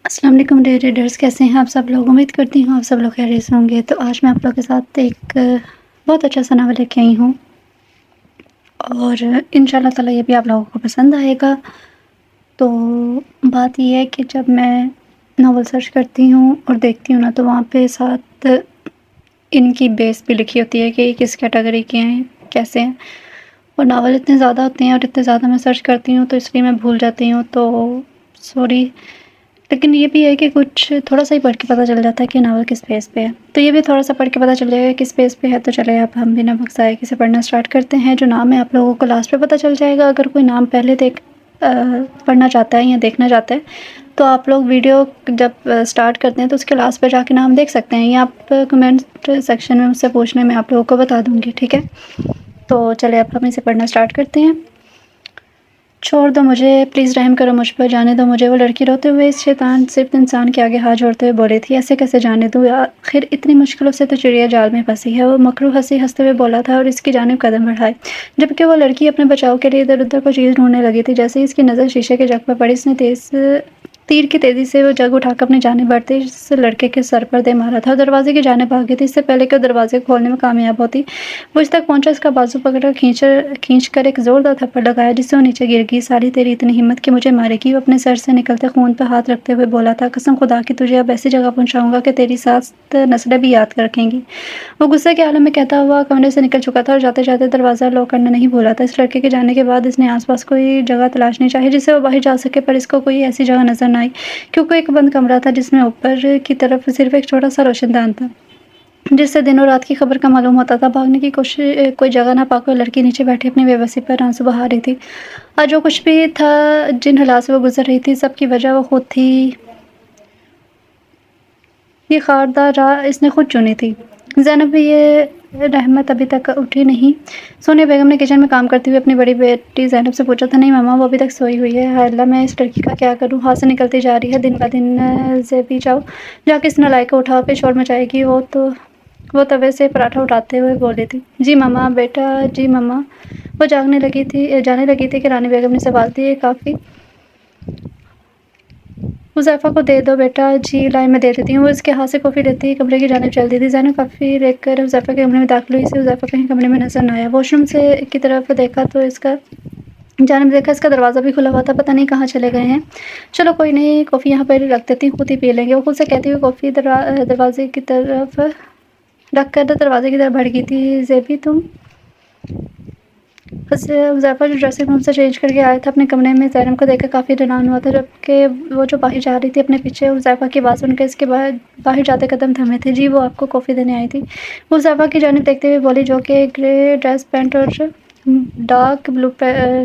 अस्सलाम वालेकुम dear readers, कैसे हैं आप सब लोग। उम्मीद करती हूँ आप सब लोग खैरियत से होंगे। तो आज मैं आप लोगों के साथ एक बहुत अच्छा सा नावल लेके आई हूँ और इंशाल्लाह ताला ये भी आप लोगों को पसंद आएगा। तो बात ये है कि जब मैं नावल सर्च करती हूँ और देखती हूँ ना, तो वहाँ पे साथ इनकी बेस भी लिखी होती है कि ये किस कैटेगरी के हैं, कैसे हैं। और नावल इतने ज़्यादा होते हैं और इतने ज़्यादा मैं सर्च करती हूँ तो इसलिए मैं भूल जाती हूँ, तो सॉरी। लेकिन ये भी है कि कुछ थोड़ा-सा ही पढ़ के पता चल जाता है कि नावल किस पेज पे है। तो ये भी थोड़ा-सा पढ़ के पता चल जाएगा किस पेज पे है। तो चलिए अब हम बिना वक़्त ज़ाये किए पढ़ना स्टार्ट करते हैं। जो नाम है आप लोगों को लास्ट पे पता चल जाएगा। अगर कोई नाम पहले पढ़ना चाहता है या देखना चाहता है, तो आप लोग वीडियो जब स्टार्ट करते हैं तो उसके लास्ट पे जाके नाम देख सकते हैं, या आप कमेंट सेक्शन में मुझसे पूछना, मैं आप लोगों को बता दूँगी, ठीक है? तो चलिए अब हम इसे पढ़ना स्टार्ट करते हैं। छोड़ दो मुझे, प्लीज़ रहम करो मुझ पर, जाने दो मुझे। वो लड़की रोते हुए इस शैतान सिर्फ इंसान के आगे हाथ जोड़ते हुए बोली थी, ऐसे कैसे जाने दूँ, आखिर इतनी मुश्किलों से तो चिड़िया जाल में फंसी है। वो मकरू हंसते हुए बोला था और इसकी जानिब कदम बढ़ाए, जबकि वो लड़की अपने बचाव के लिए इधर उधर कोई चीज़ ढूंढने लगी थी। जैसे ही इसकी नज़र शीशे के जग पर पड़ी, इसने तीर की तेज़ी से वो जग उठाकर अपनी जानिब बढ़ते इस लड़के के सर पर दे मारा था और दरवाजे की जानिब भागी थी। इससे पहले कि वो दरवाजे को खोलने में कामयाब होती, वो इस तक पहुंचा, इसका बाजू पकड़कर खींच कर एक जोरदार थप्पड़ लगाया, जिससे वो नीचे गिर गई। साली तेरी इतनी हिम्मत कि मुझे मारेगी, वो अपने सर से निकलते खून पर हाथ रखते हुए बोला था। कसम खुदा की तुझे अब ऐसी जगह पहुंचाऊंगा कि तेरी सास नस्लें भी याद रखेंगी। वो गुस्से के आलम में कहता हुआ कमरे से निकल चुका था और जाते जाते दरवाज़ा लॉक करना नहीं भूला था। इस लड़के के जाने के बाद इसने आसपास कोई जगह तलाशनी चाहिए जिससे वो बाहर जा सके, पर इसको कोई ऐसी जगह नजर न आई, क्योंकि एक बंद कमरा था जिसमें ऊपर की तरफ सिर्फ एक छोटा सा रोशनदान था, जिससे दिनों रात की खबर का मालूम होता था। भागने की कोशिश कोई जगह ना पाकर लड़की नीचे बैठी अपनी बेबसी पर आंसू बहा रही थी। और जो कुछ भी था, जिन हालात से वो गुजर रही थी, सबकी वजह वो खुद थी। ये खारदार राह इसने खुद चुनी थी। ज़ैनब भी ये रहमत अभी तक उठी नहीं। सोनिया बेगम ने किचन में काम करती हुई अपनी बड़ी बेटी ज़ैनब से पूछा था। नहीं मामा, वो अभी तक सोई हुई है। हाय अल्लाह, मैं इस लड़की का क्या करूं, हाथ से निकलती जा रही है दिन ब दिन। ज़ेबी जाओ जाके इस नालायक को उठाओ, फिर शोर मचाएगी। वो तवे से पराठा उठाते हुए बोली थी। जी मामा, बेटा जी मामा। वो जाने लगी थी कि रानी बेगम ने सवाल दिए, काफ़ी हुज़ैफ़ा को दे दो बेटा। जी लाए, मैं दे देती हूँ। वो उसके हाथ से कॉफ़ी लेती ही कमरे की जानिब चलती थी। ज़ैनब कॉफ़ी लेकर हुज़ैफ़ा के कमरे में दाखिल हुई। इसे हुज़ैफ़ा कहीं कमरे में नज़र न आया। वॉशरूम से की तरफ देखा तो इसका दरवाज़ा भी खुला हुआ था। पता नहीं कहाँ चले गए हैं। चलो कोई नहीं, कॉफ़ी यहाँ पर रख देती हूँ, खुद ही पी लेंगे। वो खुद से कहती हुई कॉफ़ी दरवाज़े की तरफ रख कर दरवाज़े की तरफ बढ़ गई थी। ज़ेबी तुम? हुज़ैफ़ा जो ड्रेसिंग रूम से चेंज करके आया था अपने कमरे में, ज़ैनब को देखकर काफ़ी हैरान हुआ था, जबकि वो जो बाहर जा रही थी अपने पीछे हुज़ैफ़ा की बात सुनकर इसके बाहर जाते कदम थमे थे। जी वो आपको कॉफ़ी देने आई थी। वो हुज़ैफ़ा की जानिब देखते हुए बोली, जो कि ग्रे ड्रेस पैंट और डार्क ब्लू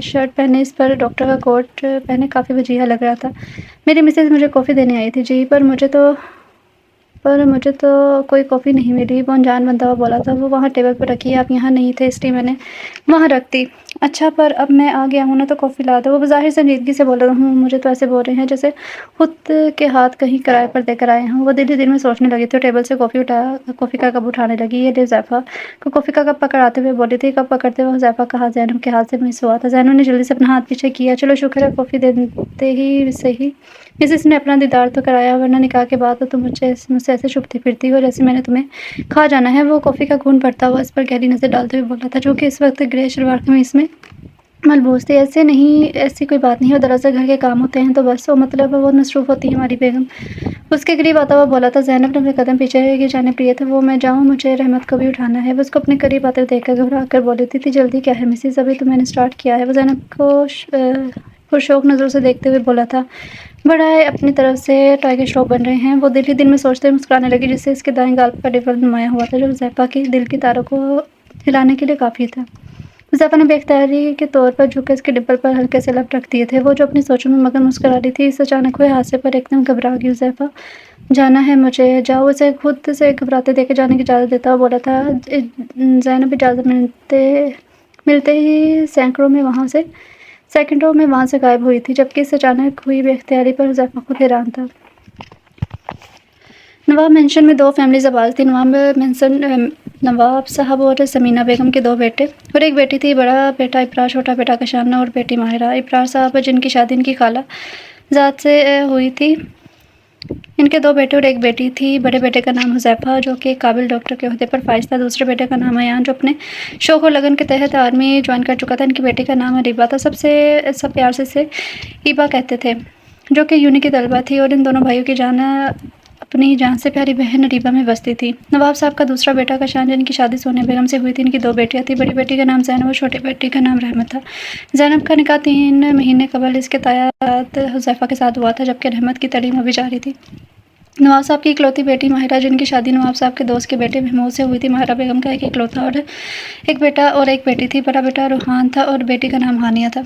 शर्ट पहने, इस पर डॉक्टर का कोट पहने काफ़ी वजीहा लग रहा था। मेरी मिसेज़ मुझे कॉफ़ी देने आई थी जी, पर मुझे तो कोई कॉफ़ी नहीं मिली। वो अनजान बंदा हुआ बोला था। वो वहाँ टेबल पर रखी है, आप यहाँ नहीं थे इसलिए मैंने वहाँ रख दी। अच्छा, पर अब मैं आ गया हूँ ना, तो कॉफ़ी ला दो। वो बज़ाहिर संजीदगी से बोल रहा हूँ, मुझे तो ऐसे बोल रहे हैं जैसे खुद के हाथ कहीं किराए पर देकर आए हों। वो दिल ही दिल में सोचने लगी थी, टेबल से कॉफ़ी का कप उठाने लगी। ये ले हुज़ैफ़ा को कॉफ़ी का कप पकड़ाते हुए बोली थी। कप पकड़ते हुए हुज़ैफ़ा का हाथ ज़ैनब के हाथ से मिस हुआ था। ज़ैनब ने जल्दी से अपना हाथ पीछे किया। चलो शुक्र है, कॉफ़ी देते ही सही मिसेस ने अपना दीदार तो कराया, वरना निकाह के बाद तो तुम मुझसे ऐसे छुपती फिरती हो जैसे मैंने तुम्हें खा जाना है। वो कॉफ़ी का घूंट भरता हुआ इस पर गहरी नज़र डालते हुए बोला था, जो कि इस वक्त ग्रे शलवार कमीज़ में मलबूस थी। ऐसी कोई बात नहीं है, दरअसल घर के काम होते हैं तो बस। वो मतलब बहुत मसरूफ़ होती है हमारी बेगम। उसके करीब आता हुआ बोला था। ज़ैनब ने अपने कदम पीछे की जानिब लिए थे। वो मैं जाऊँ, मुझे रहमत को भी उठाना है। वो उसको अपने करीब आते हुए देखकर घबरा कर बोली थी, जल्दी क्या है मिसेज़, अभी तो मैंने स्टार्ट किया है। वो ज़ैनब को पुरशौक नज़रों से देखते हुए बोला था। बड़ा है, अपनी तरफ से टाइगर श्रॉफ बन रहे हैं। वो दिल ही दिल में सोचते हुए मुस्कुराने लगी, जिससे इसके दाएं गाल पर डिंपल नुमाया हुआ था, जो हुज़ैफ़ा के दिल की तारों को हिलाने के लिए काफ़ी था। हुज़ैफ़ा ने बेख्तियारी के तौर पर झुककर इसके डिंपल पर हल्के से लब रख दिए थे। वो जो अपनी सोचों में मगन मुस्कुरा रही थी, इस अचानक हुए हादसे पर एकदम घबरा गई। हुज़ैफ़ा, जाना है मुझे, जाओ। उसे खुद से घबराते देखे जाने की इजाज़त देता हुआ बोला था। ज़ैनब इजाज़त मिलते ही सेकंडों में वहाँ से गायब हुई थी, जबकि इस अचानक हुई बेख्तियारी पर हुज़ैफ़ा खुद हैरान था। नवाब मेंशन में 2 फैमिलीज़ आबाद थी। नवाब साहब और समीना बेगम के 2 बेटे और एक बेटी थी। बड़ा बेटा इब्रार, छोटा बेटा कशाना और बेटी माहिरा। इब्रार साहब, जिनकी शादी इनकी खाला ज़ात से हुई थी, ان کے 2 بیٹے اور 1 بیٹی تھی۔ بڑے بیٹے کا نام حذیفہ جو کہ ایک قابل ڈاکٹر کے عہدے پر فائز تھا، دوسرے بیٹے کا نام ایان جو اپنے شوق و لگن کے تحت آرمی جوائن کر چکا تھا۔ ان کی بیٹی کا نام حبیبہ تھا، سب پیار سے اسے ایبا کہتے تھے، جو کہ یونی کی طالبہ تھی اور ان دونوں بھائیوں کی جان اپنی جان سے پیاری بہن حبیبہ میں بستی تھی۔ نواب صاحب کا دوسرا بیٹا کاشان جن کی شادی سونیا بیگم سے ہوئی تھی۔ ان کی 2 بیٹیاں تھیں، بڑی بیٹی کا نام زینب اور چھوٹی بیٹی کا نام رحمت تھا۔ زینب کا نکاح 3 مہینے قبل اس کے تایا حذیفہ کے ساتھ ہوا تھا، جبکہ رحمت کی تعلیم ابھی جاری تھی۔ نواب صاحب کی اکلوتی بیٹی ماہرہ جن کی شادی نواب صاحب کے دوست کے بیٹے محمود سے ہوئی تھی۔ ماہرہ بیگم کا ایک اکلوتا اور ایک بیٹا اور ایک بیٹی تھی، بڑا بیٹا روحان تھا اور بیٹی کا نام ہانیہ تھا۔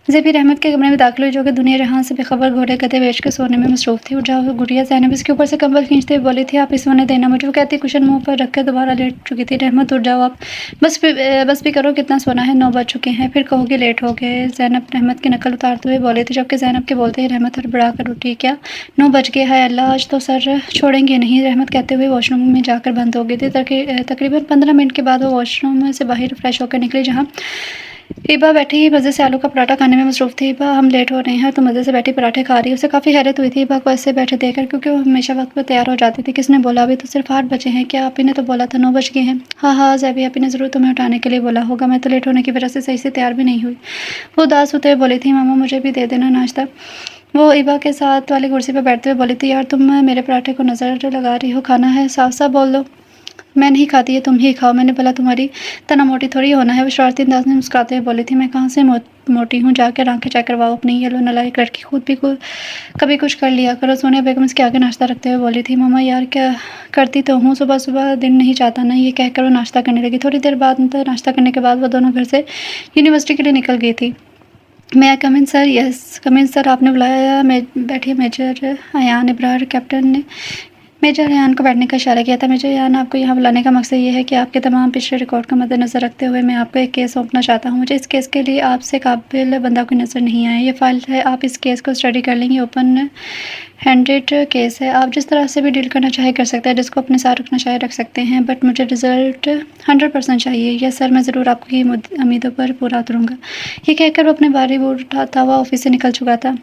زیبی رحمت کے کمرے میں داخل ہوئی جو کہ دنیا جہاں سے بے خبر گھوڑے گدھے بیچ کے سونے میں مصروف تھی۔ اٹھ جاؤ گڑیا، زینب اس کے اوپر سے کمبل کھینچتے ہوئے بولی تھی، آپ اس سونے دینا مجھے، وہ کہتی کشن منہ پر رکھ کر دوبارہ لیٹ چکی تھی۔ رحمت اٹھ جاؤ آپ، بس بھی کرو، کتنا سونا ہے، 9 بج چکے ہیں، پھر کہو گے لیٹ ہو گئے، زینب رحمت کی نقل اتارتے ہوئے بولی تھی، جبکہ زینب کے بولتے ہی رحمت ہڑبڑا کر اٹھی، کیا 9 بج گئے، ہائے اللہ آج تو سر چھوڑیں گے نہیں، رحمت کہتے ہوئے واش روم میں جا کر بند ہو گئی تھی۔ تقریباً 15 منٹ کے بعد وہ واش روم سے باہر فریش ہو کر نکلی، جہاں ایبا بیٹھی مزے سے آلو کا پراٹھا کھانے میں مصروف تھی۔ ایبا ہم لیٹ ہو رہے ہیں، تو مزے سے بیٹھی پراٹھے کھا رہی ہے۔ اسے کافی حیرت ہوئی تھی ایبا کو ایسے بیٹھے دیکھ کر، کیونکہ وہ ہمیشہ وقت پر تیار ہو جاتی تھی۔ کس نے بولا ابھی تو صرف 8 بجے ہیں، کیا آپ ہی نے تو بولا تھا 9 بج گئے ہیں؟ ہاں زیبی آپ ہی نے ضرور تمہیں اٹھانے کے لیے بولا ہوگا، میں تو لیٹ ہونے کی وجہ سے صحیح سے تیار بھی نہیں ہوئی۔ وہ اداس ہوتے ہوئے بولی تھی، ماما مجھے بھی دے دینا ناشتہ۔ وہ ایبا کے ساتھ والی کرسی پر بیٹھتے ہوئے بولی تھی، یار تم میرے پراٹھے کو نظر لگا رہی ہو، کھانا ہے صاف صاف بول دو۔ میں نہیں کھاتی ہے، تم ہی کھاؤ، میں نے بولا تمہاری طرح موٹی تھوڑی ہونا ہے، وہ شرارتی انداز میں مسکراتے ہوئے بولی تھی، میں کہاں سے موٹی ہوں، جا کر آنکھیں چیک کرواؤ اپنی، یہ لو نالائق لڑکی، خود بھی کبھی کچھ کر لیا کرو۔ سونیا بیگم اس کے آگے ناشتہ رکھتے ہوئے بولی تھی، ماما یار کیا کرتی تو ہوں، صبح صبح دن نہیں چاہتا نا، یہ کہہ کر وہ ناشتہ کرنے لگی۔ تھوڑی دیر بعد ناشتہ کرنے کے بعد وہ دونوں گھر سے یونیورسٹی کے لیے نکل گئی تھی۔ میں آئی کم ان سر؟ یس کم ان سر، آپ نے بلایا؟ بیٹھیے میجر ایان ابرار۔ کیپٹن نے میجر ایان کو بیٹھنے کا اشارہ کیا تھا۔ میجر ایان آپ کو یہاں بلانے کا مقصد یہ ہے کہ آپ کے تمام پچھلے ریکارڈ کو مد نظر رکھتے ہوئے میں آپ کو ایک کیس سونپنا چاہتا ہوں۔ مجھے اس کیس کے لیے آپ سے قابل بندہ کوئی نظر نہیں آیا۔ یہ فائل ہے، آپ اس کیس کو اسٹڈی کر لیں، یہ اوپن ہینڈڈ کیس ہے، آپ جس طرح سے بھی ڈیل کرنا چاہے کر سکتے ہیں، جس کو اپنے ساتھ رکھنا چاہے رکھ سکتے ہیں، بٹ مجھے رزلٹ 100% چاہیے۔ یس سر، میں ضرور آپ کی امیدوں پر پورا اتروں گا۔ یہ کہہ کر وہ اپنے بھاری بوٹ اٹھاتا ہوا آفس سے نکل چکا تھا۔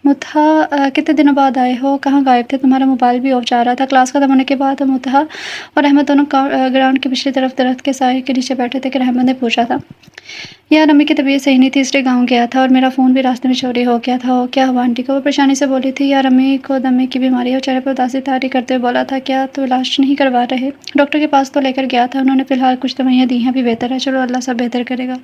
متحا کتنے دنوں بعد آئے ہو، کہاں غائب تھے، تمہارا موبائل بھی آف جا رہا تھا۔ کلاس ختم ہونے کے بعد متحا اور احمد دونوں گراؤنڈ کی پچھلی طرف درخت کے سائے کے نیچے بیٹھے تھے کہ احمد نے پوچھا تھا، یار امی کی طبیعت صحیح نہیں تھی اس لیے گاؤں گیا تھا اور میرا فون بھی راستے میں چوری ہو گیا تھا۔ کیا ہوا آنٹی کو؟ وہ پریشانی سے بولی تھی، یار امی کو دمے کی بیماری ہے، چہرے پر اداسی طاری کرتے ہوئے بولا تھا، کیا تو علاج نہیں کروا رہے؟ ڈاکٹر کے پاس تو لے کر گیا تھا، انہوں نے فی الحال کچھ دوائیاں دی ہیں، ابھی بہتر ہے، چلو اللہ سب بہتر کرے گا۔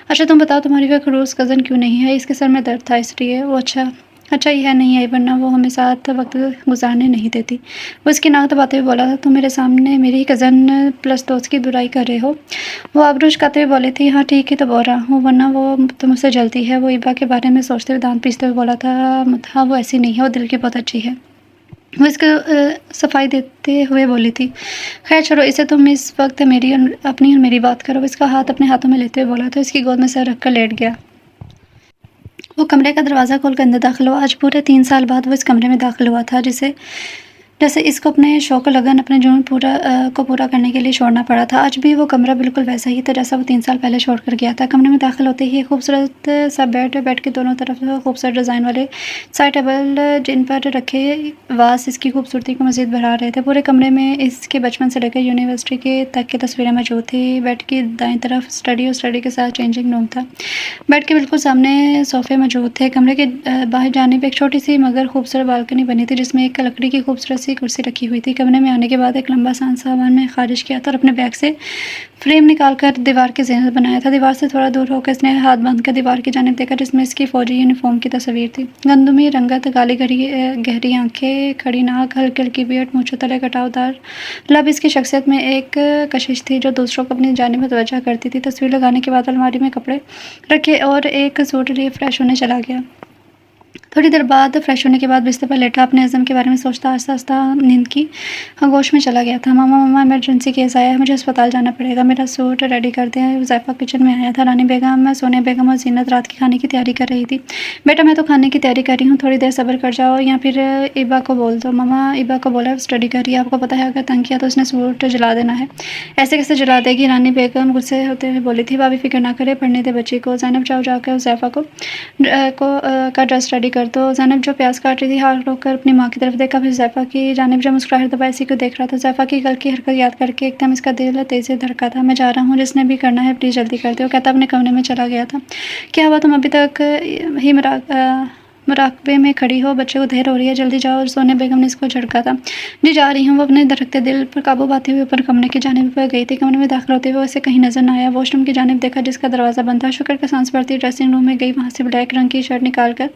اچھا تم بتاؤ تمہاری کوئی خلوص کزن کیوں نہیں ہے؟ اس کے سر میں درد تھا اس لیے۔ وہ اچھا یہ ہے نہیں آئی، ورنہ وہ ہمیں ساتھ وقت گزارنے نہیں دیتی۔ وہ اس کی ناک دباتے ہوئے بولا تھا، تم میرے سامنے میری کزن پلس دوست کی برائی کر رہے ہو؟ وہ آبرو اچکاتے ہوئے بولی تھی، ہاں ٹھیک ہی تو بول رہا ہوں، ورنہ وہ تو مجھ سے جلتی ہے۔ وہ ایبا کے بارے میں سوچتے ہوئے دانت پیستے ہوئے بولا تھا، ہاں وہ ایسی نہیں ہے، وہ دل کی بہت اچھی ہے۔ وہ اس کو صفائی دیتے ہوئے بولی تھی، خیر چھوڑو اسے، تم اس وقت اپنی اور میری بات کرو۔ اس کا ہاتھ اپنے ہاتھوں میں لیتے ہوئے بولا تھا، اس کی گود میں سر رکھ کر لیٹ گیا۔ وہ کمرے کا دروازہ کھول کر اندر داخل ہوا۔ آج پورے 3 سال بعد وہ اس کمرے میں داخل ہوا تھا، جیسے اس کو اپنے شوق و لگن، اپنے جنون کو پورا کرنے کے لیے چھوڑنا پڑا تھا۔ آج بھی وہ کمرہ بالکل ویسا ہی تھا جیسا وہ 3 سال پہلے چھوڑ کر گیا تھا۔ کمرے میں داخل ہوتے ہی ایک خوبصورت سا بیڈ کے دونوں طرف خوبصورت ڈیزائن والے سائڈ ٹیبل جن پر رکھے واز اس کی خوبصورتی کو مزید بڑھا رہے تھے۔ پورے کمرے میں اس کے بچپن سے لے کر یونیورسٹی کے تک کی تصویریں موجود تھیں۔ بیڈ کی دائیں طرف اسٹڈی اور اسٹڈی کے ساتھ چینجنگ روم تھا۔ بیڈ کے بالکل سامنے صوفے موجود تھے۔ کمرے کے باہر جانب ایک چھوٹی سی مگر خوبصورت بالکنی بنی تھی جس میں ایک لکڑی کی خوبصورت سی کرسی رکھی ہوئی تھی۔ کمرے میں آنے کے بعد ایک لمبا سامان میں خارج کیا تھا اور اپنے بیگ سے فریم نکال کر دیوار کی زینت بنایا تھا۔ دیوار سے تھوڑا دور ہو کر اس نے ہاتھ باندھ کر دیوار کی جانب دیکھا جس میں اس کی فوجی یونیفارم کی تصویر تھی۔ گندمی رنگت، کالی گہری آنکھیں، کھڑی ناک، ہلکی ہلکی بیئرڈ، مونچھوں تلے کٹاؤ دار لب، اس کی شخصیت میں ایک کشش تھی جو دوسروں کو اپنی جانب متوجہ کرتی تھی۔ تصویر لگانے کے بعد الماری میں کپڑے رکھے اور ایک سوٹ لیے فریش ہونے چلا گیا۔ थोड़ी देर बाद फ्रेश होने के बाद बिस्तर पर लेटा अपने अज़म के बारे में सोचता आहिस्ता आहिस्ता नींद की खंगोश में चला गया था। मामा मामा इमरजेंसी केस आया है, मुझे अस्पताल जाना पड़ेगा, मेरा सूट रेडी कर दें। हुज़ैफ़ा किचन में आया था। रानी बेगम, सोनिया बेगम और ज़ीनत रात के खाने की तैयारी कर रही थी। बेटा मैं तो खाने की तैयारी कर रही हूँ, थोड़ी देर सब्र कर जाओ या फिर इबा को बोल दो। मामा इबा को बोला स्टडी कर रही है, आपको पता है अगर तंग किया तो उसने सूट जला देना है। ऐसे कैसे जला देगी? रानी बेगम गुस्से होते हुए बोली थी। भाभी फिक्र ना करे, पढ़ने दे बच्ची को। ज़ैनब जाओ जाकर हुज़ैफ़ा का ड्रेस रेडी कर दो। ज़ैनब जो प्याज काट रही थी हाथ रोक कर अपनी माँ की तरफ देखा, फिर हुज़ैफ़ा की जानिब जब मुस्कुराहट दबा इसी को देख रहा था। हुज़ैफ़ा की कल की हरकत याद करके एकदम इसका दिल तेज़ी से धड़का था। मैं जा रहा हूँ, जिसने भी करना है प्लीज़ जल्दी कर दो, कहता अपने कमरे में चला गया था। क्या हुआ, तुम अभी तक ही मुराकबे में खड़ी हो? बच्चे को देर हो रही है, जल्दी जाओ। और सोनिया बेगम ने इसको झड़का था। जी जा रही हूँ। वो अपने धड़कते दिल पर काबू पाते हुए ऊपर कमरे की जानिब पर गई थी। कमरे में दाखिल होते हुए उसे कहीं नजर न आया। वॉशरूम की जानिब देखा जिसका दरवाज़ा बंद था। शुक्र का सांस भरती ड्रेसिंग रूम में गई, वहाँ से ब्लैक रंग की शर्ट निकाल कर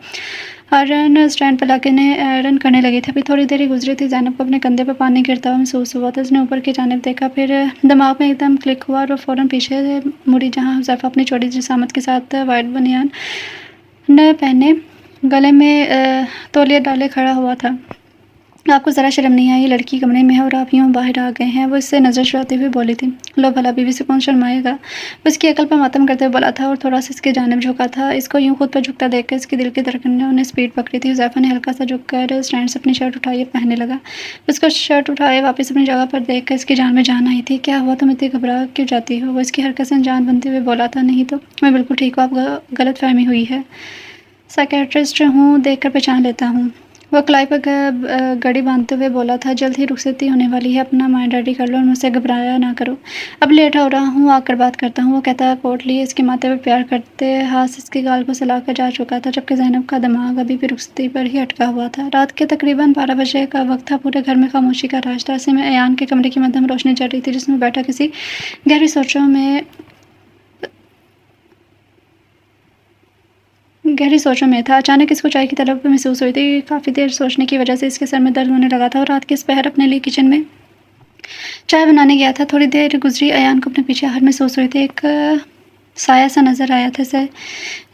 आयरन स्टैंड पर लाके ने आयरन करने लगी थी। अभी थोड़ी देर ही गुजरी थी, ज़ैनब को अपने कंधे पर पानी गिरता हुआ महसूस हुआ था। उसने ऊपर की जानिब देखा, फिर दिमाग में एकदम क्लिक हुआ और फ़ौरन पीछे मुड़ी, जहाँ हुज़ैफ़ा अपनी छोटी जिसामत के साथ वाइट बनियान न पहने गले में तौलिया डाले खड़ा हुआ था। आपको ज़रा शर्म नहीं आई? लड़की कमरे में है और आप यूँ बाहर आ गए हैं। वो इससे नज़र चुराते हुए बोली थी। लो भला, बीवी से कौन शर्माएगा? वो इसकी अकल पर मातम करते हुए बोला था और थोड़ा सा इसकी जानिब झुका था। इसको यूँ खुद पर झुकता देखकर इसके दिल की धड़कनों ने स्पीड पकड़ी थी। हुज़ैफ़ा ने हल्का सा झुककर स्टैंड से अपनी शर्ट उठाई, पहनने लगा। उसको शर्ट उठाए वापस अपनी जगह पर देख कर इसकी जान में जान आई थी। क्या हुआ, तुम इतनी घबरा क्यों जाती हो? वो इसकी हरकत से अनजान बनते हुए बोला था। नहीं तो मैं बिल्कुल ठीक हूँ, आप गलत फहमी हुई है। साइकेट्रिस्ट हूँ, देख कर पहचान लेता हूँ। वो कलाई पर घड़ी बांधते हुए बोला था। जल्द ही रुखसती होने वाली है, अपना माइंड रेडी कर लो और मुझसे घबराया ना करो। अब लेट हो रहा हूँ, आकर बात करता हूँ। वो कहता कोट लिए इसके माथे पर प्यार करते हाथ इसके गाल को सहलाकर जा चुका था, जबकि ज़ैनब का दिमाग अभी भी रुखसती पर ही अटका हुआ था। रात के तकरीबन 12 बजे का वक्त था। पूरे घर में खामोशी का राज था। ऐसे में अयान के कमरे की मध्यम रोशनी जल रही थी, जिसमें बैठा किसी गहरी सोचों में था। अचानक इसको चाय की तलब महसूस हुई थी। काफ़ी देर सोचने की वजह से इसके सर में दर्द होने लगा था और रात के इस पहर अपने लिए किचन में चाय बनाने गया था। थोड़ी देर गुजरी, अयान को अपने पीछे हार महसूस हुई थी। एक साया सा नज़र आया था इसे।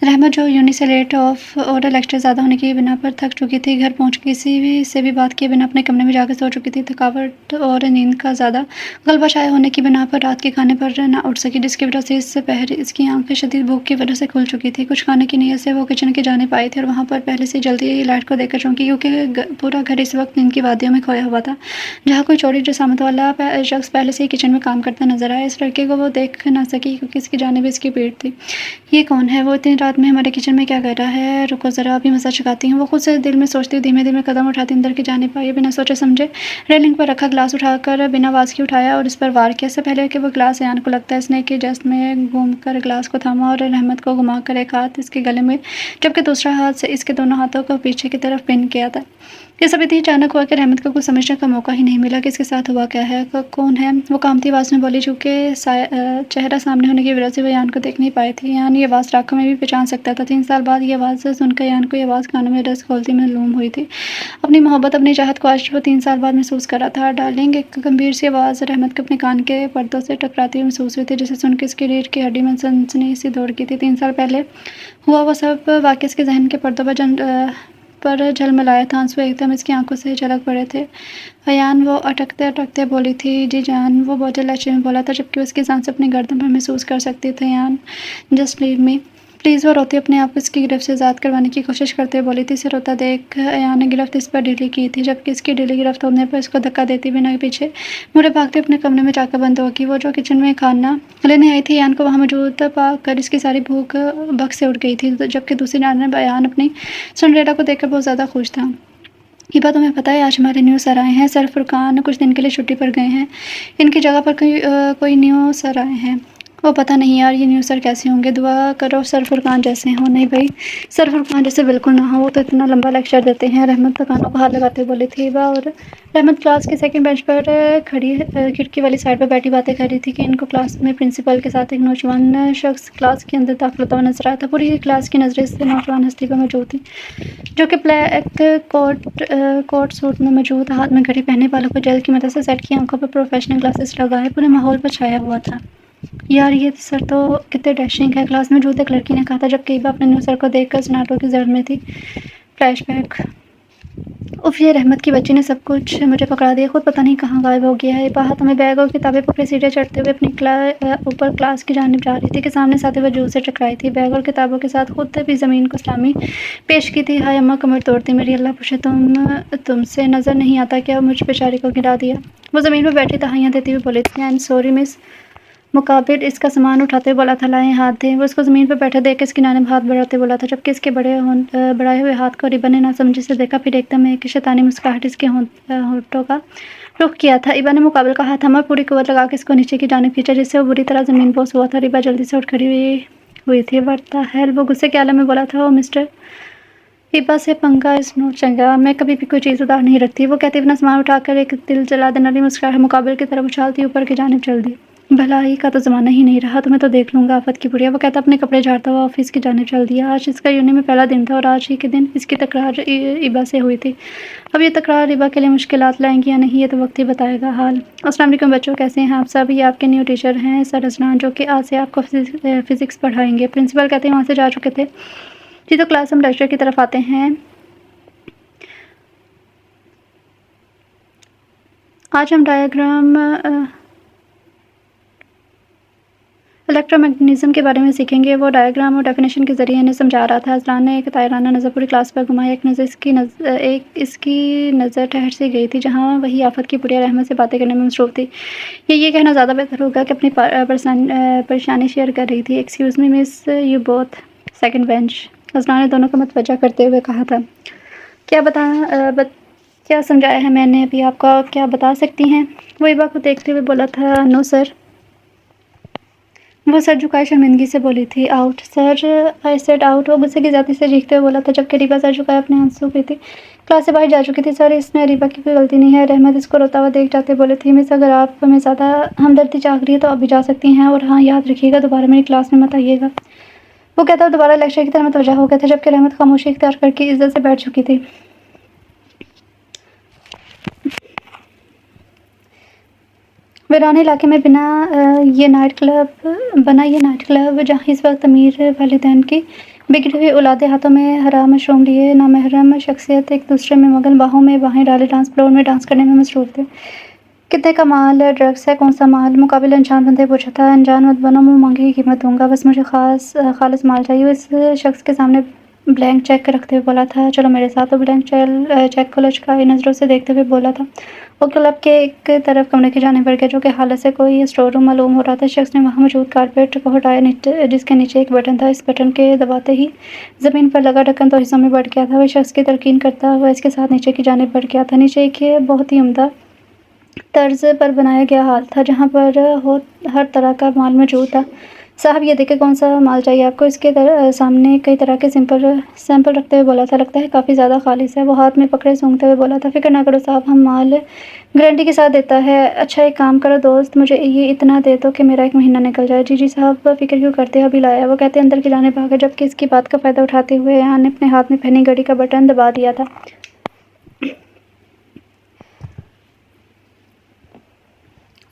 रहमत जो यूनी से लेट ऑफ और लेक्चर ज़्यादा होने की बिना पर थक चुकी थी, घर पहुंच किसी भी से भी बात किए बिना अपने कमरे में जाकर सो चुकी थी। थकावट और नींद का ज़्यादा गलबा छाया होने की बिना पर रात के खाने पर ना उठ सकी, जिसकी वजह से इससे पहले इसकी आंखें शदीद भूख की वजह से खुल चुकी थी। कुछ खाने की नीयत से वो किचन के जाने पाए थे और वहाँ पर पहले से जल्दी लाइट को देखकर चौंकी, क्योंकि पूरा घर इस वक्त नींद की वादियों में खोया हुआ था, जहाँ कोई चौड़ी जिसामत वाला शख्स पहले से ही किचन में काम करता नजर आया। इस लड़के को वो देख ना सकी क्योंकि इसकी जानिब इसकी भीड़ थी। ये कौन है? वो इतनी रात में हमारे किचन में क्या कर रहा है? रुको ज़रा, अभी मज़ा चुकाती हूँ। वो खुद से दिल में सोचती हुई धीमे धीमे कदम उठाती अंदर की जानिब आई। बिना सोचे समझे रेलिंग पर रखा ग्लास उठाकर बिना आवाज़ के उठाया और इस पर वार किया। इससे पहले कि वो ग्लास अयान को लगता है, इसने कि जस्ट में घूमकर ग्लास को थामा और रहमत को घुमाकर एक हाथ इसके गले में, जबकि दूसरा हाथ से इसके दोनों हाथों को पीछे की तरफ पिन किया था। ये सब इतनी अचानक हुआ कि रहमत को कुछ समझने का मौका ही नहीं मिला कि इसके साथ हुआ क्या है, कौन है। वो कामती आवाज़ में बोली, चूँकि चेहरा सामने होने की वजह से वो यान को देख नहीं पाई थी। यान ये आवाज़ राखों में भी पहचान सकता था। 3 साल बाद ये आवाज़ सुनकर यान को ये आवाज़ कानों में रस खोलती मालूम हुई थी। अपनी मोहब्बत, अपनी चाहत को आज वो 3 साल बाद महसूस कर रहा था। डार्लिंग, एक गंभीर सी आवाज़ रहमत के अपने कान के पर्दों से टकराती हुई महसूस हुई थी, जिसे सुनकर इसकी रीढ़ की हड्डी में सनसनी सी दौड़ गई थी। 3 साल पहले हुआ वो सब वाक़या इसके जहन के पर्दों पर झलमलाया था। आंसू एकदम इसकी आंखों से झलक पड़े थे। अयान, वो अटकते अटकते बोली थी। जी जान, वो बहुत लहजे में बोला था, जबकि उसकी सांस अपनी गर्दन पर महसूस कर सकती थी। Ayaan, just leave me please. वो रोती अपने आप को इसकी गिरफ्त से आज़ाद करवाने की कोशिश करते हुए बोली थी। इसे रोता देख अयान ने गिरफ्त इस पर ढीली की थी, जबकि इसकी ढीली गिरफ्त होने पर इसको धक्का देती बिना पीछे मुड़े भागते अपने कमरे में जाकर बंद होगी। वो जो किचन में खाना लेने आई थी, अयान को वहाँ मौजूद पाकर कर इसकी सारी भूख बक से उठ गई थी, जबकि दूसरी जानब अयान अपनी सनरेटा को देखकर बहुत ज़्यादा खुश था। हिबा, तुम्हें पता है आज हमारे न्यू सर आए हैं। सर फुरकान कुछ दिन के लिए छुट्टी पर गए हैं। इनकी जगह पर कोई न्यू सर आए हैं। वो पता नहीं यार, ये न्यू सर कैसे होंगे। दुआ करो सर फुरकान जैसे हों। नहीं भाई, सर फुरकान जैसे बिल्कुल ना हो, वो तो इतना लंबा लेक्चर देते हैं। रहमत तो कानों को हाथ लगाते बोली थी हिबा। और रहमत क्लास के सेकंड बेंच पर खड़ी खिड़की वाली साइड पर बैठी बातें कर रही थी कि इनको क्लास में प्रिंसिपल के साथ एक नौजवान शख्स क्लास के अंदर दाखिल होता हुआ नजर आया था। पूरी क्लास की नजरें इस नौजवान हस्ती पर मौजूद थी, जो कि ब्लैक कोट सूट में मौजूद, हाथ में घड़ी पहने, बालों को जेल की मदद से सेट की, आंखों पर प्रोफेशनल ग्लासेस लगाए, पूरे माहौल पर छाया हुआ था। यार ये सर तो कितने डैशिंग है, क्लास में मौजूद एक लड़की ने कहा था, जबकि हिबा अपने न्यू सर को देखकर सन्नाटों की जड़ में थी। Flash back. उफ, ये रहमत की बच्ची ने सब कुछ मुझे पकड़ा दिया, खुद पता नहीं कहाँ गायब हो गया है। बाहर हमें बैग और किताबें पकड़े सीढ़ियाँ चढ़ते हुए अपनी ऊपर क्लास की जानिब जा रही थी कि सामने साथी वजूद से टकराई थी। बैग और किताबों के साथ खुद भी ज़मीन को सलामी पेश की थी। हाय अम्मा, कमर तोड़ती मेरी, अल्लाह पूछे तुमसे नज़र नहीं आता क्या मुझ बेचारी को गिरा दिया। वो ज़मीन पर बैठी तहाइयाँ देती हुई बोली थी, आई एम सॉरी मिस। मुकाबिल इसका सामान उठाते बोला था, लाएं हाथ दें। वो उसको ज़मीन पर बैठे देख के इसकी नानी हाथ बढ़ाते बोला था, जबकि इसके बढ़ाए हुए हाथ को रिबन ने नासमझी से देखा। फिर एकदम एक शैतानी मुस्कुराहट इसके होंठों का रुख किया था। रिबा ने मुकाबिल का हाथ थमा, पूरी कुव्वत लगा के इसको नीचे की जानिब खींचा, जिससे वो बुरी तरह ज़मीन पोस हुआ था। रिबा जल्दी से उठ खड़ी हुई थी। वर्ता हेल, वो गुस्से के आलम में बोला था, ओ मिस्टर, रिबा से पंगा इस नोट चंगा, मैं कभी भी कोई चीज़ उधार नहीं रखती। वो कहती अपना सामान उठाकर एक दिल जला देने वाली मुस्कुराहट मुकाबिल की तरफ उछालती ऊपर की जानिब चल दी। भलाई का तो ज़माना ही नहीं रहा, तुम्हें तो देख लूँगा आफत की बुढ़िया। वो कहता अपने कपड़े झाड़ता हुआ ऑफिस की जानिब चल दिया। आज इसका यूनियन में पहला दिन था और आज ही के दिन इसकी तकरार इबा से हुई थी। अब ये तकरार इबा के लिए मुश्किलात लाएंगी या नहीं, ये तो वक्त ही बताएगा। हाल अस्सलाम वालेकुम बच्चों, कैसे हैं आप सब? ये आपके न्यू टीचर हैं सर अजनान, जो कि आज से आपको फिज़िक्स पढ़ाएंगे। प्रिंसिपल कहते हैं वहाँ से जा चुके थे जी, तो क्लास हम लेक्चर की तरफ आते हैं। आज हम डायग्राम इलेक्ट्रोमैग्नेटिज्म के बारे में सीखेंगे। वो डायग्राम और डेफिनेशन के ज़रिए इन्हें समझा रहा था। अजलान ने एक तायराना नज़र पूरी क्लास पर घुमाया। एक इसकी नज़र ठहर सी गई थी जहाँ वही आफत की बुढ़िया रहमत से बातें करने में मसरूफ़ थी। ये कहना ज़्यादा बेहतर होगा कि अपनी परेशानी शेयर कर रही थी। Excuse me miss, you both second bench. Azlan ने दोनों को मतवज्जा करते हुए कहा था, क्या समझाया है मैंने अभी आपका, क्या बता सकती हैं? वो इबा को देखते हुए बोला था, नो सर। वो सर झुकाए शर्मिंदगी से बोली थी, out sir, I said out. वो गुस्से की जाती से चीखते हुए बोला था, जबकि रिबा सर झुकाए अपने आंसू पी थी। क्लास से बाहर जा चुकी थी। सर, इसमें रिबा की कोई गलती नहीं है। रहमत इसको रोता हुआ देख जाते बोले थी, मिस अगर आप हमें ज़्यादा हमदर्दी चाह रही है तो आप भी जा सकती हैं, और हाँ याद रखिएगा दोबारा मेरी क्लास में मत आइएगा। वो कहता हुआ दोबारा लेक्चर की तरफ मतवज्जा हो गया था, जबकि रहमत खामोशी इख्तियार करके इज्जत से बैठ चुकी थी। वीराने इलाके में बना ये नाइट क्लब जहाँ इस वक्त अमीर वालिदैन की बिगड़ी हुई औलादे हाथों में हराम मशरूम लिए नामहरम शख्सियत एक दूसरे में मगन बाहों में बाहें डाले डांस फ्लोर में डांस करने में मसरूफ़ थे। कितने का माल ड्रग्स है, कौन सा माल? मुकाबिल अनजान बंदे पूछा था। अनजान मत बनो, मुँह मांगी की कीमत दूंगा, बस मुझे खालिस माल चाहिए। इस शख्स के सामने ब्लैंक चेक रखते हुए बोला था, चलो मेरे साथ। तो ब्लैंक चेक को लचकाई नज़रों से देखते हुए बोला था। वो क्लब के एक तरफ कमरे की जाने बढ़ गया, जो कि हालत से कोई स्टोर रूम मालूम हो रहा था। शख्स ने वहाँ मौजूद कारपेट को हटाया, जिसके नीचे एक बटन था। इस बटन के दबाते ही ज़मीन पर लगा ढक्कन तो हिस्सों में बढ़ गया था। वह शख्स की तलकीन करता हुआ इसके साथ नीचे की जानिब बढ़ गया था। नीचे एक बहुत ही उम्दा तर्ज पर बनाया गया हाल था, जहाँ पर हर तरह का माल मौजूद था। साहब ये देखें, कौन सा माल चाहिए आपको? इसके सामने कई तरह के सैंपल रखते हुए बोला था, लगता है काफ़ी ज़्यादा खालिस है। वो हाथ में पकड़े सूंघते हुए बोला था, फिक्र ना करो साहब, हम माल गारंटी के साथ देता है। अच्छा एक काम करो दोस्त, मुझे ये इतना दे दो कि मेरा एक महीना निकल जाए। जी साहब, फिक्र क्यों करते हो, अभी लाया। वो कहते अंदर की जाने भागा, जबकि इसकी बात का फ़ायदा उठाते हुए यहाँ ने अपने हाथ में पहनी घड़ी का बटन दबा दिया था।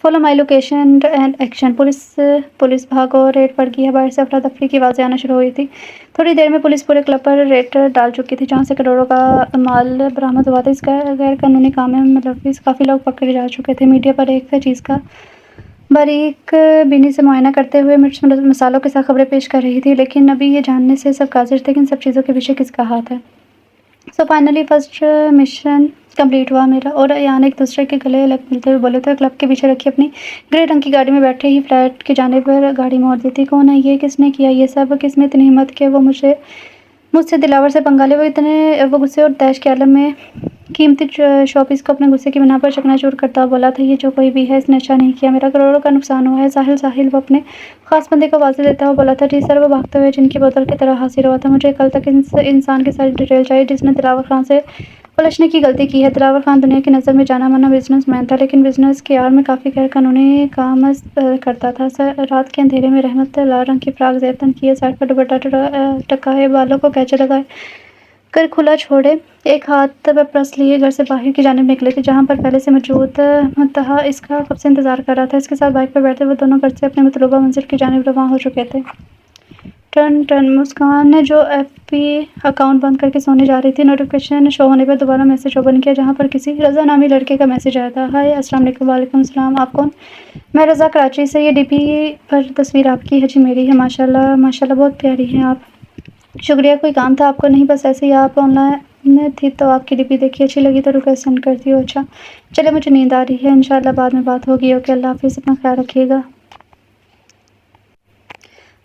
Follow my location and action. Police भागो, रेड पड़ गई है। बाहर से अफरा तफरी की आवाज़ें आना शुरू हुई थी। थोड़ी देर में पुलिस पूरे क्लब पर रेड डाल चुकी थी, जहाँ से करोड़ों का माल बरामद हुआ था। इसका गैर कानूनी काम में मुलव्विस काफ़ी लोग पकड़े जा चुके थे। मीडिया पर एक चीज़ का बारीक बीनी से मुआयना करते हुए मिर्च मसालों के साथ खबरें पेश कर रही थी, लेकिन अभी ये जानने से सब काजिर थे कि इन सब चीज़ों के पीछे किसका हाथ है। So finally first mission complete हुआ मेरा और अयान एक दूसरे के गले लग मिलते हुए बोले थे। क्लब के पीछे रखी अपनी ग्रे रंग की गाड़ी में बैठे ही फ्लैट की जाने पर गाड़ी मोड़ दी थी। कौन है ये, किसने किया ये सब, किसमें इतनी हिम्मत कि वो मुझसे दिलावर से पंगा ले। वो गुस्से और तैश के आलम में कीमती शॉपीस को अपने गुस्से की बिना पर चकनाचूर करता बोला था, ये जो कोई भी है इसने अच्छा नहीं किया, मेरा करोड़ों का नुकसान हुआ है। साहिल वो अपने खास बंदे को वाज़ेह देता हुआ बोला था, जी सर। वो भागते हुए जिनकी बोतल की तरह हासिल हुआ था। मुझे कल तक इंसान की सारी डिटेल चाहिए जिसने दिलावर खान से उलझने की गलती की है। दिलावर खान दुनिया की नज़र में जाना माना बिजनेसमैन था, लेकिन बिजनेस की आड़ में काफ़ी गैर कानूनी काम करता था। रात के अंधेरे में रहमत लाल रंग की फ्राक ज़ेबतन किए, साइड पर दुपट्टा टकाए, बालों को कैचे लगाए कर खुला छोड़े, एक हाथ पर पर्स लिए घर से बाहर की जानिब निकले थे, जहाँ पर पहले से मौजूद मुंतहा इसका कब से इंतज़ार कर रहा था। इसके साथ बाइक पर बैठे वो दोनों घर से अपने मतलूबा मंजिल की जानिब रवाना हो चुके थे। Ton ton. मुस्कान ने जो एफबी अकाउंट बंद करके सोने जा रही थी, नोटिफिकेशन शो होने पर दोबारा मैसेज ओपन किया जहां पर किसी रज़ा नामी लड़के का मैसेज आया था। हाय, अस्सलाम वालेकुम। वालेकुम सलाम। आप कौन? मैं रज़ा, कराची से। ये डीपी पर तस्वीर आपकी है जी, मेरी है। माशाल्लाह माशाल्लाह, बहुत प्यारी हैं आप। शुक्रिया। कोई काम था आपको? नहीं, बस ऐसे ही। आप ऑनलाइन थी तो आपकी डीपी देखी, अच्छी लगी तो रिक्वेस्ट सेंड करती हो। अच्छा चले, मुझे नींद आ रही है, इंशाल्लाह बाद में बात होगी। ओके, अल्लाह हाफिज़, अपना ख्याल रखिएगा।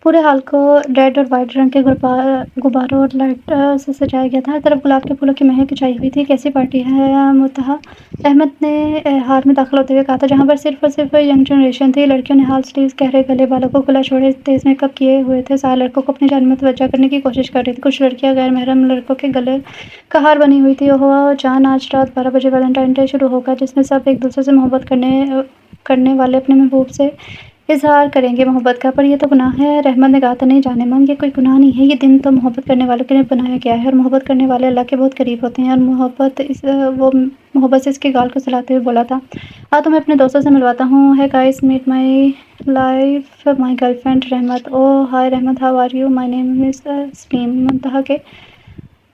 पूरे हाल को रेड और वाइट रंग के गुब्बारों और लाइट से सजाया गया था। हर तरफ गुलाब के फूलों की महक छाई हुई थी। कैसी पार्टी है? मुतहा अहमद ने हार में दाखिल होते हुए कहा था, जहां पर सिर्फ और सिर्फ यंग जनरेशन थी। लड़कियों ने हाल स्लीव्स, गहरे गले, बालों को खुला छोड़े तेज मेकअप किए हुए थे। सारे लड़कों को अपनी जान में तवज्जो करने की कोशिश कर रही थी। कुछ लड़कियां गैर महरम लड़कों के गले का हार बनी हुई थी। ओह जान, आज रात 12 बजे वैलेंटाइन डे शुरू होगा, जिसमें सब एक दूसरे से मोहब्बत करने वाले अपने महबूब से इज़हार करेंगे मोहब्बत का। पर ये तो गुनाह है। रहमत ने कहा था, नहीं जाने मन, ये कोई गुनाह नहीं है। ये दिन तो मोहब्बत करने वालों के लिए बनाया गया है और मोहब्बत करने वाले अल्लाह के बहुत करीब होते हैं। और वो मोहब्बत से इसके गाल को सहलाते हुए बोला था, तुम्हें अपने दोस्तों से मिलवाता हूँ। Hey guys, meet my life my girlfriend Rahmat. Oh hi Rahmat, how are you? My name is Slim.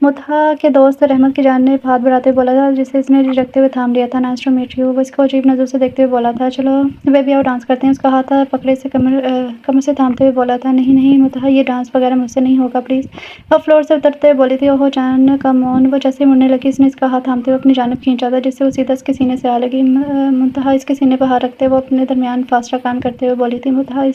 मुतहा के दोस्त रहमत की जानिब हाथ बढ़ाते हुए बोला था, जिसे इसने रखते हुए थाम लिया था। Nice to meet you. वो इसको अजीब नज़र से देखते हुए बोला था, चलो बेबी आओ डांस करते हैं। उसका हाथ पकड़े से कमर से थामते हुए बोला था, नहीं नहीं मुतहा, ये डांस वगैरह मुझसे नहीं होगा प्लीज़। वो फ्लोर से उतरते हुए बोली थी, ओहो जान कम ऑन। वो जैसे ही मुड़ने लगी, इसने इसका हाथ थामते हुए अपनी जानिब खींचा था, जिससे वो सीधा इसके सीने से आ लगी। मुतहा इसके सीने पर हाथ रखते वो अपने दरमियान फासला कान करते हुए बोली थी। मुतहा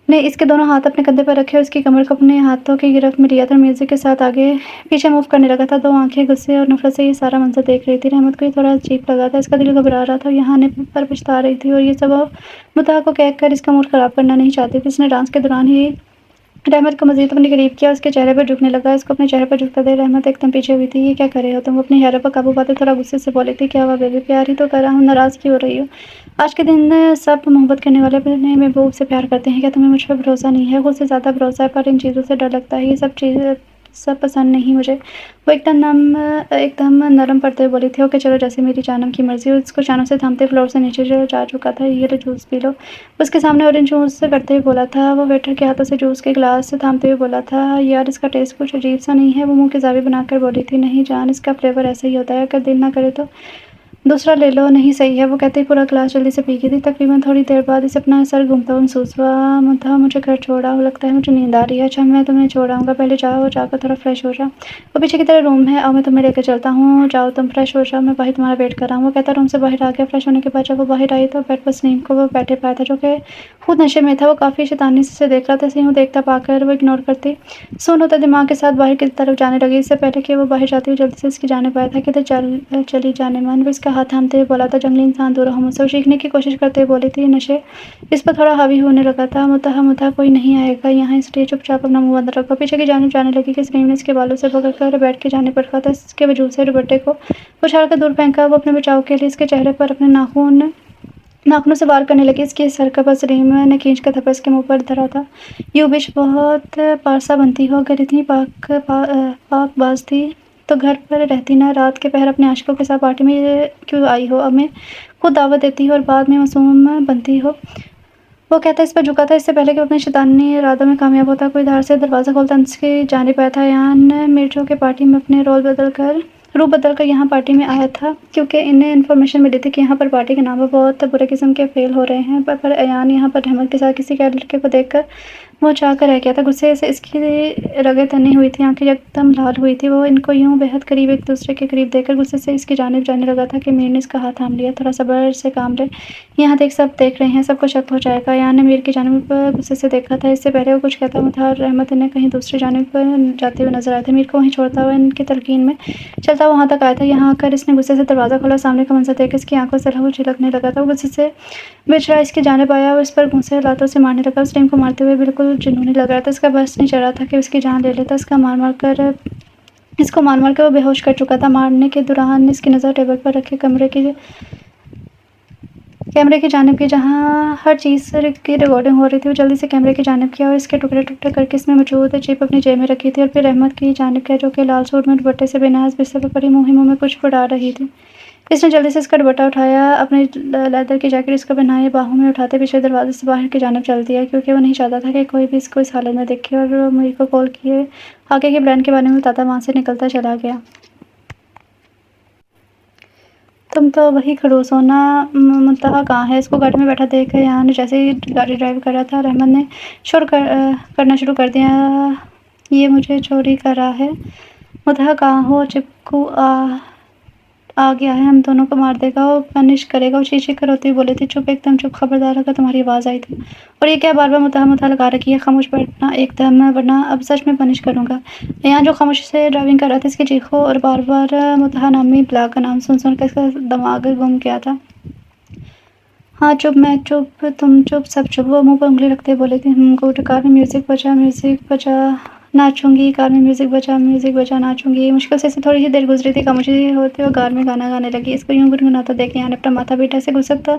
ने इसके दोनों हाथ अपने कंधे पर रखे और उसकी कमर को अपने हाथों की गिरफ्त में लिया था। म्यूजिक के साथ आगे पीछे मूव करने लगा था। दो आंखें गुस्से और नफरत से ये सारा मंजर देख रही थी। रहमत को ये थोड़ा अजीब लगा था। इसका दिल घबरा रहा था, यहाँ आने पर पछता रही थी और ये सब मुतहा को कहकर इसका मूड ख़राब करना नहीं चाहती थी। इसने डांस के दौरान ही रहमत को मज़ीद अपने करीब किया, उसके चेहरे पर झुकने लगा। इसको अपने चेहरे पर झुकता दे रहमत एकदम पीछे हुई थी। ये क्या कर रहे हो तुम? वो अपनी हैरत पर काबू पाते थोड़ा गुस्से से बोली थी, क्या हुआ बेबी? प्यार ही तो कर रहा हूँ, नाराज़ क्यों हो रही हो? आज के दिन सब मोहब्बत करने वाले अपने महबूब से प्यार करते हैं। क्या तुम्हें मुझ पर भरोसा नहीं है? खुद से ज़्यादा भरोसा है, पर इन चीज़ों से डर लगता है। ये सब पसंद नहीं मुझे। वो एकदम नरम पड़ते हुए बोली थी, ओके चलो, जैसे मेरी जानम की मर्ज़ी। उसको चानों से थामते फ्लोर से नीचे जो जा चुका था। ये लो जूस पी लो। उसके सामने ऑरेंज जूस करते हुए बोला था। वो वेटर के हाथों से जूस के गिलास थामते हुए बोला था, यार इसका टेस्ट कुछ अजीब सा नहीं है? वो मुंह की ज़ावी बनाकर बोली थी, नहीं जान, इसका फ्लेवर ऐसा ही होता है, अगर दिल ना करे तो दूसरा ले लो। नहीं सही है। वो कहते ही पूरा ग्लास जल्दी से पी गई थी। तकरीबन थोड़ी देर बाद इसे अपना सर घूमता हुआ महसूस हुआ। मुतहा, मुझे घर छोड़ा, लगता है मुझे नींद आ रही है। अच्छा मैं तुम्हें छोड़ाऊंगा, पहले जाओ, जाकर थोड़ा फ्रेश हो जाओ। वो पीछे की तरह रूम है, और मैं तुम्हें लेकर चलता हूँ। जाओ तुम फ्रेश हो जाओ, मैं बाहर तुम्हारा वेट कर रहा हूँ। वो कहता रूम से बाहर आ गया। फ्रेश होने के बाद जब वो बाहर आई तो बेड पर सलीम को वो बैठे पाया था, जो कि खुद नशे में था। वो काफ़ी शैतानी से देख रहा था। सही देखता पाकर वो इग्नोर करती सुन होता दिमाग के साथ बाहर की तरफ जाने लगी। इससे पहले कि वो बाहर जाती हुई जल्दी से इसकी जाने पाया था, किधर चली जाने मन। वो इसका हाथ थामते हुए बोला था, जंगली इंसान दूर रहो मुझसे। वो चीखने की कोशिश करते हुए बोली थी, नशे इस पर थोड़ा हावी होने लगा था। मुतहा कोई नहीं आएगा यहाँ, इसलिए चुपचाप अपना मुंह बंद रखो। पीछे की जानिब जाने लगी कि सलीम ने इसके बालों से पकड़कर बैठ के जाने पर रखा था। इसके वजूद से दुपट्टे को उछाल कर दूर फेंका। वो अपने बचाव के लिए इसके चेहरे पर अपने नाखूनों से वार करने लगी। इसके सर का बस सलीम ने खींच कर थप्पड़ इसके मुंह पर धरा था। यू बिश बहुत पारसा बनती हो, अगर इतनी पाकबाज थी तो घर पर रहती ना। रात के पहर अपने आशिकों के साथ पार्टी में क्यों आई हो? अब मैं खुद दावत देती हो और बाद में मासूम बनती हो। वो कहता इस पर झुका था। इससे पहले कि वो अपने शैतानी इरादों में कामयाब होता, कोई धार से दरवाज़ा खोलता इसकी जानिब आया था। यान मिर्चों के पार्टी में अपने रूप बदल कर यहाँ पार्टी में आया था, क्योंकि इन्हें इन्फॉर्मेशन मिली थी कि यहाँ पर पार्टी के नाम पर बहुत बुरे किस्म के फेल हो रहे हैं। पर अयान यहाँ पर रहमत के साथ किसी गैर लड़के को देखकर वो चाह कर रह गया था। गुस्से से इसकी रगें तनी हुई थी, आंखें एकदम लाल हुई थी। वो इनको यूं बेहद करीब एक दूसरे के करीब देखकर गुस्से से इसकी जानिब जाने लगा था कि मीर ने इसका हाथ थाम लिया। थोड़ा सब्र से काम ले, यहाँ सब देख रहे हैं, सबको शक हो जाएगा। अयान ने मीर की जानिब पर गुस्से से देखा था। इससे पहले वो कुछ कहता था, रहमत ने कहीं दूसरी जानिब पर जाते हुए नजर आया था। मीर को वहीं छोड़ता हुआ इनकी तलकीन में चलता वहाँ तक आया था। यहाँ आकर इसने गुस्से से दरवाज़ा खोला। सामने का मंजर देख इसकी आंखों से लहू झिलकने लगा था। वो गुस्से से बेचारा इसकी जानिब आया और इस पर घूंसे लातों से मारने लगा। उस टाइम को मारते हुए बिल्कुल जुनूनी लग रहा था। इसका बस नहीं चल रहा था कि उसकी जान ले लेता। इसको मार मार कर वो बेहोश कर चुका था। मारने के दौरान इसकी नज़र टेबल पर रखे कैमरे की जानिब की, जहाँ हर चीज़ की रिकॉर्डिंग हो रही थी। वो जल्दी से कैमरे की जानिब किया और इसके टुकड़े टुकड़े करके इसमें मौजूद चिप अपनी जेब में रखी थी। और फिर रहमत की जानिब किया, जो कि लाल सूट में दुपट्टे से बेनाज बिस्तर पर पड़ी मुँह में कुछ उड़ा रही थी। اس نے جلدی سے اس کا دوپٹہ اٹھایا، اپنی لیدر کی جیکٹ اس کو پہنائی، باہوں میں اٹھاتے پیچھے دروازے سے باہر کی جانب چل دیا، کیونکہ وہ نہیں چاہتا تھا کہ کوئی بھی اس کو اس حالت میں دیکھے، اور مری کو کال کیے آگے کے پلان کے بارے میں بتاتا وہاں سے نکلتا چلا گیا۔ تم تو وہی خڑوس ہو نا، منتہا کہاں ہے؟ اس کو گاڑی میں بیٹھا دیکھ یہاں نے جیسے ہی گاڑی ڈرائیو کر رہا تھا، رحمت نے کرنا شروع کر دیا، یہ مجھے چوری کر رہا ہے۔ منتہا کہاں ہو؟ چپکو آ گیا ہے، ہم دونوں کو مار دے گا، وہ پنش کرے گا، وہ چیخ کر روتی ہوئی بولی تھی۔ چپ، ایک دم چپ، خبردار اگر تمہاری آواز آئی تو۔ اور یہ کیا بار بار منتہا لگا رکھی ہے؟ خاموش بیٹھنا ایک دم، ورنہ اب سچ میں پنش کروں گا۔ ایان جو خاموشی سے ڈرائیونگ کر رہا تھا، اس کی چیخوں اور بار بار منتہا نامی بلا کا نام سن کر اس کا دماغ گم گیا تھا۔ ہاں چپ، میں چپ، تم چپ، سب چپ۔ وہ منہ پر انگلی رکھتے بولے تھی۔ گڈ، کار میں میوزک بجا، ناچوں گی، کار میں میوزک بجا، ناچوں گی۔ مشکل سے اسے تھوڑی ہی دیر گزری تھی، خاموشی ہوتے وہ کار میں گانا گانے لگی۔ اس کو یوں گنگناتا دیکھ یان نے اپنا ماتھا پیٹا، اسے غصہ تو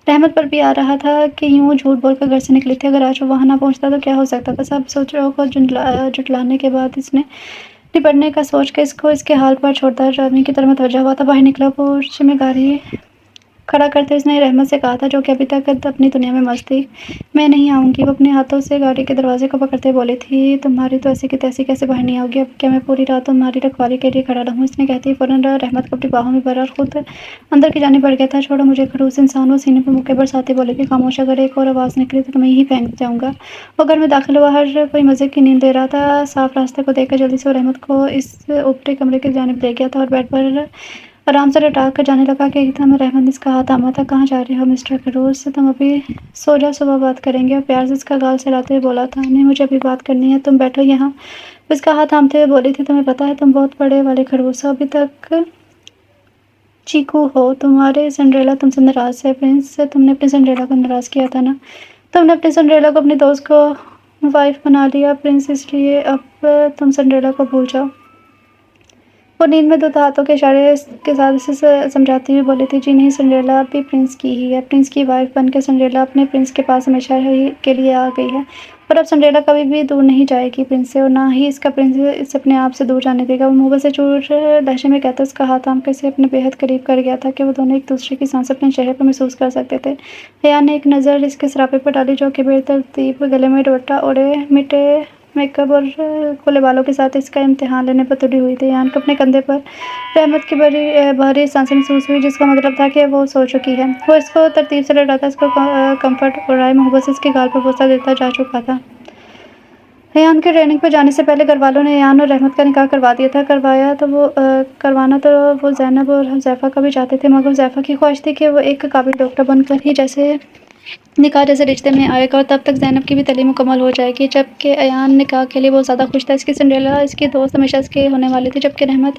رحمت پر بھی آ رہا تھا کہ یوں جھوٹ بول کر گھر سے نکلی تھی، اگر آج وہ وہاں نہ پہنچتا تو کیا ہو سکتا تھا۔ سب سوچوں کو جٹلانے کے بعد اس نے نپٹنے کا سوچ کے اس کو اس کے حال پر چھوڑتا ڈرائیونگ کی طرف متوجہ ہوا تھا۔ باہر نکلا، پورچ میں گاڑی کھڑا کرتے اس نے رحمت سے کہا تھا، جو کہ ابھی تک اپنی دنیا میں مست تھی، میں نہیں آؤں گی۔ وہ اپنے ہاتھوں سے گاڑی کے دروازے کو پکڑتے بولی تھی، تمہاری تو ایسی کی تیسی کیسے باہر نہیں آؤ گی؟ اب کیا میں پوری رات تمہاری رکھوالی کے لیے کھڑا رہوں؟ اس نے کہتے ہی فوراً رحمت کو اپنی باہوں میں بھرا اور خود اندر کی جانب بڑھ گیا تھا۔ چھوڑو مجھے خڑوس انسان، وہ سینے پر مکے برساتے بولے تھی۔ خاموش، اگر ایک اور آواز نکلی تو تمہیں ہی پھینک جاؤں گا۔ وہ گھر میں داخل ہوا، ہر کوئی مزے کی نیند لے رہا تھا۔ صاف راستے کو دیکھ کر جلدی سے وہ رحمت کو اس اوپری کمرے کی جانب لے گیا تھا اور بیڈ پر آرام سے لٹا کر جانے لگا کہ ایک دم رحمت نے اس کا ہاتھ تھاما تھا۔ کہاں جا رہے ہو مسٹر خڑوس؟ تم ابھی سو جاؤ، صبح بات کریں گے۔ اور پیار سے اس کا گال سہلاتے ہوئے بولا تھا۔ نہیں، مجھے ابھی بات کرنی ہے، تم بیٹھو یہاں۔ وہ اس کا ہاتھ تھامتے ہوئے بولی تھی، تمہیں پتہ ہے تم بہت بڑے والے خڑوس ہو، ابھی تک چیکو ہو، تمہارے سنڈریلا تم سے ناراض ہے۔ پرنس، تم نے اپنی سنڈریلا کو ناراض کیا تھا نا؟ تم نے اپنی سنڈریلا کو اپنی دوست کو وائف بنا لیا پرنس، اس لیے اب تم سنڈریلا کو بھول جاؤ۔ وہ نیند میں دو ہاتھوں کے اشارے کے ساتھ اسے سمجھاتی ہوئی بولی تھی، جی نہیں، سنڈریلا اب بھی پرنس کی ہی ہے، پرنس کی وائف بن کے سنڈریلا اپنے پرنس کے پاس ہمیشہ ہی کے لیے آ گئی ہے، اور اب سنڈریلا کبھی بھی دور نہیں جائے گی پرنس سے، اور نہ ہی اس کا پرنس اسے اپنے آپ سے دور جانے دے گا۔ وہ محبت سے چور لہجے میں کہتا اس کا ہاتھ تھام کر اسے اپنے بے حد قریب کر گیا تھا کہ وہ دونوں ایک دوسرے کی سانس اپنے چہرے پر محسوس کر سکتے تھے۔ ایان نے ایک نظر اس کے سراپے پر ڈالی، جو کہ بے ترتیب گلے میں دوپٹہ اوڑھے، میٹے میک اپ اور کھلے بالوں کے ساتھ اس کا امتحان لینے پر تلی ہوئی تھی۔ ایان کو اپنے کندھے پر رحمت کی بھاری سانسیں محسوس ہوئی، جس کا مطلب تھا کہ وہ سو چکی ہے۔ وہ اس کو ترتیب سے لٹاتا، اس کو کمفرٹ اڑائے محبت سے اس کے گال پر بوسہ دیتا جا چکا تھا۔ ایان کے ٹریننگ پر جانے سے پہلے گھر والوں نے ایان اور رحمت کا نکاح کروا دیا تھا۔ کروانا تو وہ زینب اور حذیفہ کا بھی چاہتے تھے، مگر حذیفہ کی خواہش تھی کہ وہ ایک قابل ڈاکٹر بن کر ہی نکاح جیسے رشتے میں آئے گا، اور تب تک زینب کی بھی تعلیم مکمل ہو جائے گی۔ جبکہ ایان نکاح کے لیے بہت زیادہ خوش تھا، اس کی سنڈریلا اس کی دوست ہمیشہ اس کی ہونے والی تھی، جبکہ رحمت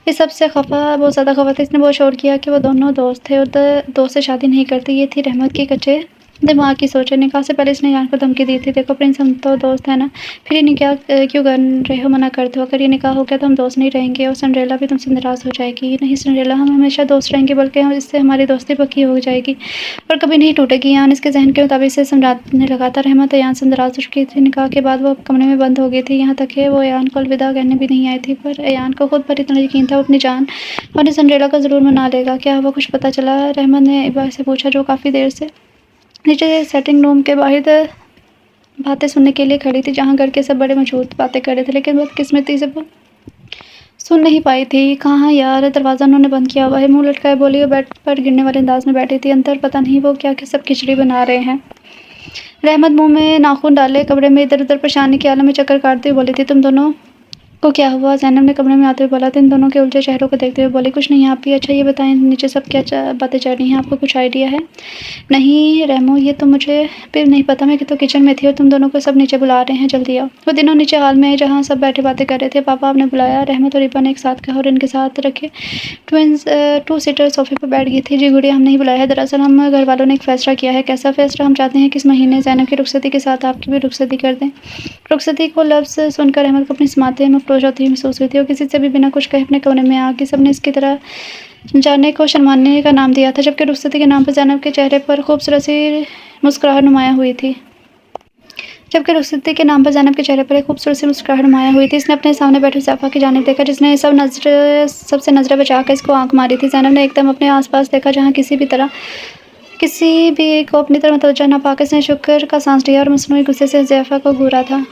اس سب سے بہت زیادہ خفا تھا۔ اس نے بہت شور کیا کہ وہ دونوں دوست تھے اور دوست سے شادی نہیں کرتے، یہ تھی رحمت کی کچے دماغ کی سوچ ہے۔ نکاح سے پہلے اس نے ایان کو دھمکی دی تھی، دیکھو پرنس، ہم تو دوست ہیں نا، پھر یہ نکاح کیوں کر رہے ہو؟ منع کر دو، اگر یہ نکاح ہو گیا تو ہم دوست نہیں رہیں گے، اور سنڈریلا بھی تم سے ناراض ہو جائے گی۔ نہیں سنڈریلا، ہم ہمیشہ دوست رہیں گے، بلکہ اس سے ہماری دوستی پکی ہو جائے گی اور کبھی نہیں ٹوٹے گی۔ ایان اس کے ذہن کے مطابق اسے سمجھانے لگا تھا۔ رحمت ایان سے ناراض ہو چکی تھی، نکاح کے بعد وہ کمرے میں بند ہو گئی تھی، یہاں تک کہ وہ ایان کو الوداع کہنے بھی نہیں آئی تھی، پر ایان کو خود پر اتنا یقین تھا وہ اپنی جان اپنی سنڈریلا کو ضرور منا لے گا۔ کیا ہوا، کچھ پتہ چلا؟ رحمت نے ابا سے پوچھا، جو کافی دیر سے نیچے سیٹنگ روم کے باہر باتیں سننے کے لیے کھڑی تھی، جہاں گھر کے سب بڑے مضبوط باتیں کر رہے تھے، لیکن بدقسمتی سے وہ سن نہیں پائی تھی۔ کہاں یار، دروازہ انہوں نے بند کیا ہوا ہے، منہ لٹکائے بولی، وہ بیڈ پر گرنے والے انداز میں بیٹھی تھی، اندر پتہ نہیں وہ کیا سب کھچڑی بنا رہے ہیں۔ رحمت منہ میں ناخن ڈالے کمرے میں ادھر ادھر پریشانی کے عالم میں چکر کاٹتے ہوئے بولی تھی، تم دونوں کو کیا ہوا؟ زینب نے کمرے میں آتے ہوئے بولا تھا، ان دونوں کے الجھے چہروں کو دیکھتے ہوئے بولی، کچھ نہیں آپ بھی۔ اچھا یہ بتائیں نیچے سب کیا باتیں چل رہی ہیں، آپ کو کچھ آئیڈیا ہے؟ نہیں رحمو، یہ تو مجھے بھی نہیں پتا، میں تو کچن میں تھی اور تم دونوں کو سب نیچے بلا رہے ہیں، جلدی آؤ۔ وہ دونوں نیچے ہال میں آئے، جہاں سب بیٹھے باتیں کر رہے تھے۔ پاپا آپ نے بلایا؟ رحمت اور ابا نے ایک ساتھ کہا اور ان کے ساتھ رکھے ٹو سیٹر صوفے پر بیٹھ گئی تھی۔ جی گڑیا، ہم نہیں بلایا ہے، دراصل ہم گھر والوں نے ایک فیصلہ کیا ہے۔ کیسا فیصلہ؟ ہم چاہتے ہیں کہ اس مہینے زینب کی رخصتی کے ساتھ آپ کی بھی رخصتی کر دیں۔ رخصتی کو لفظ سن کر رحمت کو اپنی سماعتیں مفلوج ہوتی ہوئی محسوس ہوئی تھی، اور کسی سے بھی بنا کچھ کہے اپنے کمرے میں آ گئی۔ سب نے اس کی طرح جانے کو شرمانے کا نام دیا تھا، جبکہ رخصتی کے نام پر زینب کے چہرے پر خوبصورت سی مسکراہٹ نمایاں ہوئی تھی۔ जबकि रुखसती के नाम पर ज़ैनब के चेहरे पर एक खूबसूरत सी मुस्कुराहट नुमायाँ हुई थी। इसने अपने सामने बैठी हुसैफा की जानिब देखा, जिसने सबसे नज़रें बचाकर इसको आँख मारी थी। ज़ैनब ने एकदम अपने आस-पास देखा, जहाँ किसी भी को अपनी तरफ मुतवज्जह न पाकर इसने शुक्र का सांस लिया और मसनूई गुस्से से हुज़ैफा को घूरा था।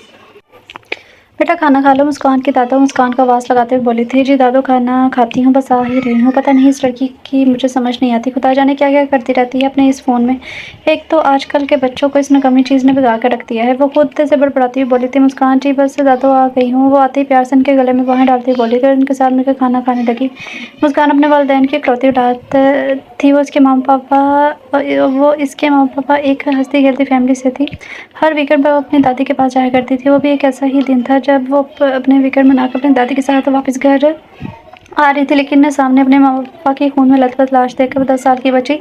बेटा खाना खा लो, मुस्कान की दादा मुस्कान का आवाज़ लगाते हुए बोली थी। जी दादू, खाना खाती हूँ, बस आ ही रही हूँ। पता नहीं इस लड़की की मुझे समझ नहीं आती, खुदा जाने क्या क्या करती रहती है अपने इस फ़ोन में। एक तो आजकल के बच्चों को इस नकम्मी चीज़ ने बिगाड़ कर रख दिया है। वो खुद से बड़बड़ाती हुई बोली थी। मुस्कान जी बस दादू आ गई हूँ। वो आते ही प्यार से उनके गले में बाहें डालती हुई बोली थी और उनके साथ मिलकर खाना खाने लगी। मुस्कान अपने वालिदैन की इकलौती औलाद थी। वो इसके माँ पापा एक हंसती खेलती फैमिली से थी। हर वीकेंड पर वो अपनी दादी के पास जाया करती थी। वो भी एक ऐसा ही दिन था जब वो अपने वीकेंड मनाकर अपनी दादी के साथ वापस घर आ रही थी, लेकिन सामने अपने माँ पापा की खून में लथपथ लाश देखकर वो 10 साल की बच्ची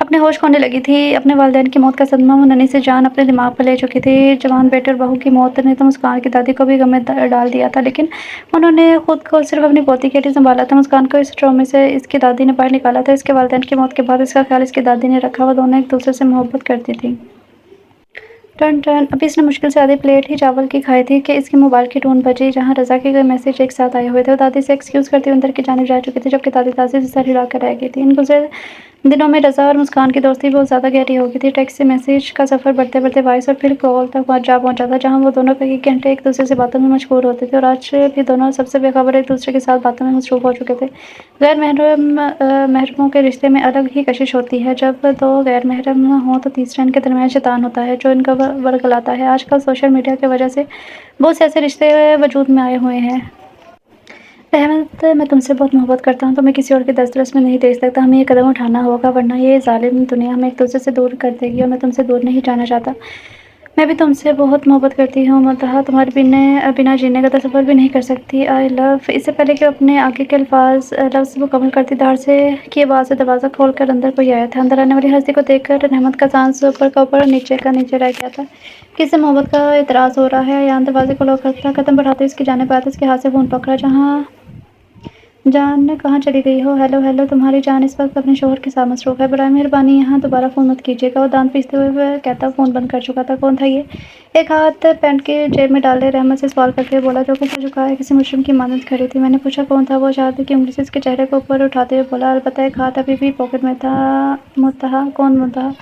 अपने होश खोने लगी थी। अपने वालिदैन की मौत का सदमा वो नन्ही सी जान अपने दिमाग पर ले चुकी थी। जवान बेटे और बहू की मौत ने तो मुस्कान की दादी को भी गम में डाल दिया था, लेकिन उन्होंने खुद को सिर्फ अपनी पोती के लिए संभाला था। मुस्कान को इस ट्रॉमे से इसकी दादी ने बाहर निकाला था। इसके वालिदैन की मौत के बाद इसका ख्याल इसकी दादी ने रखा। वो दोनों एक दूसरे से मोहब्बत करती थी। टन टन। अभी इसने मुश्किल से आधी प्लेट ही चावल की खाई थी कि इसके मोबाइल की टोन बजी, जहाँ रज़ा के कई मैसेज एक साथ आए हुए थे। वो दादी से एक्सक्यूज़ करते हुए अंदर की जानिब जा चुकी थी, जबकि दादी ताज़ी से सर हिलाकर रह गई थी। इन गुज़रे दिनों में रज़ा और मुस्कान की दोस्ती बहुत ज़्यादा गहरी हो गई थी। टेक्स्ट से मैसेज का सफ़र बढ़ते बढ़ते वॉइस और फिर कॉल तक पहुँचा था, जहाँ वो दोनों कई घंटे एक दूसरे से बातों में मशगूल होते थे। और आज भी दोनों सबसे बेखबर एक दूसरे के साथ बातों में मसरूफ़ हो चुके थे। गैर महरमों के रिश्ते में अलग ही कशिश होती है। जब दो गैर महरम हों तो तीसरा इनके दरमियान शैतान होता है, जो इनका वर्गलाता है। आजकल सोशल मीडिया की वजह से बहुत से ऐसे रिश्ते वजूद में आए हुए हैं। रहमत, मैं तुमसे बहुत मोहब्बत करता हूँ, तुम्हें किसी और के दस्तरस में नहीं देख सकता। हमें ये कदम उठाना होगा, वरना ये ज़ालिम दुनिया हमें एक दूसरे से दूर कर देगी और मैं तुमसे दूर नहीं जाना चाहता। मैं भी तुमसे बहुत मोहब्बत करती हूँ मुंतहा, तुम्हारे बिना जीने का तसव्वुर भी नहीं कर सकती। I love. इससे पहले कि अपने आगे के लफ्ज़ मुकम्मल करती, दार से की आवाज़ से दरवाज़ा खोलकर अंदर कोई आया था। अंदर आने वाली हस्ती को देखकर रहमत का सांस ऊपर का ऊपर और नीचे का नीचे रह गया था। किससे मोहब्बत का एतराज़ हो रहा है? यान दरवाजे को लॉक करता कदम बढ़ाते इसकी जानिब आया था। इसके हाथ से फ़ोन पकड़ा। जान कहाँ चली गई हो? हेलो हेलो, तुम्हारी जान इस वक्त अपने शोहर के साथ मसरूफ़ है। बराए मेहरबानी यहाँ दोबारा फ़ोन मत कीजिएगा। वो दांत पीसते हुए कहता फ़ोन बंद कर चुका था। कौन था ये? एक हाथ पैंट के जेब में डाले रहमत से सवाल करते हुए बोला, जो कुछ झुका है किसी मुजरिम की मानद खड़ी थी। मैंने पूछा कौन था? वो चाहती की उंगली से इसके चेहरे को ऊपर उठाते हुए बोला, अलबत्ता एक हाथ अभी भी पॉकेट में था। मुंतहा? कौन मुंतहा?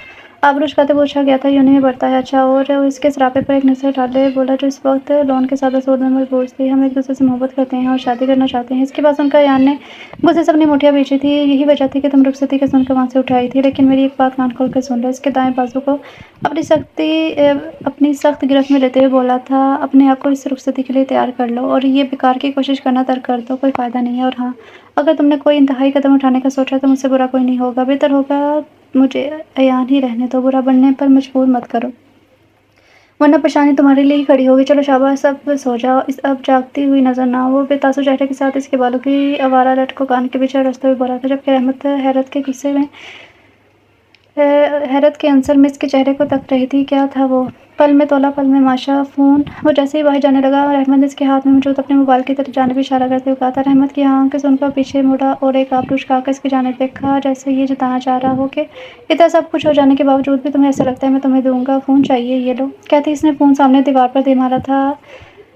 आबरूज खाते पूछा गया था। यूं ही में बढ़ता है। अच्छा। और इसके सरापे पर एक नज़र डाले बोला, जो इस वक्त लोन के साथ सूद में मजबूर थी। हम एक दूसरे से मोहब्बत करते हैं और शादी करना चाहते हैं। इसके बाद सुनकर यान ने गुस्से से अपनी मुठियाँ बीची थी। यही वजह थी कि तुम रुखसती के सुनकर वहाँ से उठाई थी, लेकिन मेरी एक बात कान खोल कर सुन लो। इसके दाएं बाजू को अपनी सख्त गिरफ्त में लेते हुए बोला था, अपने आप को इस रुखसती के लिए तैयार कर लो और ये बेकार की कोशिश करना तर्क कर दो। कोई फ़ायदा नहीं है। और हाँ, अगर तुमने कोई इंतहाई कदम उठाने का सोचा तो मुझसे बुरा कोई नहीं होगा। बेहतर होगा मुझे अयान ही रहने दो। बुरा बनने पर मजबूर मत करो, वरना परेशानी तुम्हारे लिए ही खड़ी होगी। चलो शाबाश, अब सो जाओ। अब जागती हुई नजर ना हो। बेतासु चेहरे के साथ इसके बालों की आवारा लट को कान के पीछे रचते हुए बोला था, जबकि रहमत हैरत के अंसर में इसके चेहरे को तक रही थी। क्या था वो? पल में तोला पल में माशा फ़ोन। वो जैसे ही बाहर जाने लगा, रहमत ने इसके हाथ में मौजूद अपने मोबाइल की तरफ जाने भी इशारा करते हुए कहा था। रहमत की आंखें सुनकर पीछे मुड़ा और एक आबरूज खाकर इसकी जानिब देखा, जैसे ये जताना चाह रहा हो कि इतना सब कुछ हो जाने के बावजूद भी तुम्हें ऐसा लगता है मैं तुम्हें दूंगा। फ़ोन चाहिए? ये लो। कहती इसने फ़ोन सामने दीवार पर दे मारा था।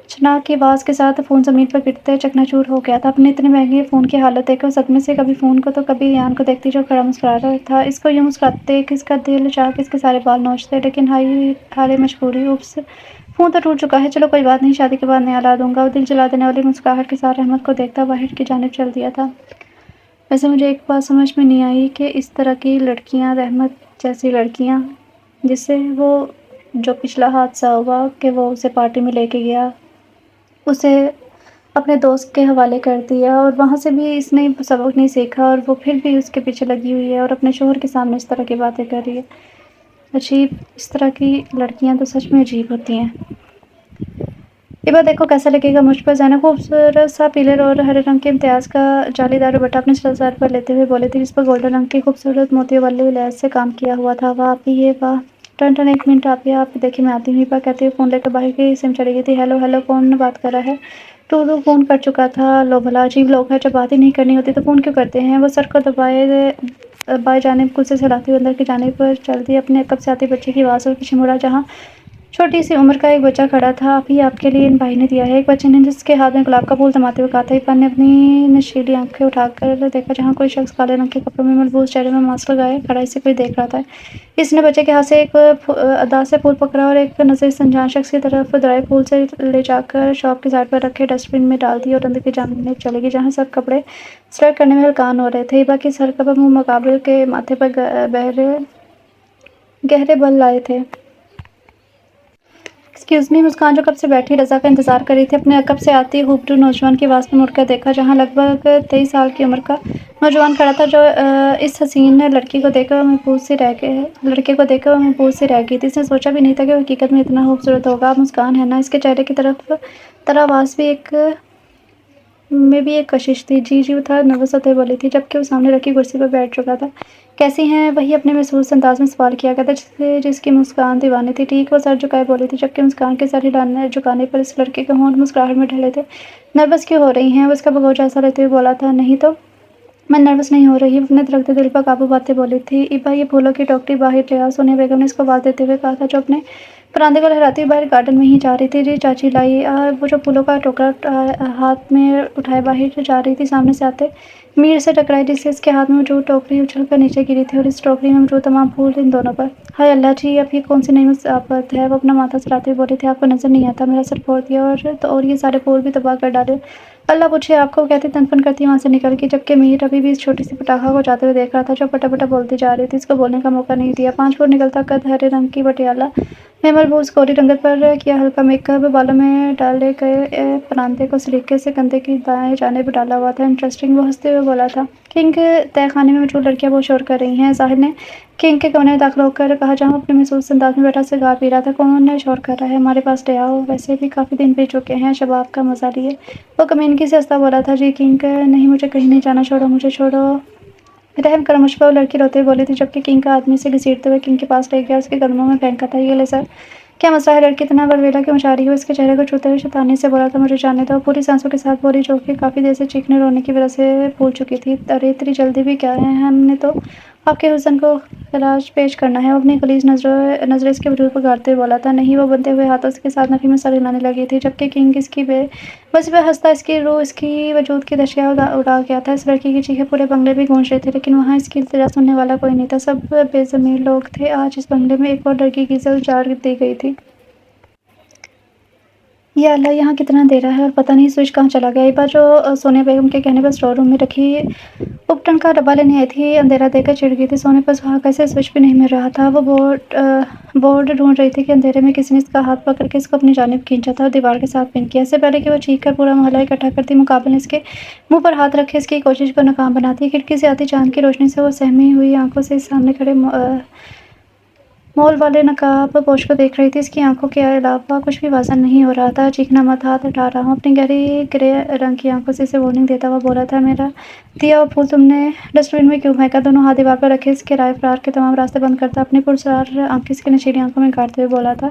छनाक की आवाज़ के साथ फ़ोन ज़मीन पर गिरते चकनाचूर हो गया था। अपने इतने महंगे फ़ोन की हालत देखकर सदमे से कभी फ़ोन को तो कभी यान को देखती जो खड़ा मुस्कुरा रहा था। इसको यूँ मुस्कुराते किसका दिल चाह के इसके सारे बाल नोचते, लेकिन हाय मजबूरी। उप्स, फ़ोन तो टूट चुका है। चलो कोई बात नहीं, शादी के बाद नया ला दूंगा। वो दिल जला देने वाली मुस्कुराहट के साथ रहमत को देखता बाहर की जानिब चल दिया था। वैसे मुझे एक बात समझ में नहीं आई कि इस तरह की लड़कियाँ, रहमत जैसी लड़कियाँ, जिससे वो जो पिछला हादसा हुआ कि वो उसे पार्टी में लेके गया, उसे अपने दोस्त के हवाले कर दिया और वहाँ से भी इसने सबक नहीं सीखा और वो फिर भी उसके पीछे लगी हुई है और अपने शोहर के सामने इस तरह की बातें कर रही है। अजीब, इस तरह की लड़कियाँ तो सच में अजीब होती हैं। ये बात देखो कैसा लगेगा मुझ पर। ज़ैनब खूबसूरत सा पीले और हरे रंग के इम्तियाज़ का जालीदार दुपट्टा अपने सर पर लेते हुए बोले थे, जिस पर गोल्डन रंग की खूबसूरत मोतियों वाली लैस से काम किया हुआ था। वाह आप ही, ये वाह। टन टन, एक मिनट आप देखिए, मैं आती हूँ। पर कहते हुए फ़ोन लेकर बाहर की सिम चली गई थी। हेलो हेलो, कौन बात कर रहा है? टूडू फ़ोन कर चुका था। लो भला, अजीब लोग हैं, जब बात ही नहीं करनी होती तो फ़ोन क्यों करते हैं? वो सर को बाएं जानिब गुस्से से हिलाती हुई अंदर की जानिब पर चल दी। अपने कब से आती बच्चे की आवाज़ और पीछे मुड़ा, जहाँ چھوٹی سی عمر کا ایک بچہ کھڑا تھا۔ ابھی آپ کے لیے ان بھائی نے دیا ہے، ایک بچے نے جس کے ہاتھ میں گلاب کا پھول تھماتے ہوئے کہا تھا۔ عرفان نے اپنی نشیلی آنکھیں اٹھا کر دیکھا جہاں کوئی شخص کالے رنگ کے کپڑوں میں ملبوس چہرے میں ماسک لگائے کھڑا اسے کوئی دیکھ رہا تھا۔ اس نے بچے کے ہاتھ سے ایک ادا سے پھول پکڑا اور ایک نظر سنجان شخص کی طرف دوڑائی، پھول سے لے جا کر شاپ کی سائڈ پر رکھے ڈسٹ بن میں ڈال دی اور اندر کی جانب چلے گئی جہاں سب کپڑے سلیکٹ کرنے میں ہلکان ہو رہے تھے۔ ہبا کی سر کا منہ مقابل کے ماتھے پر گہرے بل لائے تھے۔ ایکسکیوز می، مسکان جو کب سے بیٹھی رضا کا انتظار کر رہی تھی، اپنے عقب سے آتی ہُوبٹو نوجوان کی آواز پر مڑ کر دیکھا جہاں لگ بھگ 23 سال کی عمر کا نوجوان کھڑا تھا جو اس حسین لڑکی کو دیکھ کر محظوظ سی رہ گئی تھی۔ اس نے سوچا بھی نہیں تھا کہ وہ حقیقت میں اتنا خوبصورت ہوگا۔ آپ مسکان ہے نا؟ اس کے چہرے کی طرح آواز میں بھی ایک کشش تھی۔ جی وہ تھوڑا نروس ہوتے بولی تھی جبکہ وہ سامنے رکھی کرسی پر بیٹھ چکا تھا۔ کیسی ہیں؟ وہی اپنے محسوس انداز میں سوال کیا گیا تھا جس کی مسکان دیوانی تھی۔ ٹھیک، وہ سر جھکائے بولی تھی جبکہ مسکان کے سر جھکانے پر اس لڑکے کے ہونٹ مسکراہٹ میں ڈھلے تھے۔ نروس کیوں ہو رہی ہیں؟ وہ اس کا بگوجا ایسا لیتے ہوئے بولا تھا۔ نہیں تو میں نروس نہیں ہو رہی، وہ اپنے دھڑکتے دل پر قابو پاتے بولی تھی۔ ایبا یہ پھولوں کی ٹوکری باہر لے آ، سونیا بیگم نے اس کو آواز دیتے ہوئے کہا تھا جو اپنے پراندے کو لہراتی ہوئی باہر گارڈن میں ہی جا رہی تھی۔ جی چاچی لائی۔ وہ جو پھولوں کا ٹوکرا ہاتھ میں اٹھائے باہر جا رہی تھی، سامنے سے آتے میر سے ٹکرائی جس سے اس کے ہاتھ میں موجود ٹوکری اچھل کر نیچے گری تھی اور اس ٹوکری میں موجود تمام پھول ان دونوں پر۔ ہائے اللہ جی، اب یہ کون سی نئی مصیبت ہے؟ وہ اپنا ماتھا سلاتے ہوئے بولی تھی۔ آپ کو نظر نہیں آتا؟ میرا سر پھوڑ دیا اور یہ سارے پھول بھی تباہ کر ڈالے۔ اللہ پوچھے آپ کو، کہتی تنفن کرتی وہاں سے نکل گئی جبکہ میر ابھی بھی اس چھوٹی سی پٹاخہ کو جاتے ہوئے دیکھ رہا تھا جو پٹا پٹا بولتی جا رہی تھی۔ اس کو بولنے کا موقع نہیں دیا۔ 5 فٹ نکلتا قد، ہرے رنگ کی پٹیالہ میں ملبوس، گوری رنگت پر کیا ہلکا میک اپ، بالوں میں ڈالے گئے پراندے کو سلیقے سے کندھے کی دائیں جانب ڈالا ہوا تھا۔ انٹرسٹنگ، وہ ہنستے ہوئے بولا تھا۔ کنگ تہہ خانے میں موجود لڑکیاں بہت شور کر رہی ہیں۔ ظاہر نے کنگ کے کمرے میں داخل ہو کر کہا جہاں وہ اپنے محسوس انداز میں بیٹھا سگار پی رہا تھا۔ کون شور کر رہا ہے؟ ہمارے پاس لے آؤ، ویسے بھی کافی دن بیت چکے ہیں، شباب کا مزہ لیے۔ وہ کمینگی سے ہنستا بولا تھا۔ جی کنگ، نہیں مجھے کہیں نہیں جانا، چھوڑو مجھے، چھوڑو، رحم کرو مجھ پر، وہ لڑکی روتے ہوئے بولی تھی جبکہ کنگ کا آدمی اسے گھسیٹتے ہوئے کنگ کے پاس لے گیا، اس کے قدموں میں پھینکا تھا۔ یہ لے سر، کیا مسئلہ ہے؟ لڑکی اتنا ولولہ کیوں مچا رہی ہے؟ وہ اس کے چہرے کو چھوتے ہوئے شیطانی سے بولا تھا۔ مجھے جانے دو، پوری سانسوں کے ساتھ بولی جو کہ کافی دیر سے چیخنے رونے کی وجہ سے پھول چکی تھی۔ ارے اتنی جلدی بھی کیا ہے؟ ہم نے تو آپ کے حسن کو خراج پیش کرنا ہے، وہ اپنی غلیظ نظریں اس کے وجود پر گاڑتے ہوئے بولا تھا۔ نہیں، وہ بندھے ہوئے ہاتھوں کے ساتھ نفی میں سر ہلانے لگی تھی جبکہ کنگ اس کی بے بسی پر ہنستا، اس کی روح، اس کی وجود کی دھجیاں اڑا گیا تھا۔ اس لڑکی کی چیخیں پورے بنگلے میں گونج رہی تھیں لیکن وہاں اس کی التجا سننے والا کوئی نہیں تھا، سب بے ضمیر لوگ تھے۔ آج اس بنگلے میں ایک اور لڑکی کی عزت اجاڑ دی گئی تھی۔ یا اللہ، یہاں کتنا اندھیرا ہے اور پتہ نہیں سوئچ کہاں چلا گیا۔ ایبا جو سونیا بیگم کے کہنے پر اسٹور روم میں رکھی اپٹن کا ڈبہ لینے آئی تھی، اندھیرا دیکھ کر چڑ گئی تھی۔ سونے پر سہاگا سے سوئچ بھی نہیں مل رہا تھا۔ وہ بورڈ ڈھونڈ رہی تھی کہ اندھیرے میں کسی نے اس کا ہاتھ پکڑ کے اس کو اپنی جانب کھینچا تھا اور دیوار کے ساتھ پن کیا۔ اس سے پہلے کہ وہ چیخ کر پورا محلہ اکٹھا کرتی، مقابل نے اس کے منہ پر ہاتھ رکھ کے اس کی کوشش کو ناکام بنا دیا۔ کھڑکی سے آتی چاند کی روشنی سے وہ سہمی ہوئی آنکھوں سے اس سامنے کھڑے مول والے نقاب پوش کو دیکھ رہی تھی۔ اس کی آنکھوں کے علاوہ کچھ بھی واضح نہیں ہو رہا تھا۔ چیخنا مت، ہاتھ ہٹا رہا ہوں۔ اپنی گہری گرے رنگ کی آنکھوں سے اسے وارننگ دیتا ہوا بولا تھا۔ میرا دیا ہوا پھول تم نے ڈسٹ بن میں کیوں پھینکا؟ دونوں ہاتھ دیوار پر رکھے اس کے رائے فرار کے تمام راستے بند کرتا اپنی پراسرار آنکھیں اس کی نشیلی آنکھوں میں گاڑتے ہوئے بولا تھا۔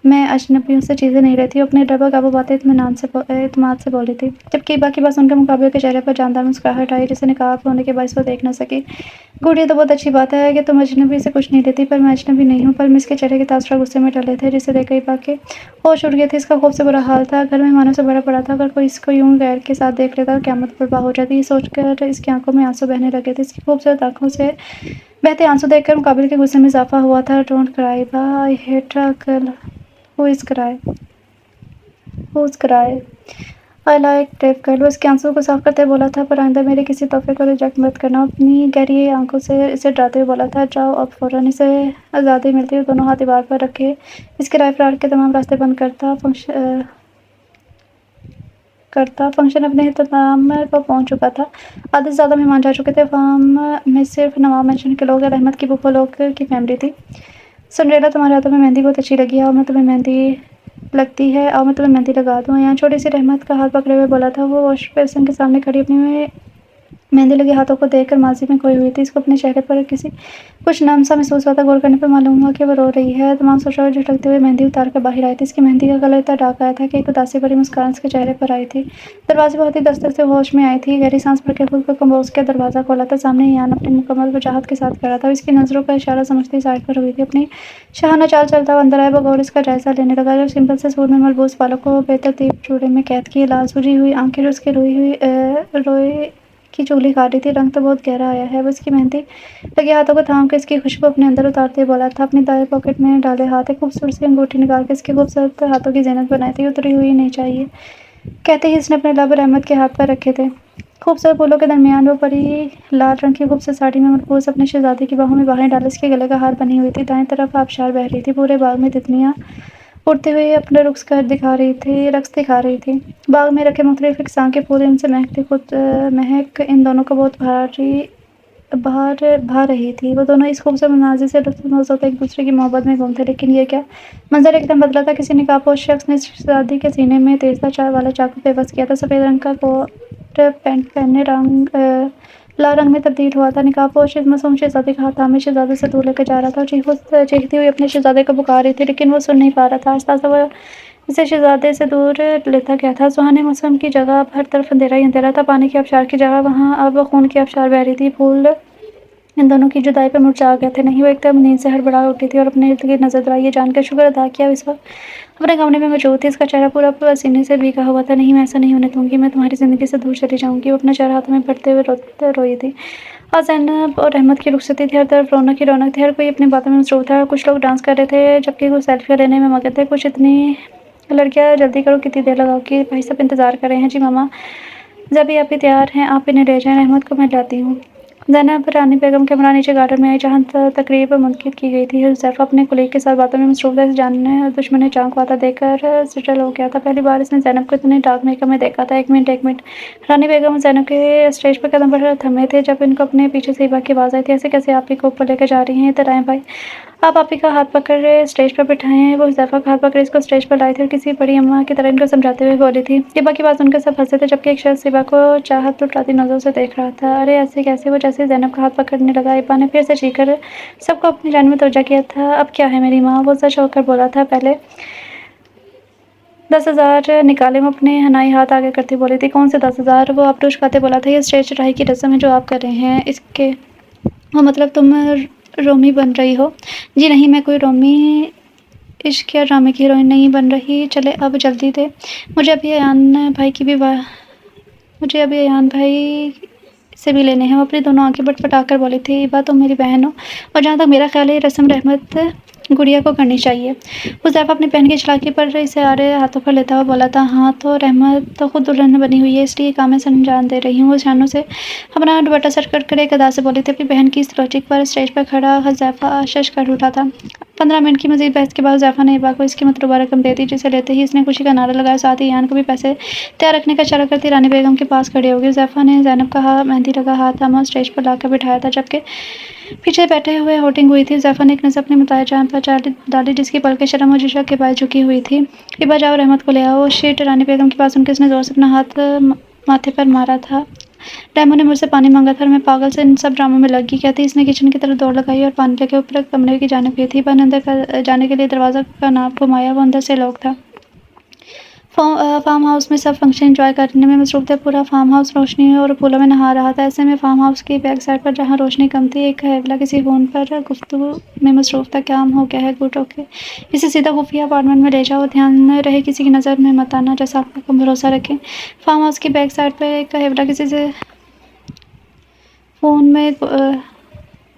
میں اجنبیوں سے چیزیں نہیں لیتی، وہ اپنے ڈر قابو پاتے اعتماد سے بولی تھی جبکہ ایبا کی بات سن کر مقابل کے چہرے پر جاندار مسکراہٹ آئی جسے نقاب ہونے کے باعث وہ دیکھ نہ سکی۔ گڈ، یہ تو بہت اچھی بات ہے کہ تم اجنبی سے کچھ نہیں لیتی، پر میں اجنبی نہیں ہوں۔ پل میں اس کے چہرے کے تاثرات غصے میں ڈلے تھے جسے دیکھ کر ایبا کے ہوش اڑ گئے تھے۔ اس کا خوف سے برا حال تھا، گھر مہمانوں سے بھرا پڑا تھا، اگر کوئی اس کو یوں غیر کے ساتھ دیکھ لیتا تو قیامت برپا ہو جاتی۔ یہ سوچ کر اس کی آنکھوں میں آنسو بہنے لگے تھے۔ اس کی خوبصورت آنکھوں سے بہتے آنسو دیکھ کر مقابل کے غصے میں اضافہ ہوا تھا۔ ڈونٹ کرائے ایبا، I hate a girl who از کرائے، آئی لائک بریو گرل۔ وہ اس کے آنسوؤں کو صاف کرتے ہوئے بولا تھا۔ پر آئندہ میرے کسی تحفے کو ریجیکٹ مت کرنا۔ وہ اپنی گہری آنکھوں سے اسے ڈراتے ہوئے بولا تھا۔ جاؤ اب فوراً۔ اسے آزادی ملتی اور دونوں ہاتھ دیوار پر رکھے اس کے رائے فرار کے تمام راستے بند کرتا فنکشن اپنے اختتام پر پہنچ چکا تھا۔ آدھے سے زیادہ مہمان جا چکے تھے، عوام میں صرف نواب مینشن کے لوگ اور احمد کی پھوپھو لوگ کی فیملی تھی۔ سنڈریلا، تمہارے ہاتھوں میں مہندی بہت اچھی لگی ہے، آؤ میں تمہیں مہندی لگا دوں۔ یہاں چھوٹی سی رحمت کا ہاتھ پکڑے ہوئے بولا تھا۔ وہ واش بیسن کے سامنے کھڑی اپنی मेहंदी लगे हाथों को देखकर माजी में खोई हुई थी। इसको अपने चेहरे पर कुछ नम सा महसूस हुआ था। गौर करने पर मालूम हुआ कि वो रो रही है। तमाम सोचा झटकते हुए मेहंदी उतार कर बाहर आई थी। इसकी मेहंदी का कलर इतना डार्क आया था कि एक उदासी भरी मुस्कान उसके चेहरे पर आई थी। दरवाजे बहुत ही दस्तक से होश में आई थी। गहरी सांस भरकर खुद को कंपोज कर दरवाजा खोला था। सामने ईयान अपनी मुकम्मल वजाहत के साथ खड़ा था। इसकी नजरों का इशारा समझती साइड पर हुई थी। अपनी शाहाना चाल चलता हुआ अंदर आया। बगौर इसका जायजा लेने लगा। जो सिंपल से सूट में मलबूस बालों को बेतरतीब चूड़े में कैद किए, लाल सूजी हुई आंखें जो उसकी रोई की चुगली काट रही थी। रंग तो बहुत गहरा आया है। वो इसकी मेहंदी लगे हाथों को थाम के इसकी खुशबू अपने अंदर उतारते हुए बोला था। अपनी दाएं पॉकेट में डाले हाथ एक खूबसूरत सी अंगूठी निकाल के इसके खूबसूरत हाथों की ज़ीनत बनाई थी। उतरी हुई नहीं चाहिए कहते ही इसने अपने लब रहमत के हाथ पर रखे थे। खूबसूरत फूलों के दरमियान वो परी लाल रंग की खूबसूरत साड़ी में मलबूस अपने शहजादी की बाहों में बाहें डाले इसके गले का हार बनी हुई थी। दाएं तरफ आबशार बह रही थी। पूरे बाग में तितलियां उड़ते हुए अपने रक्स दिखा रही थी। बाग में रखे मुख्तलिफ इकसाम के फूल इनसे महक इन दोनों को बहुत भा रही थी। वो दोनों इस खूबसूरत मनाज़िर से लुत्फ़ होते एक दूसरे की मोहब्बत में गुम थे। लेकिन ये क्या मंजर एकदम बदला था। किसी निकाबपोश शख्स ने शहजादी के सीने में तेज़ वाला चाकू बेबस किया था। सफ़ेद रंग का कोट पैंट पहने लाल रंग में तब्दील हुआ था। निकाबपोश इस मासूम शहजादी का हाथ थामे शहजादे से दूर लेकर जा रहा था और चीखती हुई अपने शहजादे को पुकार रही थी, लेकिन वो सुन नहीं पा रहा था। आहिस्ता आहिस्ता वो इसे शहजादे से दूर लेता गया था। सुहाने मौसम की जगह अब हर तरफ अंधेरा ही अंधेरा था। पानी की आबशार की जगह वहाँ अब खून की आबशार बह रही थी। फूल इन दोनों की जुदाई पर मुरझा गए थे। नहीं, वो एकदम नींद से हड़बड़ा उठी थी और अपने इर्द गिर्द नजर दौड़ाई। ये जानकर शुक्र अदा किया इस वक्त अपने कमरे में मौजूद थी। इसका चेहरा पूरा पसीने से भीगा हुआ था। नहीं, मैं ऐसा नहीं होने दूंगी। मैं तुम्हारी ज़िंदगी से दूर चली जाऊंगी। वो अपना चेहरा हाथों में पड़ते हुए रोई थी। और ज़ैनब और रहमत की रुखसती थी। हर तरफ रौनक ही रौनक थी। हर कोई अपनी बातों में मसरूफ़ था। कुछ लोग डांस कर रहे थे जबकि कुछ सेल्फियाँ लेने में मगन थे। कुछ इतनी लड़कियाँ जल्दी करो, कितनी देर लगाओगी, भाई सब इंतज़ार कर रहे हैं। जी मामा, जब भी आप भी तैयार हैं आप इन्हें ले जाएं, रहमत को मैं लाती हूँ। ज़ैनब रानी बेगम के कमरा नीचे गार्डन में आई जहाँ तकरीब मुनक़िद की गई थी। हुज़ैफ़ा अपने कुलीग के साथ बातों में मसरूफ़ था। इस जानने और दुश्मन ने चाँक आता देखकर सेटल हो गया था। पहली बार इसने ज़ैनब को इतने डार्क मेकअप में देखा था। एक मिनट। रानी बेगम और ज़ैनब के स्टेज पर कदम पर थमे थे जब इनको अपने पीछे से हिबा की आवाज़ आई थी, ऐसे कैसे आप ही को ऊपर लेकर जा रही हैं? इधर आएँ भाई। आप ही का हाथ पकड़ स्टेज पर बिठाएं। वो हुज़ैफ़ा का हाथ पकड़ इसको स्टेज पर लाए थे और किसी बड़ी अम्मा की तरह इनको समझाते हुए बोली थी। हिबा की बात सुनकर सब हंसे थे जबकि एक शख्स हिबा को चाहत लुटाती नज़रों से देख रहा था। अरे ऐसे कैसे? वो जैसे ज़ैनब का हाथ पकड़ने लगा, हिबा ने फिर से चीखकर सबको अपनी जान में तवज्जो किया था। अब क्या है मेरी माँ? वो सच होकर बोला था। पहले 10,000 निकाले। वो अपने हनाई हाथ आगे करती बोली थी। कौन से 10,000? वो आबरूश खाते बोला था। ये स्टेज चढ़ाई की रस्म है जो आप कर रहे हैं, इसके वो मतलब तुम रोमी बन रही हो? जी नहीं, मैं कोई रोमी इश्क या ड्रामे की हीरोइन नहीं बन रही। चले अब जल्दी दे। मुझे अभी अयान भाई से भी लेने हैं। वो अपनी दोनों आंखें बटपटा कर बोली थी। इबा तुम मेरी बहन हो और जहाँ तक मेरा ख्याल है ये रस्म रहमत गुड़िया को करनी चाहिए। हुज़ैफ़ा अपनी बहन की चालाकी पर इसे आ रहे हाथों पर लेता हुआ बोला था। हाँ तो रहमत तो खुद दुल्हन बनी हुई है, इसलिए काम में अंजाम दे रही हूँ। वो शानों से अपना दुपट्टा सर कर एक अदा से बोली थी। अपनी बहन की इस लॉजिक पर स्टेज पर खड़ा हुज़ैफ़ा आश्चर्य कर उठा था। 15 मिनट की मजीद बहस के बाद हुज़ैफ़ा ने हिबा को इसकी मतलूबा रकम दे दी, जिसे लेते ही इसने खुशी का नारा लगाया। साथ ही ईयान को भी पैसे तैयार रखने का इशारा करती रानी बेगम के पास खड़ी हो गई। हुज़ैफ़ा ने ज़ैनब का मेहंदी लगा हाथ थामा स्टेज पर लाकर बिठाया था जबकि पीछे बैठे हुए होटिंग हुई थी। हुज़ैफ़ा ने एक नज़र अपने मुताया जान पर डाली जिसकी पलकें शर्म और झिझक के बाद झुकी हुई थी। हिबा जाओ, रहमत को ले आओ। शिट! रानी बेगम की बात सुनकर इसने ज़ोर से अपना हाथ माथे पर मारा था। रेमो ने मुझसे पानी मांगा था और मैं पागल से इन सब ड्रामों में लग गई। कहती इसने किचन की तरफ दौड़ लगाई और पानी लेके ऊपर कमरे की जानिब गई थी। पर अंदर जाने के लिए दरवाज़ा का नाप घुमाया। वो अंदर से लॉक था। फार्म हाउस में सब फंक्शन एंजॉय करने में मसरूफ़ थे। पूरा फार्म हाउस रोशनी और फूलों में नहा रहा था। ऐसे में फार्म हाउस की बैक साइड पर जहाँ रोशनी कम थी, एक हैवला किसी फ़ोन पर गुफ्तगू में मसरूफ़ था। क्या हो गया है? गुड ओके, इसे सीधा खुफिया अपार्टमेंट में ले जाओ, ध्यान रहे किसी की नज़र में मत आना, जैसा आपका कम भरोसा रखें। फार्म हाउस की बैक साइड पर एक हैवला किसी से फ़ोन में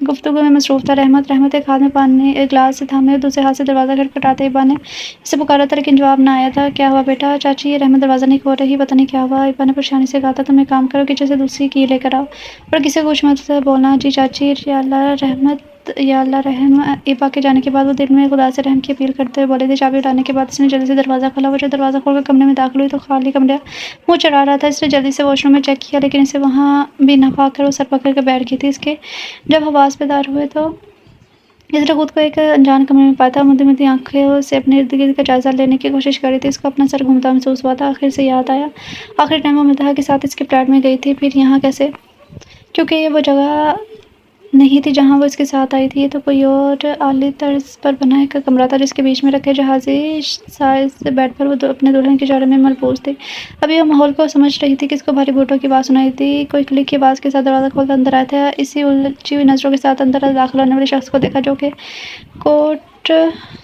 गुफ्तगू में मसरूफ़ था। रहमत एक हाथ में पानी एक गिलास से थामे दूसरे हाथ से दरवाज़ा खटखटाते इबा ने इसे पुकारा था, लेकिन जवाब ना आया था। क्या हुआ बेटा? चाची, ये रहमत दरवाज़ा नहीं खोल रही, पता नहीं क्या हुआ। इबा ने परेशानी से कहा था। तुम एक काम करो, किचन से दूसरी की लेकर आओ और किसी को कुछ मत बोलना। जी चाची। या अल्लाह रहम। इबा के जाने के बाद वो दिल में खुदा से रहम की अपील करते हुए बोले थे। चाबी उठाने के बाद इसने जल्दी से दरवाज़ा खोला। वो जब दरवाज़ा खोलकर कमरे में दाखिल हुई तो खाली कमरा मुँह चढ़ा रहा था। इसने जल्दी से वॉशरूम में चेक किया, लेकिन इसे वहाँ भी ना पाकर वो सर पकड़ कर बैठ गई थी। इसके जब हवास बेदार हुए तो इसने खुद को एक अनजान कमरे में पाया था। मुद्दी आंखें से अपने इर्द गिर्द का जायजा लेने की कोशिश कर रही थी। इसको अपना सर घूमता महसूस हुआ था। आखिर से याद आया, आखिरी टाइम वो मिताहा के साथ इसके फ्लैट में गई थी, फिर यहाँ कैसे? کیونکہ یہ وہ جگہ نہیں تھی جہاں وہ اس کے ساتھ آئی تھی، یہ تو کوئی اور اعلی طرز پر بنا ایک کمرہ تھا جس کے بیچ میں رکھے جہازی سائز بیڈ پر وہ اپنے دلہن کی چادر میں ملبوس تھی۔ ابھی وہ ماحول کو سمجھ رہی تھی کہ اس کو بھاری بوٹوں کی آواز سنائی دی۔ کوئی کلک کی آواز کے ساتھ دروازہ کھولتا اندر آیا تھا۔ اسی الجھی ہوئی نظروں کے ساتھ اندر داخل ہونے والے شخص کو دیکھا جو کہ کوٹ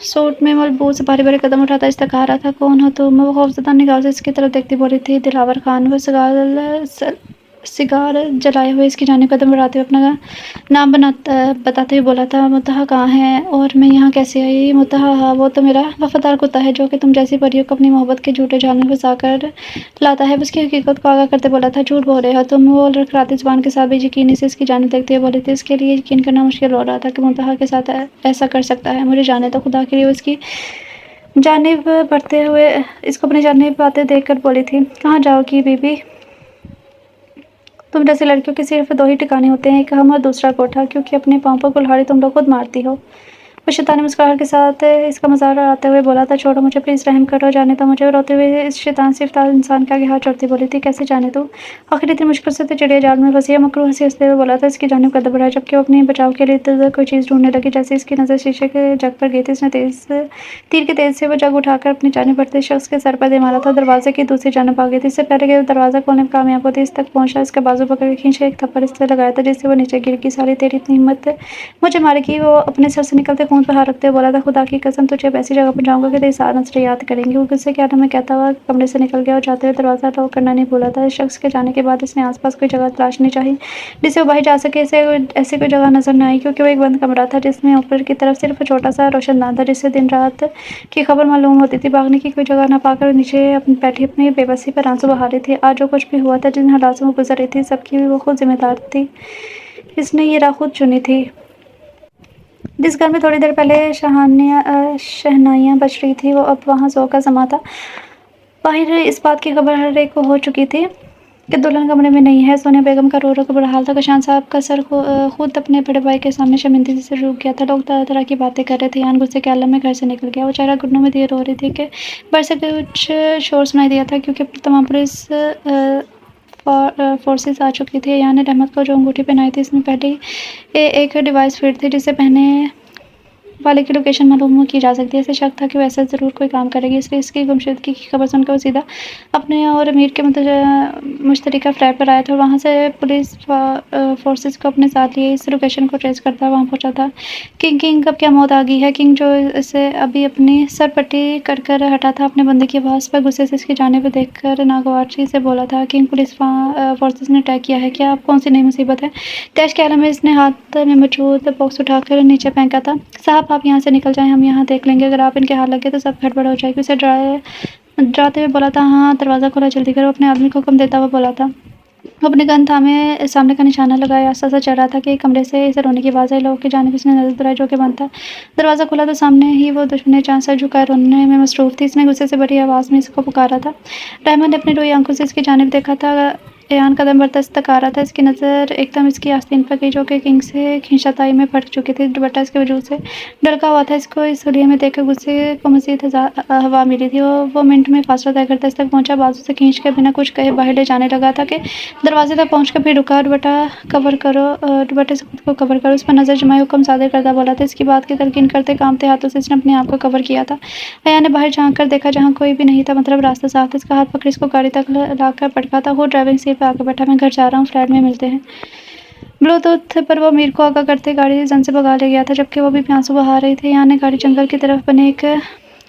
سوٹ میں ملبوس بھاری بھاری قدم اٹھاتا اس طرح کہہ رہا تھا، کون ہو تم؟ وہ خوفزدہ نگاہوں سے اس کی طرف دیکھتی بولی تھی، دلاور خان۔ وہ سگار جلائے ہوئے اس کی جانب قدم بڑھاتے ہوئے اپنا نام بتاتے ہوئے بولا تھا، متہا کہاں ہے اور میں یہاں کیسے آئی؟ متہا، ہاں وہ تو میرا وفادار کتا ہے جو کہ تم جیسی پریوں کو اپنی محبت کے جھوٹے جال میں پھنسا کر لاتا ہے۔ اس کی حقیقت کو آگاہ کرتے بولا تھا، جھوٹ بول رہے ہو تم؟ وہ لڑکھڑاتی زبان کے ساتھ بے یقینی سے اس کی جانب دیکھتے ہوئے بولی تھی۔ اس کے لیے یقین کرنا مشکل ہو رہا تھا کہ متہا کے ساتھ ایسا کر سکتا ہے، مجھے جانے دو خدا کے لیے۔ وہ اس کی جانب بڑھتے ہوئے اس کو اپنی جانب آتے دیکھ کر بولی تھی، کہاں جاؤ گی بی بی؟ تم جیسی لڑکیوں کے صرف دو ہی ٹھکانے ہوتے ہیں، ایک ہم اور دوسرا کوٹھا، کیونکہ اپنے پاؤں پر کلہاڑی تم لوگ خود مارتی ہو۔ وہ شیطانی مسکراہٹ کے ساتھ اس کا مذاق اڑاتے ہوئے بولا تھا، چھوڑو مجھے پلیز، رحم کرو، جانے دو مجھے۔ روتے ہوئے اس شیطان سے افطار انسان کے آگے ہاتھ جوڑتی بولی تھی، کیسے جانے دوں؟ آخر اتنی مشکل سے تو چڑیا جال میں پھنسی ہے۔ مکروہ ہنسی ہنستے ہوئے بولا تھا، اس کی جانب قدم بڑھائے جبکہ وہ اپنے بچاؤ کے لیے ادھر ادھر کوئی چیز ڈھونڈنے لگی۔ جیسے اس کی نظر شیشے کے جگ پر گئی تھی، اس نے تیر کی تیز سے وہ جگ اٹھا کر اپنی جانب بڑھتے شخص کے سر پر دے مارا تھا۔ دروازے کی دوسری جانب بھاگ گئی تھی۔ اس سے پہلے کہ وہ دروازہ کھولنے میں کامیاب ہوتی اس تک پہنچا، اس کا بازو پکڑ کے کھینچ کے ایک تھپڑ اس سے لگایا تھا جس سے وہ نیچے گر گئی۔ سالی، تیری اتنی ہمت مجھے مارے گی؟ وہ اپنے سر سے نکلتے خون پر ہاتھ رکھتے ہوئے بولا تھا، خدا کی قسم تجھے اب ایسی جگہ پہنچاؤں گا کہ تیری ساری نسلیں یاد کریں گی۔ وہ غصے کے عالم میں کہتا ہوا کمرے سے نکل گیا اور جاتے ہوئے دروازہ لاک کرنا نہیں بھولا تھا۔ اس شخص کے جانے کے بعد اس نے آس پاس کوئی جگہ تلاشنی چاہی جس سے وہ باہر جا سکے۔ ایسی کوئی جگہ نظر نہ آئی کیونکہ وہ ایک بند کمرہ تھا جس میں اوپر کی طرف صرف چھوٹا سا روشن دان تھا جس سے دن رات کی خبر معلوم ہوتی تھی۔ بھاگنے کی کوئی جگہ نہ پا کر نیچے بیٹھی اپنی بے بسی پر آنسو بہا رہی تھی۔ آج جو کچھ بھی ہوا تھا، جن حالات سے وہ گزر رہی تھی، سب کی وہ خود ذمہ دار تھی۔ اس نے یہ راہ خود چنی تھی۔ جس گھر میں تھوڑی دیر پہلے شہنائیاں بج رہی تھیں، وہ اب وہاں ذوق کا سماں تھا۔ باہر اس بات کی خبر ہر ایک کو ہو چکی تھی کہ دلہن کمرے میں نہیں ہے۔ سونیا بیگم کا رو رو کر برا حال تھا۔ کشان صاحب کا سر خود اپنے بڑے بھائی کے سامنے شرمندگی سے جھک گیا تھا۔ لوگ طرح طرح کی باتیں کر رہے تھے۔ ایان غصے کے عالم میں گھر سے نکل گیا۔ وہ چہرہ گھٹنوں میں دیے رو رہی تھی کہ باہر سے کچھ شور سنائی دیا تھا کیونکہ تمام پولیس فورسز آ چکی تھی۔ ایان نے رحمت کو جو انگوٹھی پہنائی تھی اس میں پہلے ایک ڈیوائس فٹ تھی جس سے پہننے والے کی لوکیشن معلوم کی جا سکتی ہے۔ اسے شک تھا کہ وہ ایسا ضرور کوئی کام کرے گی، اس لیے اس کی گمشدگی کی خبر سن کر وہ سیدھا اپنے اور امیر کے مشترکہ فلیٹ پر آیا تھا اور وہاں سے پولیس فورسز کو اپنے ساتھ لیے اس لوکیشن کو ٹریس کرتا وہاں پہنچا تھا۔ کنگ اب کیا موت آ گئی ہے؟ کنگ جو اسے ابھی اپنی سر پٹی کر ہٹا تھا اپنے بندے کی آواز پر غصے سے اس کی جانب دیکھ کر ناگواری سے بولا تھا، کنگ پولیس فورسز نے اٹیک کیا ہے کیا؟ اب کون سی نئی مصیبت ہے؟ تیش کے عالم میں اس نے ہاتھ میں موجود باکس اٹھا کر نیچے پھینکا تھا۔ صاحب آپ یہاں سے نکل جائیں، ہم یہاں دیکھ لیں گے، اگر آپ ان کے ہاتھ لگے تو سب گڑبڑ ہو جائے گی۔ اسے ڈراتے ہوئے بولا تھا، ہاں دروازہ کھولا جلدی کرو۔ اپنے آدمی کو حکم دیتا ہوا بولا تھا۔ وہ اپنے گن تھامے سامنے کا نشانہ لگائے آہستہ آہستہ چل رہا تھا کہ ایک کمرے سے اسے رونے کی آواز آئی۔ لوگوں کی جانب اس نے نظر دوڑائی جو کہ بند تھا۔ دروازہ کھلا تو سامنے ہی وہ دشمن جان سر جھکائے رونے میں مصروف تھی۔ اس نے غصے سے بھری آواز میں اس کو پکارا تھا۔ رحمت نے اپنی روئی آنکھوں سے اس کی جانب دیکھا تھا۔ ایان قدم بڑھتا اس تک آ رہا تھا۔ اس کی نظر ایک دم اس کی آستین پر گئی جو کہ کنگ سے کھینچتائی میں پھٹ چکی تھی۔ دوپٹہ اس کے وجود سے ڈھلکا ہوا تھا۔ اس کو اس حلیے میں دیکھ کر غصے کو مزید ہوا ملی تھی۔ وہ منٹ میں فاصلہ طے کرتا اس تک پہنچا، بازو سے کھینچ کر بنا کچھ کہے باہر لے جانے لگا تھا کہ دروازے تک پہنچ کر پھر رکا۔ دوپٹے سے خود کو کور کرو، اس پر نظر جمائے حکم صادر کردہ بولا تھا۔ اس کی بات کی تلقین کرتے کانپتے ہاتھوں سے اس نے اپنے آپ کو کور کیا تھا۔ ایان نے باہر جھانک کر دیکھا جہاں کوئی بھی نہیں تھا، مطلب راستہ صاف تھا۔ اس کا ہاتھ پکڑ اس کو گاڑی تک لا کر پٹکا تھا۔ خود ڈرائیونگ سیٹ پر آ کر بیٹھا، میں گھر جا رہا ہوں، فلیٹ میں ملتے ہیں۔ بلوٹوتھ پر وہ امیر کو آگاہ کرتے گاڑی زن سے بھگا لے گیا تھا جبکہ وہ بھی آنسو بہا رہی تھی۔ ایان نے گاڑی جنگل کی طرف بنے ایک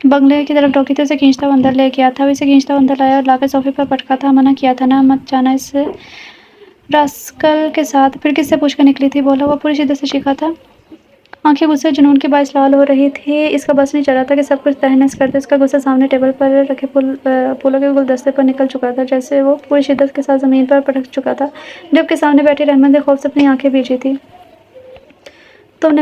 بنگلے کی طرف روکی تھی۔ اسے کھینچتا ہوا اندر لے گیا تھا۔ وہ اسے کھینچتا ہوا اندر لایا اور لا کر صوفے پر پٹکا تھا۔ منع کیا تھا نا، مت جانا اس راسکل کے ساتھ۔ پھر کس سے پوچھ کر نکلی تھی؟ بولا۔ وہ پوری شدت سے چیخا تھا۔ آنکھیں غصے اور جنون کے باعث لال ہو رہی تھی۔ اس کا بس نہیں چل رہا تھا کہ سب کچھ تہہ نہس کر دے۔ اس کا غصہ سامنے ٹیبل پر رکھے پھولوں کے گلدستے پر نکل چکا تھا جیسے وہ پوری شدت کے ساتھ زمین پر پٹک چکا تھا جبکہ سامنے بیٹھی رحمت نے خوف سے اپنی آنکھیں بھیجی تھی۔ تم نے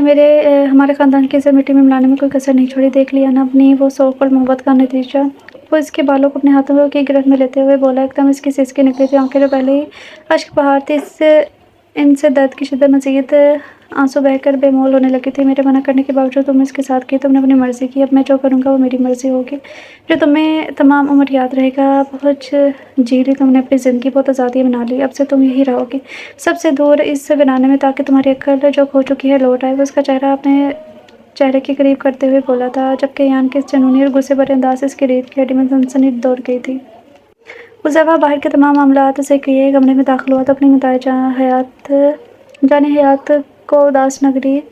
ہمارے خاندان کی عزت مٹی میں ملانے میں کوئی کسر نہیں چھوڑی، دیکھ لیا نا اپنی وہ سو کالڈ محبت کا نتیجہ؟ وہ اس کے بالوں کو اپنے ہاتھوں کی گرفت میں لیتے ہوئے بولا۔ ایک دم اس کی سسکی نکلی تھی۔ آنکھیں جو پہلے ہی اشک بہار تھی، ان سے درد کی شدت مزید आंसू बहकर बेमौल होने लगी थी। मेरे मना करने के बावजूद तुमने इसके साथ की, तुमने अपनी मर्ज़ी की, अब मैं जो करूँगा वो मेरी मर्ज़ी होगी, जो तुम्हें तमाम उम्र याद रहेगा। बहुत जी ली तुमने अपनी ज़िंदगी, बहुत आज़ादी बना ली, अब से तुम यहीं रहोगी, सबसे दूर इस वीराने में, ताकि तुम्हारी अक्ल जो खो चुकी है लौट आए। वो उसका चेहरा अपने चेहरे के करीब करते हुए बोला था, जबकि यान के जुनूनी और गुस्से भरे अंदाज़ से इसकी रीढ़ की हड्डी में सनसनी दौड़ गई थी। हुज़ैफ़ा बाहर के तमाम मामलात से किए कमरे में दाखिल हुआ तो अपनी मताए जाने हयात को उदास नगरी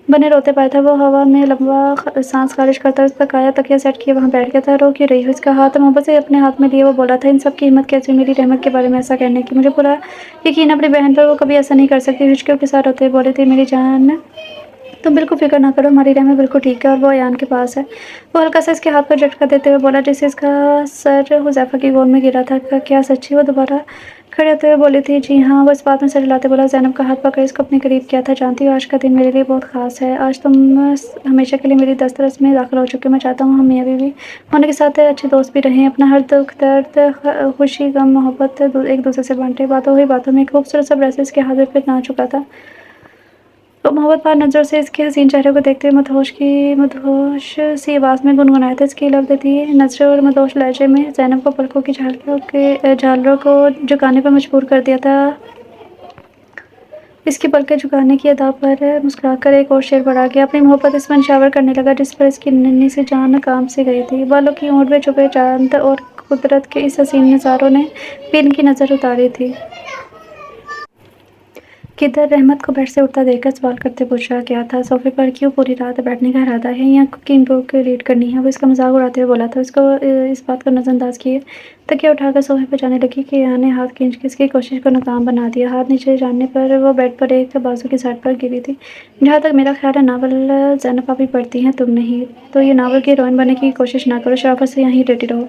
बने रोते पाया था। वो हवा में लंबा सांस खारिज करता उसका काया तकिया सेट किए वहाँ बैठ गया था। रो क्यों रही हो? इसका हाथ मोहब्बत से अपने हाथ में लिए वो बोला था, इन सब की हिम्मत कैसी मेरी रहमत के बारे में ऐसा कहने की? मुझे पूरा यकीन अपनी बहन पर, वो कभी ऐसा नहीं कर सकती। हिचकियों के साथ रोते बोले थे, मेरी जान तुम बिल्कुल फ़िक्र ना करो, हमारी रहमत बिल्कुल ठीक है और वो अयान के पास है। वो हल्का सा इसके हाथ पर झटका देते हुए बोला, जिससे इसका सर हुज़ैफ़ा की गोद में गिरा था। क्या सच्ची? वो दोबारा खड़े होते हुए बोली थी, जी हाँ। वो इस बात में सर हिलाते बोला, ज़ैनब का हाथ पकड़ इसको अपने करीब किया था। जानती हो, आज का दिन मेरे लिए बहुत ख़ास है। आज तुम हमेशा के लिए मेरी दस्तरस में दाखिल हो चुके हो। मैं चाहता हूँ हम मियाँ बीवी होने के साथ अच्छे दोस्त भी रहें, अपना हर दुख दर्द खुशी गम मोहब्बत एक दूसरे से बांटे। बातों ही बातों में एक खूबसूरत सा ब्रेसलेट इसके हाथ पे ना चुका था। तो मोहब्बत भरी नज़रों से इसके हसीन चेहरे को देखते हुए मदहोश सी आवाज़ में गुनगुनाया था, इसकी लब देती नज़रें और मदहोश लहजे में ज़ैनब को पलकों की झालरों को झुकाने पर मजबूर कर दिया था। इसकी पलकें झुकाने की अदा पर मुस्कुराकर एक और शेर बढ़ा गया। अपनी मोहब्बत इस पर निछावर करने लगा, जिस पर इसकी नन्ही सी जान काम से गई थी। बालों की ओट में छुपे चांद और कुदरत के इस हसीन नज़ारों ने भी इनकी नज़र उतारी थी। किधर? रहमत को बेड से उठता देखकर सवाल करते पूछा, क्या था? सोफे पर क्यों? पूरी रात बैठने का इरादा है या कुकिंग बुक रीड करनी है? वो इसका मजाक उड़ाते हुए बोला था। उसको इस बात को नज़रअंदाज किए तकिया उठाकर सोफे पर जाने लगी कि यहाँ ने हाथ खींच के इसकी कोशिश को नाकाम बना दिया। हाथ नीचे जाने पर वो बेड पर एक बाजू की साइड पर गिरी थी। जहाँ तक मेरा ख्याल है, नावल ज़ैनब आप ही पढ़ती हैं, तुम नहीं, तो ये नावल की हीरोइन बनने की कोशिश ना करो, शराफत से यहीं लेटी रहो।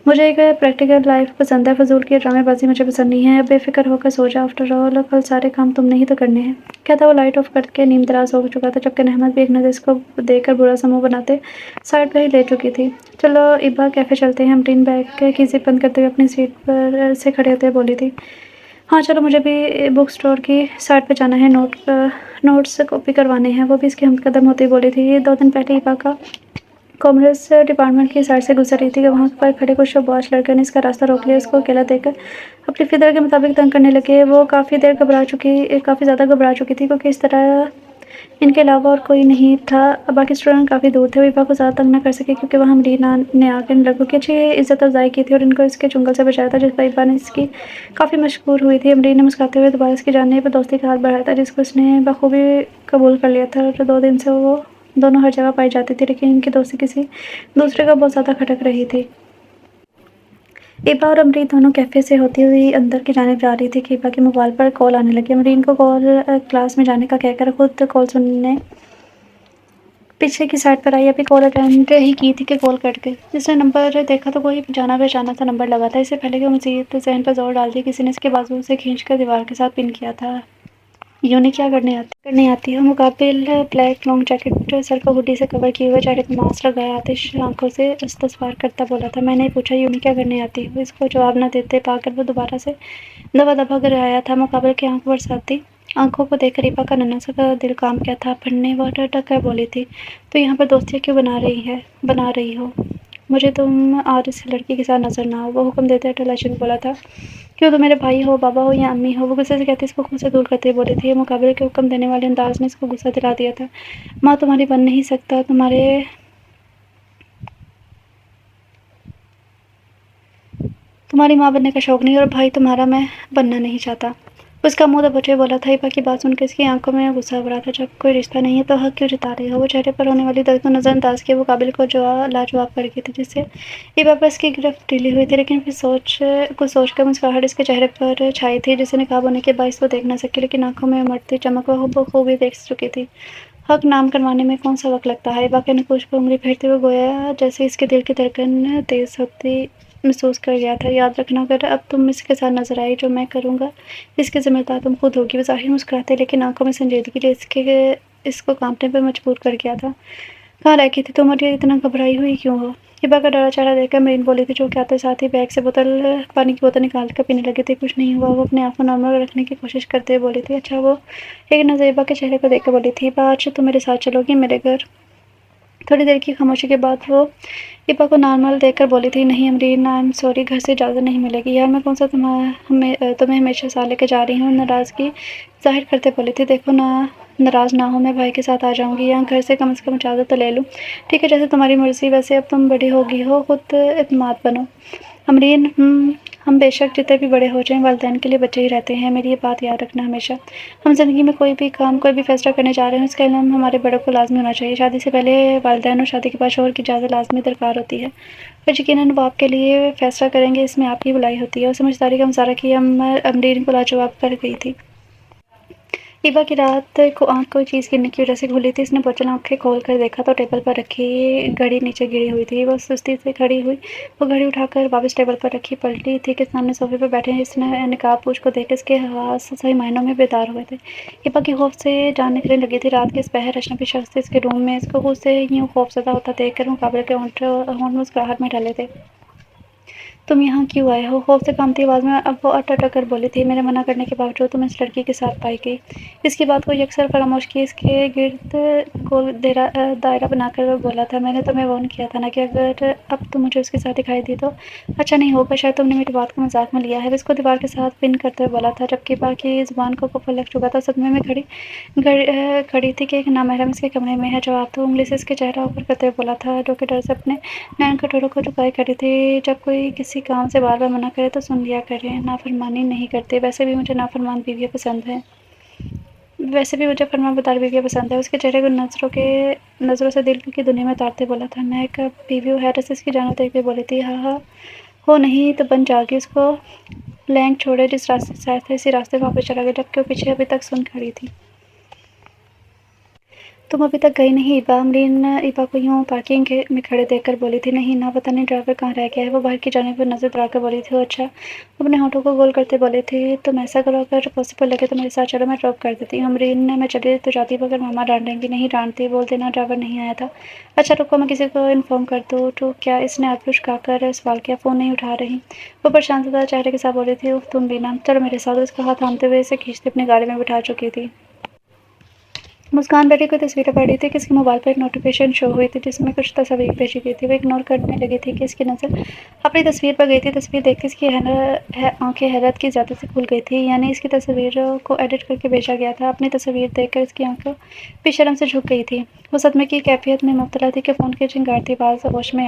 मुझे एक प्रैक्टिकल लाइफ पसंद है, फजूल की ड्रामेबाजी मुझे पसंद नहीं है। अब बेफिक्र होकर सो जा, आफ्टर ऑल कल सारे काम तुमने ही तो करने हैं। कहता वो लाइट ऑफ करके नींद दराज हो चुका था, जबकि रहमत भी एक नज़र इसको देखकर बुरा सा मुंह बनाते साइड पर ही ले चुकी थी। चलो इब्बा, कैफ़े चलते हैं। अमरीन बैग की जिप बंद करते हुए अपनी सीट पर से खड़े होते बोली थी। हाँ चलो, मुझे भी बुक स्टोर की साइड पर जाना है, नोट्स कॉपी करवाने हैं। वो भी इसके हमकदम होते बोली थी। ये 2 दिन पहले इब्बा का कॉमर्स डिपार्टमेंट की साइड से गुजर रही थी कि वहाँ पर खड़े कुछ शाबाश लड़के ने इसका रास्ता रोक लिया। इसको अकेला देखकर अपनी फितर के मुताबिक तंग करने लगे। वो काफ़ी ज़्यादा घबरा चुकी थी, क्योंकि इस तरह इनके अलावा और कोई नहीं था। बाकी स्टूडेंट काफ़ी दूर थे। वो इब्बा को ज़्यादा तंग ना कर सके, क्योंकि वहाँ अमरीना ने आकर इन लड़कों की अच्छी इज्जत अफजाई की थी और इनको इसके चुंगल से बचाया था, जिस पर इब्बा ने इसकी काफ़ी मशहूर हुई थी। अमरीन ने मुस्कुराते हुए दोबारा इसकी जानने पर दोस्ती का हाथ बढ़ाया था, जिसको उसने बखूबी कबूल कर लिया था। और 2 दिन से वो दोनों हर जगह पाई जाती थी, लेकिन इनकी दोस्ती किसी दूसरे का बहुत ज़्यादा खटक रही थी। इब्बा और अमरीन दोनों कैफ़े से होती हुई अंदर की जानिब जा रही थी कि इब्बा के मोबाइल पर कॉल आने लगी। अमरीन को कॉल क्लास में जाने का कहकर खुद कॉल सुनने पीछे की साइड पर आई। अभी कॉल अटेंड ही की थी कि कॉल कट गई। जिसने नंबर देखा तो कोई जाना पहचाना सा नंबर लगा था। इससे पहले कि मज़ीद ज़हन पर जोर डाल दिया, किसी ने इसके बाजू से खींचकर दीवार के साथ पिन किया था। यूनी क्या करने आती है? मुकाबिल ब्लैक लॉन्ग जैकेट, सर को हुडी से कवर किए हुए, चेहरे पर मास्क लगाया, आतिश आंखों से इस्तफसार करता बोला था, मैंने पूछा यूनी क्या करने आती है? इसको जवाब न देते पाकर वो दोबारा से दबा दबा कर आया था। मुकाबिल की आंख बरसाती आंखों को देखकर इब्बा का नन्हा सा दिल काम क्या था फटने। वो टक कर बोली थी, तो यहाँ पर दोस्तियाँ क्यों बना रही हो? मुझे तुम आज इस लड़की के साथ नजर ना हो। वो हुक्म देते टलाशी में बोला था। क्यों? तो मेरे भाई हो, बाबा हो या अम्मी हो। वो गुस्से से कहते इसको खुद से दूर करते बोले थे। मुकाबले के हुक्म देने वाले अंदाज में इसको गुस्सा दिला दिया था। माँ तुम्हारी बन नहीं सकता, तुम्हारी माँ बनने का शौक नहीं, और भाई तुम्हारा मैं बनना नहीं चाहता। उसका मुंह दबोचे बोला था। इब्बा की बात सुनकर इसकी आंखों में गुस्सा भरा था। जब कोई रिश्ता नहीं है तो हक क्यों जता रही हो? वो चेहरे पर होने वाली दर्द को नज़रअंदाज किया। वो काबिल को लाजवाब कर गई थी, जिससे इब्बा पर इसकी गिरफ्त ढीली हुई थी, लेकिन फिर कुछ सोच कर मुस्कुराहट इसके चेहरे पर छाई थी, जिसे निकाब होने के बायस वो देख न सकी, लेकिन आंखों में उमड़ती चमक वो खूबी देख चुकी थी। हक नाम करवाने में कौन सा वक्त लगता है? इब्बा के नकुश पर उंगली फेरते हुए गोया जैसे इसके दिल की धड़कन तेज होती महसूस कर गया था। याद रखना, अगर अब तुम इसके साथ नजर आई, जो मैं करूँगा इसकी जिम्मेदार तुम खुद होगी। वो ज़ाहिर मुस्कुराते, लेकिन आंखों में संजीदगी इसको कांपने पर मजबूर कर गया था। कहाँ रह गई थी तुम, और ये इतना घबराई हुई क्यों हो? हिबा का डरा चेहरा देखकर अमरीन बोली थी, जो क्या तो साथ ही बैग से पानी की बोतल निकाल कर पीने लगी थी। कुछ नहीं हुआ, वो अपने आप को नॉर्मल रखने की कोशिश करते हुए बोली थी। अच्छा, वो एक नज़र हिबा के चेहरे को देखकर बोली थी, हिबा आज तुम मेरे साथ चलोगी मेरे घर? थोड़ी देर की खामोशी के बाद वो हिबा को नॉर्मल देखकर बोली थी, नहीं अमरीन, आई एम सॉरी, घर से इजाज़त नहीं मिलेगी। यार मैं कौन सा तुम्हें हमेशा साथ लेके जा रही हूँ। नाराज़गी ज़ाहिर करते बोली थी, देखो ना, नाराज़ ना हो, मैं भाई के साथ आ जाऊँगी, यहाँ घर से कम इजाज़त तो ले लूँ। ठीक है, जैसे तुम्हारी मर्ज़ी। वैसे अब तुम बड़ी हो गई हो, खुद एतमाद बनो। अमरीन, हम बेशक जितने भी बड़े हो जाएं, वालिदैन के लिए बच्चे ही रहते हैं। मेरी ये बात याद रखना हमेशा। हम ज़िंदगी में कोई भी काम, कोई भी फ़ैसला करने जा रहे हैं, इसका इल्म हमारे बड़ों को लाज़मी होना चाहिए। शादी से पहले वालिदैन और शादी के बाद शौहर की इजाज़त लाज़मी दरकार होती है। फिर यकीनन वो आपके लिए फ़ैसला करेंगे, इसमें आपकी भलाई होती है। और समझदारी का मुज़ाहरा किया अमरीन को लाजवाब कर गई थी। हिबा की रात को आँख कोई चीज़ गिरने की वजह से खुली थी। इसने बोतल आँखें खोल कर देखा तो टेबल पर रखी घड़ी नीचे गिरी हुई थी। वो सुस्ती से खड़ी हुई, वो घड़ी उठाकर वापस टेबल पर रखी, पलटी थी कि सामने सोफे पर बैठे इसने नकाबपोश को देख इसके हाथ सही मायनों में बेदार हुए थे। हिबा की खौफ से जान निकलने लगी थी। रात के इस पहर अजनबी शख्स इसके रूम में इसको खुद से यूँ खौफज़दा होता देखकर मुकाबले के होंठ मुस्कुराहट में ढले थे। तुम यहाँ क्यों आए हो? खौफ से कांपती आवाज़ में अब वो अटक कर बोली थी, मेरे मना करने के बावजूद तुम इस लड़की के साथ पाई गई। इसकी बात को यकसर फरामोश किए इसके गिर्द गोल दायरा बनाकर वो बोला था, मैंने तुम्हें वार्न किया था ना कि अगर अब तुम मुझे उसके साथ दिखाई दी तो अच्छा नहीं होगा। शायद तुमने मेरी बात को मजाक में लिया है। इसको दीवार के साथ पिन करते हुए बोला था, जबकि बाकी ज़ुबान को कुफल लग चुका था। सदमे में खड़ी थी कि एक नामहरम इसके कमरे में है। जवाब तो उंगली से इसके चेहरा ऊपर करते हुए बोला था, जो कि डर से अपने नैन कटोरों को झुकाए खड़ी थी। जब कोई किसी काम से बार बार मना करे तो सुन लिया करें, नाफरमानी नहीं करते। वैसे भी मुझे नाफरमान बीवियाँ पसंद है। वैसे भी मुझे फरमाबरदार बीवियाँ पसंद है। उसके चेहरे को नज़रों से दिल की दुनिया में उतारते बोला था, मैं कब बीवी हूँ? हैरत से इसकी जान देखते बोली थी, हाँ हाँ हो नहीं तो बन जागी। उसको लैंग छोड़े जिस रास्ते से आए थे इसी रास्ते वापस चला गया, जबकि वो पीछे अभी तक सुन खड़ी थी। तुम अभी तक गई नहीं ईबा? अमरीन ईबा को यूँ पार्किंग में खड़े देखकर बोली थी, नहीं ना, पता नहीं ड्राइवर कहाँ रह गया है। वो बाहर की जानिब पर नज़र दौड़ाकर बोली थी, अच्छा। अपने होठों को गोल करते बोली थी, तुम ऐसा करो, अगर पॉसिबल लगे तो मेरे साथ चलो, मैं ड्रॉप कर देती हूँ। अमरीन ने, मैं चली तो जाती मगर मामा डांटेंगी। नहीं डांटती, बोल देना ड्राइवर नहीं आया था। अच्छा रुको, मैं किसी को इन्फॉर्म कर दूँ तो क्या? इसने आंखें उचकाकर सवाल किया, फ़ोन नहीं उठा रही। वो परेशान ज़दा चेहरे के साथ बोली थी, उफ तुम भी ना, चलो मेरे साथ। उसका हाथ थामते हुए इसे खींचते अपनी गाड़ी में बिठा चुकी थी। मुस्कान बैठी कोई तस्वीरें पढ़ रही थी कि इसके मोबाइल पर एक नोटिफिकेशन शो हुई थी जिसमें कुछ तस्वीर भेजी गई थी। वो इग्नोर करने लगी थी कि इसकी नज़र अपनी तस्वीर पर गई थी। तस्वीर देखते इसकी आंखें हैरत की ज़्यादा से खुल गई थी, यानी इसकी तस्वीरों को एडिट करके भेजा गया था। अपनी तस्वीर देखकर इसकी आंखें बेशर्म से झुक गई थी। वो सदमे की कैफियत में मुब्तला थी कि फ़ोन की चिंगारती आवाज़ होश में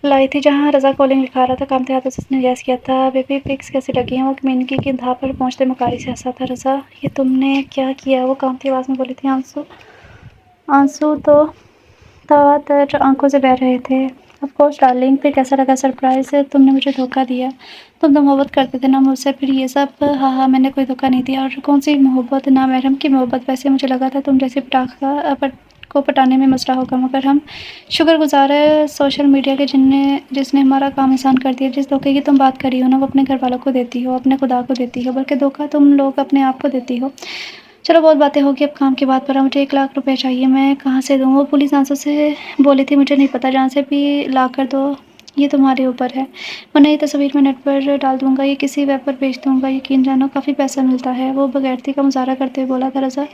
लाई थी जहाँ रज़ा कॉलिंग लिखा रहा था। कामते हाथों से उसने यस किया था। बेबी पिक्स कैसी लगी हैं? वो कमीनगी की इंतहा पर पहुँचते मुकारी से हंसा था। रज़ा, ये तुमने क्या किया? वो कामती आवाज़ में बोली थी। आंसू आंसू तो तवातर आंखों से बह रहे थे। ऑफ कोर्स डार्लिंग, फिर कैसा लगा सरप्राइज़? तुमने मुझे धोखा दिया। तुम तो मोहब्बत करते थे ना मुझसे, फिर ये सब? हाँ हाँ, मैंने कोई धोखा नहीं दिया। और कौन सी मोहब्बत? ना महरम की मोहब्बत। वैसे मुझे लगा था तुम जैसे को पटाने में मसला होगा, मगर हम शुक्रगुजार है सोशल मीडिया के जिसने हमारा काम आसान कर दिया। जिस धोखे की तुम बात करी हो ना, वो अपने घर वालों को देती हो, अपने खुदा को देती हो, बल्कि धोखा तुम लोग अपने आप को देती हो। चलो बहुत बातें होगी, अब काम की बात पर। मुझे 1 लाख रुपए चाहिए, मैं कहाँ से दूँ? वो पुलिस आंसू से बोली थी, मुझे नहीं पता, जहाँ से भी ला कर दो, ये तुम्हारे ऊपर है। वरना ये तस्वीर मैं नेट पर डाल दूँगा, ये किसी वेब पर बेच दूँगा। यकीन जानो काफ़ी पैसा मिलता है। वो बगैरती का मुजाहरा करते हुए बोला था। रज़ा,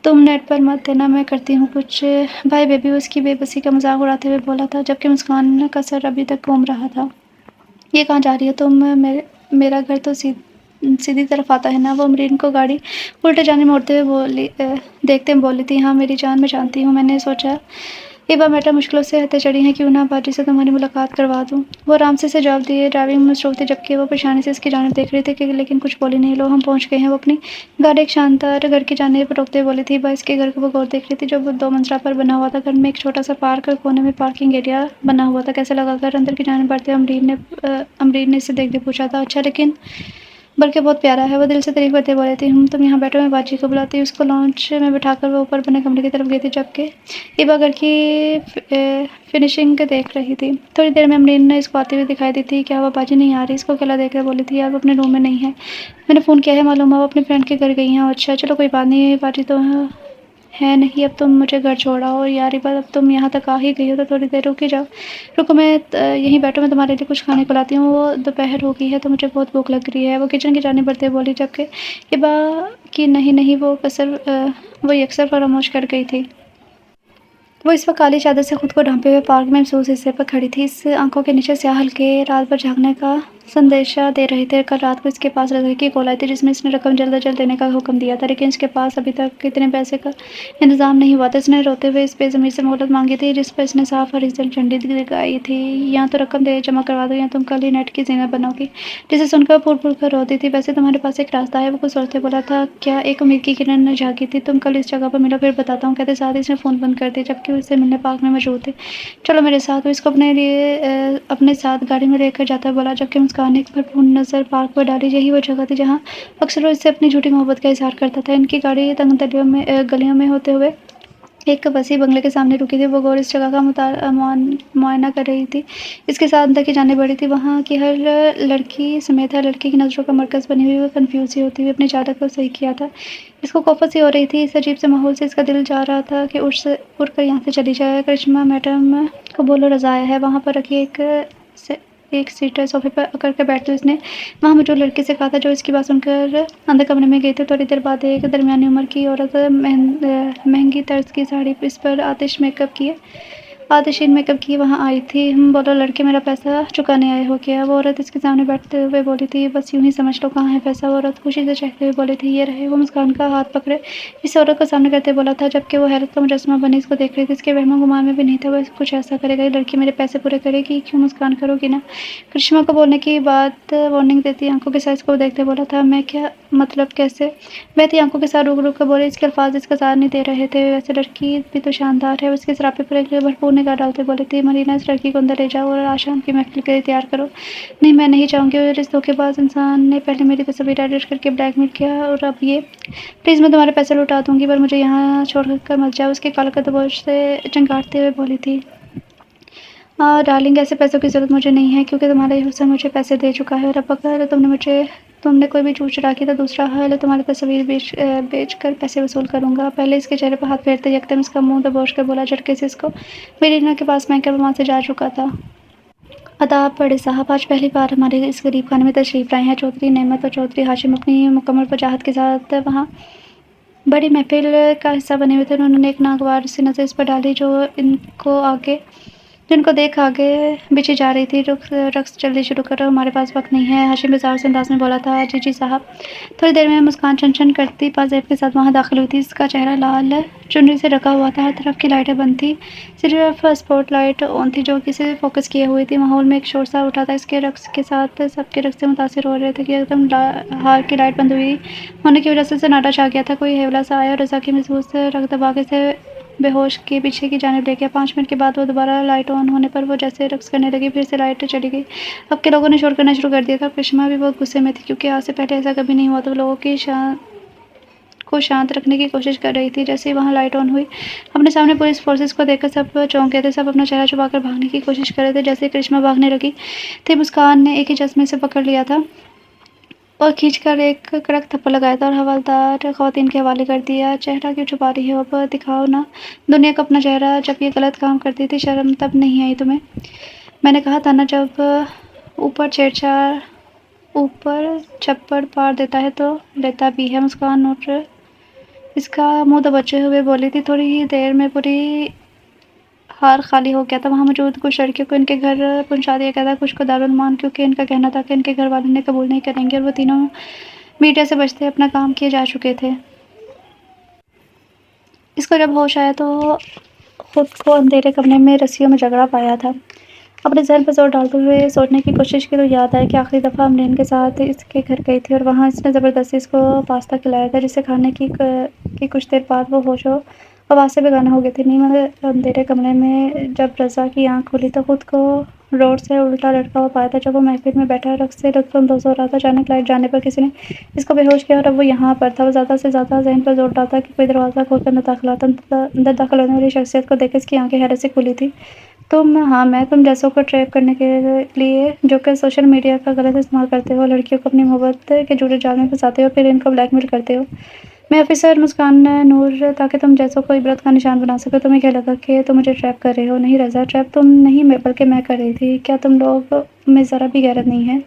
तुम नेट पर मत देना, मैं करती हूँ कुछ। भाई बेबी उसकी बेबसी का मजाक उड़ाते हुए बोला था, जबकि मुस्कान का सर अभी तक घूम रहा था। ये कहाँ जा रही हो तुम? मेरा घर तो सीधी तरफ आता है ना। वो अमरीन को गाड़ी उल्टे जाने मोड़ते हुए देखते हुए बोली थी, हाँ मेरी जान, मैं जानती हूँ। मैंने सोचा हिबा मैटर मुश्किलों से हते चढ़ी हैं, क्यों ना बाजी से तुम्हारी मुलाकात करवा दूँ। वो आराम से जवाब दिए, ड्राइविंग में मसरूफ थी, जबकि वो परेशानी से इसकी जानिब देख रही थी कि लेकिन कुछ बोली नहीं। लो हम पहुँच गए हैं। वो अपनी गाड़ी एक शानदार घर की जानिब रोकते हुए बोली थी। हिबा इसके घर को वो गौर देख रही थी जो 2 मंजिला पर बना हुआ था। घर में एक छोटा सा पार्क और कोने में पार्किंग एरिया बना हुआ था। कैसे लगा घर? अंदर की जानिब बढ़ते अमरीन ने इससे देखते पूछा था। अच्छा, लेकिन बल्कि बहुत प्यारा है। वो दिल से तारीफ करते बोले थे, तुम यहाँ बैठो, मैं बाजी को बुलाती हूँ। उसको लॉन्च में बिठाकर वो ऊपर बने कमरे की तरफ गई थी, जबकि हिबा घर की फिनिशिंग देख रही थी। थोड़ी देर में अमरीन ने इसको आती हुई दिखाई दी थी। क्या वो बाजी नहीं आ रही? इसको अकेला देख कर बोली थी, यार वो अपने रूम में नहीं है, मैंने फ़ोन किया है, मालूम है वो अपने फ्रेंड के घर गई हैं। अच्छा चलो कोई बात नहीं, बाजी तो ہے نہیں اب تم مجھے گھر چھوڑاؤ یاری بات، اب تم یہاں تک آ ہی گئی ہو تو تھوڑی دیر رک ہی جاؤ۔ رکو میں یہیں بیٹھو، میں تمہارے لیے کچھ کھانے کو لاتی ہوں، وہ دوپہر ہو گئی ہے تو مجھے بہت بھوک لگ رہی ہے۔ وہ کچن کی جانب بڑھتے ہوئے بولی، جبکہ ہبا کی نہیں وہ یکسر فراموش کر گئی تھی۔ وہ اس وقت کالی چادر سے خود کو ڈھانپے ہوئے پارک میں محفوظ حصے پر کھڑی تھی۔ اس آنکھوں کے نیچے سیاہ حلقے رات بھر جاگنے کا سندیشہ دے رہے تھے۔ کل رات کو اس کے پاس رضا کی کال آئی تھی جس میں اس نے رقم جلد از جلد دینے کا حکم دیا تھا، لیکن اس کے پاس ابھی تک اتنے پیسے کا انتظام نہیں ہوا تھا۔ اس نے روتے ہوئے اس بے ضمیر سے مہلت مانگی تھی جس پر اس نے صاف ہری جھنڈی دکھائی تھی، یا تو رقم جمع کروا دو یا تم کل ہی نیٹ کی زینت بنو گی، جسے سن کر پھول پھول کر روتی تھی۔ ویسے تمہارے پاس ایک راستہ ہے، وہ کچھ سوچتے بولا تھا۔ کیا؟ ایک امید کی کرن جھانکی تھی۔ تم کل اس جگہ پر ملو، پھر بتاتا ہوں، کہتے ساتھ ہی اس نے فون بند کر دیا، جبکہ اس سے ملنے پارک میں موجود تھے۔ چلو میرے ساتھ۔ وہ اس کو اپنے ساتھ گاڑی میں لے کر جاتا بولا، جبکہ مسکان نے ایک بھرپور نظر پارک پر ڈالی۔ یہی وہ جگہ تھی جہاں اکثر وہ اس سے اپنی جھوٹی محبت کا اظہار کرتا تھا۔ ان کی گاڑی تنگ گلیوں میں ہوتے ہوئے ایک وسیع بنگلے کے سامنے رکی تھی۔ وہ غور اس جگہ کا معائنہ کر رہی تھی، اس کے ساتھ اندر کی جانب بڑھی تھی۔ وہاں کی ہر لڑکی سمیت ہر لڑکی کی نظروں کا مرکز بنی ہوئی وہ کنفیوز سی ہوتی ہوئی اپنی چادر کو صحیح کیا تھا۔ اس کو کوفت سی ہو رہی تھی۔ اس عجیب سے ماحول سے اس کا دل چاہ رہا تھا کہ اڑ کر یہاں سے چلی جائے۔ کرشمہ میڈم کو بولو رضا آیا ہے، وہاں پر رکھی ایک سیٹر صوفے پر اکڑ کر بیٹھتے ہوئے اس نے وہاں موجود لڑکی سے کہا تھا، جو اس کی بات سن کر اندر کمرے میں گئی تھی۔ تھوڑی دیر بعد ایک درمیانی عمر کی عورت مہنگی طرز کی ساڑی اس پر آتشین میک اپ کیے وہاں آئی تھی۔ بولو لڑکے، میرا پیسہ چکانے آئے ہو کیا؟ وہ عورت اس کے سامنے بیٹھتے ہوئے بولی تھی۔ بس یوں ہی سمجھ لو، کہاں ہے پیسہ؟ وہ عورت خوشی سے چہکتے ہوئے بولی تھی، یہ رہے۔ وہ مسکان کا ہاتھ پکڑے اس عورت کو سامنے کرتے بولا تھا، جبکہ وہ حیرت کا مجسمہ بنی اس کو دیکھ رہی تھی۔ اس کے وہم و گمان میں بھی نہیں تھا وہ کچھ ایسا کرے گا۔ یہ لڑکی میرے پیسے پورے کرے گی، کیوں مسکان کرو گی نا؟ کرشمہ کو بولنے کی بات وارننگ دیتی آنکھوں کے ساتھ اس کو دیکھتے بولا تھا، میں کیا مطلب کیسے؟ بہتی آنکھوں کے ساتھ رک رک کر بولے، اس کے الفاظ اس کا ساتھ نہیں دے رہے تھے۔ ویسے لڑکی بھی تو شاندار ہے، اس کے سراپے پر ایک بھرپور نگاہ ڈالتے بولی تھی، مرینا اس لڑکی کو اندر لے جاؤ اور آج شام کی محفل کے لیے تیار کرو۔ نہیں میں نہیں چاہوں گی، اور اس دھوکے باز انسان نے پہلے میری تصویر ایڈٹ کر کے بلیک میل کیا اور اب یہ۔ پلیز میں تمہارے پیسے لوٹا دوں گی پر مجھے یہاں چھوڑ کر مت جاؤ، اس کے کالر کا دبوچ سے چنگاڑتے ہوئے بولی تھی۔ ڈارلنگ ایسے پیسوں کی ضرورت مجھے نہیں ہے، کیونکہ تمہارا یہ حسن مجھے پیسے دے چکا ہے، اور اب اگر تم نے کوئی بھی جھوٹ چرا کی تو دوسرا حل تمہاری تصویر بیچ کر پیسے وصول کروں گا۔ پہلے اس کے چہرے پر ہاتھ پھیرتے یکدم اس کا منہ دبوچ کر بولا، جھٹکے سے اس کو مرینا کے پاس پھینک کر وہ وہاں سے جا چکا تھا۔ آداب بڑے صاحب، آج پہلی بار ہمارے اس غریب خانے میں تشریف لائے ہیں۔ چودھری نعمت اور چودھری ہاشم اپنی مکمل وجاہت کے ساتھ وہاں بڑی محفل کا حصہ بنے ہوئے تھے۔ انہوں نے ایک ناگوار سی نظر اس پر ڈالی جو ان کو دیکھ آگے بچھی جا رہی تھی۔ رقص جلدی شروع کرو، ہمارے پاس وقت نہیں ہے، ہاشم بزار سے انداز میں بولا تھا۔ جی جی صاحب۔ تھوڑی دیر میں مسکان چھن چھن کرتی پازیب کے ساتھ وہاں داخل ہوئی تھی۔ اس کا چہرہ لال چنری سے ڈھکا ہوا تھا، ہر طرف کی لائٹیں بند تھیں، صرف اسپاٹ لائٹ آن تھی جو کسی فوکس کیے ہوئی تھی۔ ماحول میں ایک شور سا اٹھا تھا، اس کے رقص کے ساتھ سب کے رقص سے متاثر ہو رہے تھے کہ ایک دم ہال کی لائٹ بند ہونے کی وجہ سے سناٹا چھا گیا تھا۔ کوئی ہیولا سا آیا اور رضا کی محسوس رگ دبا کے سے بے ہوش کے پیچھے کی جانب لے گیا۔ 5 منٹ کے بعد وہ دوبارہ لائٹ آن ہونے پر وہ جیسے رقص کرنے لگی، پھر سے لائٹ چلی گئی۔ اب کے لوگوں نے شور کرنا شروع کر دیا تھا۔ کرشمہ بھی بہت غصے میں تھی، کیونکہ آج سے پہلے ایسا کبھی نہیں ہوا تھا۔ وہ لوگوں کو شانت رکھنے کی کوشش کر رہی تھی۔ جیسے ہی وہاں لائٹ آن ہوئی، اپنے سامنے پولیس فورسز کو دیکھ کر سب چونک گئے تھے۔ سب اپنا چہرہ چھپا کر بھاگنے کی کوشش کر رہے تھے۔ جیسے ہی کرشمہ بھاگنے لگی تھی، مسکان نے ایک ہی جھٹکے سے پکڑ لیا تھا اور کھینچ کر ایک کڑک تھپڑ لگایا تھا اور حوالدار خواتین کے حوالے کر دیا۔ چہرہ کیوں چھپا رہی ہو؟ اب دکھاؤ نا دنیا کو اپنا چہرہ۔ جب یہ غلط کام کرتی تھی شرم تب نہیں آئی تمہیں؟ میں نے کہا تھا نا، جب اوپر چھپڑ پار دیتا ہے تو لیتا بھی ہے۔ مسکان اور اس کا منہ دبوچے ہوئے بولی تھی۔ تھوڑی ہی دیر میں پوری ہار خالی ہو گیا تھا۔ وہاں موجود کچھ لڑکیوں کو ان کے گھر پہنچا دیا گیا تھا، کچھ کو دارالعلوم، کیونکہ ان کا کہنا تھا کہ ان کے گھر والے انہیں قبول نہیں کریں گے، اور وہ تینوں میڈیا سے بچتے اپنا کام کیے جا چکے تھے۔ اس کو جب ہوش آیا تو خود کو اندھیرے کمرے میں رسیوں میں جکڑا پایا تھا۔ اپنے ذہن پر زور ڈالتے ہوئے سوچنے کی کوشش کی تو یاد آیا کہ آخری دفعہ امرین کے ساتھ اس کے گھر گئی تھی اور وہاں اس نے زبردستی اس کو پاستہ کھلایا تھا، جسے کھانے کی کچھ دیر بعد وہ ہوش و حواس سے بیگانہ ہو گئی تھی۔ نیم اندھیرے کمرے میں جب رضا کی آنکھ کھلی تو خود کو روڈ سے الٹا لٹکا ہوا پایا تھا، جب وہ محفل میں بیٹھا رقص سے لطف اندوز ہو رہا تھا۔ اچانک لائٹ جانے پر کسی نے اس کو بے ہوش کیا اور اب وہ یہاں پر تھا۔ وہ زیادہ سے زیادہ ذہن پر زور ڈالتا کہ کوئی دروازہ کھول کر اندر داخل آتا۔ اندر داخل ہونے والی شخصیت کو دیکھ کر اس کی آنکھیں حیرت سے کھلی تھی۔ تم جیسوں کو ٹریپ کرنے کے لیے جو کہ سوشل میڈیا کا غلط استعمال کرتے ہو، لڑکیوں کو اپنی محبت کے جھوٹے جال میں پھنساتے ہو، پھر ان کو بلیک میل کرتے ہو۔ मैं ऑफिसर मुस्कान नूर, ताकि तुम जैसों को इबरत का निशान बना सको। तुम्हें क्या लगा कि तुम मुझे ट्रैप कर रहे हो? नहीं रज़ा, ट्रैप तुम नहीं बल्कि मैं कर रही थी। क्या तुम लोग में ज़रा भी गैरत नहीं है,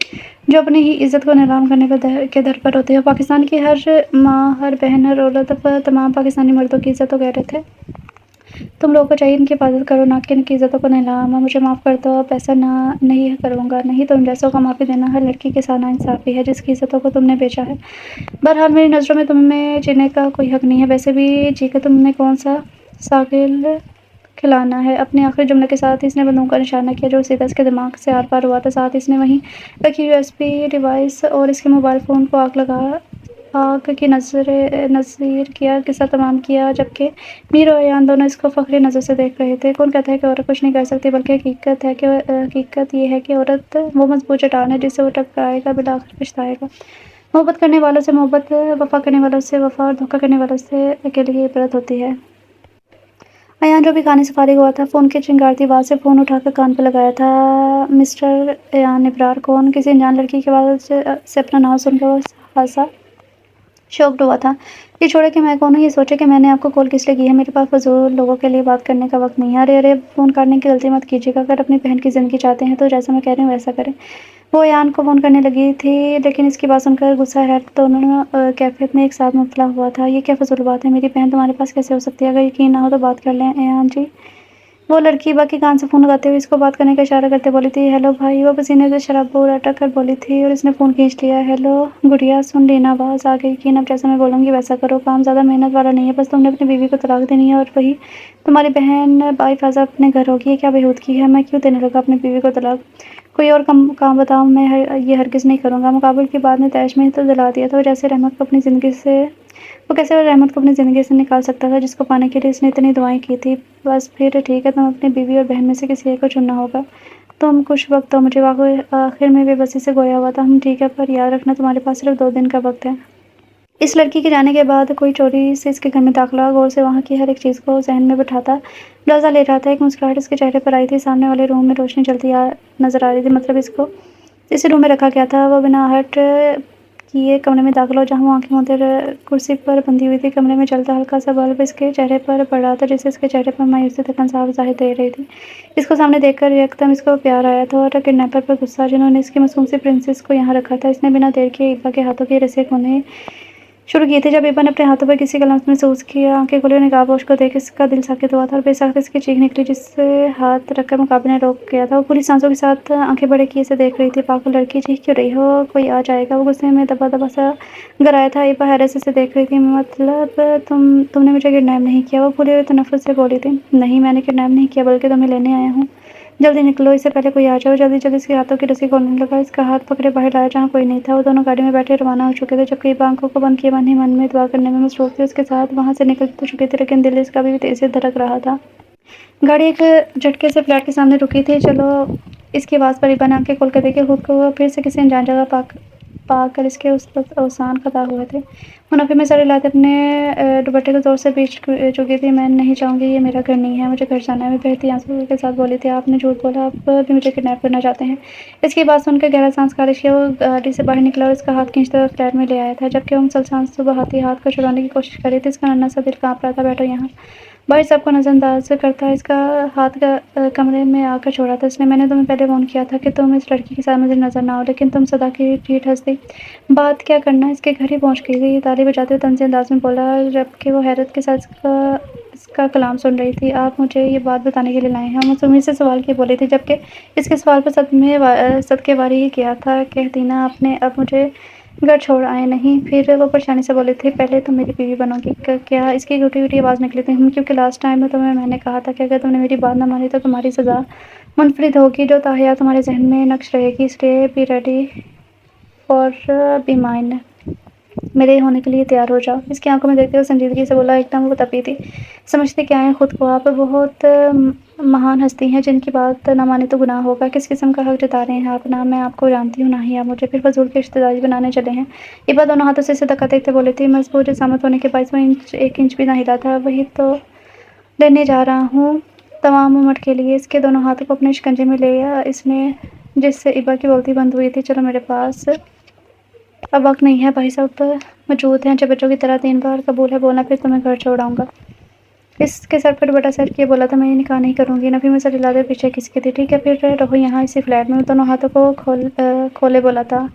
जो अपनी ही इज़्ज़त को नीलाम करने के दर पर होते हो? पाकिस्तान की हर माँ, हर बहन, हर औरत, तमाम पाकिस्तानी मर्दों की इज़्ज़त और गैरत है। तुम लोगों को चाहिए इनकी हिफाजत करो, ना कि इनकी इज़्ज़तों को नीलाम। मुझे माफ़ कर दो, अब ऐसा नहीं करूँगा। नहीं, तुम जैसों को माफ़ी देना हर लड़की के साथ नाइंसाफ़ी है जिसकी इज़्ज़तों को तुमने बेचा है। बहरहाल मेरी नज़रों में तुम्हें जीने का कोई हक़ नहीं है। वैसे भी जी के तुमने कौन सा सागिल खिलाना है? अपने आखिरी जुमले के साथ ही इसने बंदूक का निशाना किया जो सीधा इसके दिमाग से आर पार हुआ था। साथ ही इसने वहीं रखी USB डिवाइस और इसके मोबाइल फ़ोन को आग की नज़ीर किया, किस्सा तमाम किया, जबकि मीर और अयान दोनों इसको फ़ख्री नज़र से देख रहे थे। कौन कहता है कि औरत कुछ नहीं कर सकती, बल्कि हकीकत ये है कि औरत वो मजबूत चट्टान है जिससे वो टकराएगा, बिलाखिर पछताएगा। मोहब्बत करने वालों से मोहब्बत, वफ़ा करने वालों से वफ़ा और धोखा करने वालों से के लिए इबरत होती है। अयान जो भी खाने से फारिग हुआ था, फ़ोन की चिंगारती आवाज़ से फ़ोन उठाकर कान पे लगाया था। मिस्टर अयान इब्रार कौन? किसी अनजान लड़की की आवाज़ से अपना नाम सुनकर वो हँसा, शॉक्ड हुआ था। ये छोड़े कि मैं कौन हूँ, ये सोचे कि मैंने आपको कॉल किस लिए की है। मेरे पास फ़ज़ूल लोगों के लिए बात करने का वक़्त नहीं है। अरे, फ़ोन काटने की गलती मत कीजिएगा। अगर अपनी बहन की ज़िंदगी चाहते हैं तो जैसा मैं कह रही हूँ वैसा करें। वो अयान को फ़ोन करने लगी थी, लेकिन इसकी बात सुनकर गुस्सा हैरत दोनों कैफ़ियत में एक साथ मुबतला हुआ था। ये क्या फ़ज़ूल बात है? मेरी बहन तुम्हारे पास कैसे हो सकती है? अगर यकीन ना हो तो बात कर लें अयान जी। वो लड़की बाकी कान से फ़ोन लगाते हुए इसको बात करने का इशारा करते बोली थी, हेलो भाई। वो पसीने से शराबोर अटक कर बोली थी और इसने फ़ोन खींच लिया। हेलो गुड़िया, सुन ली ना, आवाज़ आ गई? यकीन अब जैसा मैं बोलूँगी वैसा करो। काम ज़्यादा मेहनत वाला नहीं है, बस तुमने अपनी बीवी को तलाक देनी है और वही तुम्हारी बहन बाइफ़ाज़ा अपने घर होगी। ये क्या बेहूदगी है? मैं क्यों देने लगा अपनी बीवी को तलाक? कोई और काम बताओ। मैं ये हरगिज़ नहीं करूँगा। मुकाबिल की बात ने तैश में ही तो दिला दिया था। वो कैसे रहमत को अपनी ज़िंदगी से निकाल सकता था, जिसको पाने के लिए इसने इतनी दुआएं की थी। बस फिर ठीक है, तुम अपनी बीवी और बहन में से किसी एक को चुनना होगा। तुम कुछ वक्त दो मुझे। आखिर में बेबसी से गोया हुआ था। ठीक है, पर याद रखना तुम्हारे पास सिर्फ 2 दिन का वक्त है। इस लड़की के जाने के बाद कोई चोरी से इसके घर में दाखिल हुआ, गौर से वहाँ की हर एक चीज़ को ज़हन में बिठाता, जायज़ा ले रहा था। एक मुस्कुराहट इसके चेहरे पर आई थी। सामने वाले रूम में रोशनी जलती नज़र आ रही थी, मतलब इसको इसी रूम में रखा गया था। वो बिना हट किए कमरे में दाखिल हो, जहाँ वो आंखें मूंदे कुर्सी पर बंधी हुई थी। कमरे में चलता हल्का सा बल्ब इसके चेहरे पर पड़ रहा था, जिससे इसके चेहरे पर मायूसी तकन साफ ज़ाहिर दे रही थी। इसको सामने देखकर एकदम इसको प्यार आया था और किडनैपर पर गुस्सा, जिन्होंने इसकी मासूम सी प्रिंसेस को यहाँ रखा था। इसने बिना देर किए इब्बा के हाथों की रस्सियाँ खोलने शुरू की थी। जब इब्बा ने अपने हाथों पर किसी का लम्स महसूस किया, आंखें खोली और निकाबपोश को देख इसका दिल साकित हुआ था और बेसाख्त इसकी चीख निकली, जिससे हाथ रखकर मुकाबले ने रोक गया था। वो पूरी सांसों के साथ आंखें बड़े किए से देख रही थी। पागल लड़की, चीख क्यों रही हो? कोई आ जाएगा। वो गुस्से में दबा दबा सा गराया था। इब्बा हैरत से देख रही थी। मतलब तुमने मुझे किडनैप नहीं किया? वो पूरी तनफ़्फ़ुस से बोली थी। नहीं, मैंने किडनैप नहीं किया, बल्कि तुम्हें लेने आया हूँ। जल्दी निकलो, इससे पहले कोई आ जाए। जल्दी जल्दी इसके हाथों की रस्सी खोलने लगा। इसका हाथ पकड़े बाहर लाया जहाँ कोई नहीं था। वो दोनों गाड़ी में बैठे रवाना हो चुके थे, जबकि इब्बा आंखों को बंद किए मन ही मन में दुआ करने में मसरूफ़ थी। उसके साथ वहाँ से निकल तो चुकी थी, लेकिन दिल इसका भी तेज़ी से धड़क रहा था। गाड़ी एक झटके से फ्लैट के सामने रुकी थी। चलो, इसकी आवाज़ पर इब्बा ने आंखें खोल कर देखी। खुद को फिर से किसी अनजान जगह पाकर इसके उस वक्त अवसान खता हुए थे। मुनाफे में सर हिलाते अपने दुपट्टे को ज़ोर से खींच चुकी थी। मैं नहीं चाहूँगी, ये मेरा घर नहीं है, मुझे घर जाना है। मैं बहती आंसू के साथ बोली थी। आपने झूठ बोला, आप भी मुझे किडनैप करना चाहते हैं। इसकी बात सुनकर गहरा सांस खारिज किया। वो गाड़ी से बाहर निकला और इसका हाथ खींचते हुए फ्लैट में ले आया था, जबकि वो मुसलसल सुबह हाथ को छुड़ाने की कोशिश कर रही थी। इसका नन्हा सा दिल काँप रहा था। बैठो यहाँ। भाई सबको नज़रअंदाज करता इसका हाथ कमरे में आकर छोड़ा था इसने। मैंने तुम्हें पहले फ़ोन किया था कि तुम इस लड़की के साथ मुझे नज़र ना हो, लेकिन तुम सदा की ढीठ हँस दी। बात क्या करना, इसके घर ही पहुँच गई थी। ताली बजाते हुए तंज़ी अंदाज में बोला, जबकि वो हैरत के साथ इसका कलाम सुन रही थी। आप मुझे ये बात बताने के लिए लाए हैं? मासूमियत से सवाल किए बोली थी, जबकि इसके सवाल पर सदके वारी ही किया था। कहती ना आपने अब मुझे घर छोड़ आए नहीं। फिर वो परेशानी से बोली थी, पहले तुम मेरी बीवी बनोगी क्या? इसकी घुटी आवाज़ निकली थी। क्योंकि लास्ट टाइम में मैंने कहा था कि अगर तुमने मेरी बात ना मानी तो तुम्हारी सज़ा मुनफरिद होगी, जो ताहिया तुम्हारे जहन में नक्श रहेगी। इसलिए be ready for be mine. मेरे होने के लिए तैयार हो जाओ। इसकी आंखों में देखते हुए संजीदगी से बोला। एकदम वो तपी थी। समझते क्या है खुद को? आप बहुत महान हस्ती हैं, जिनकी बात ना माने तो गुनाह होगा। किस किस्म का हक जता रहे हैं आप? ना मैं आपको जानती हूँ, ना ही आप मुझे। फिर फजूल की रिश्तेदारी बनाने चले हैं। इब्बा दोनों हाथों से इसे धक्का देते बोले थी। मजबूर जसामत होने के बायस वो एक इंच भी ना हिला था। वही तो लेने जा रहा हूँ तमाम उम्र के लिए। इसके दोनों हाथों को अपने शिकंजे में लिया इसने, जिससे इब्बा की बोलती बंद हुई थी। चलो मेरे पास अब वक्त नहीं है भाई साहब, موجود ہیں، جب بچوں کی طرح 3 بار قبول ہے بولنا، پھر تمہیں گھر چھوڑ آؤں گا۔ اس کے سر پر بڑا سر کیے بولا تھا، میں یہ نکاح نہیں کروں گی۔ نفی میں سر ہلا دے پیچھے کس کی تھی، ٹھیک ہے پھر رہو یہاں اسی فلیٹ میں۔ دونوں ہاتھوں کو کھولے بولا تھا،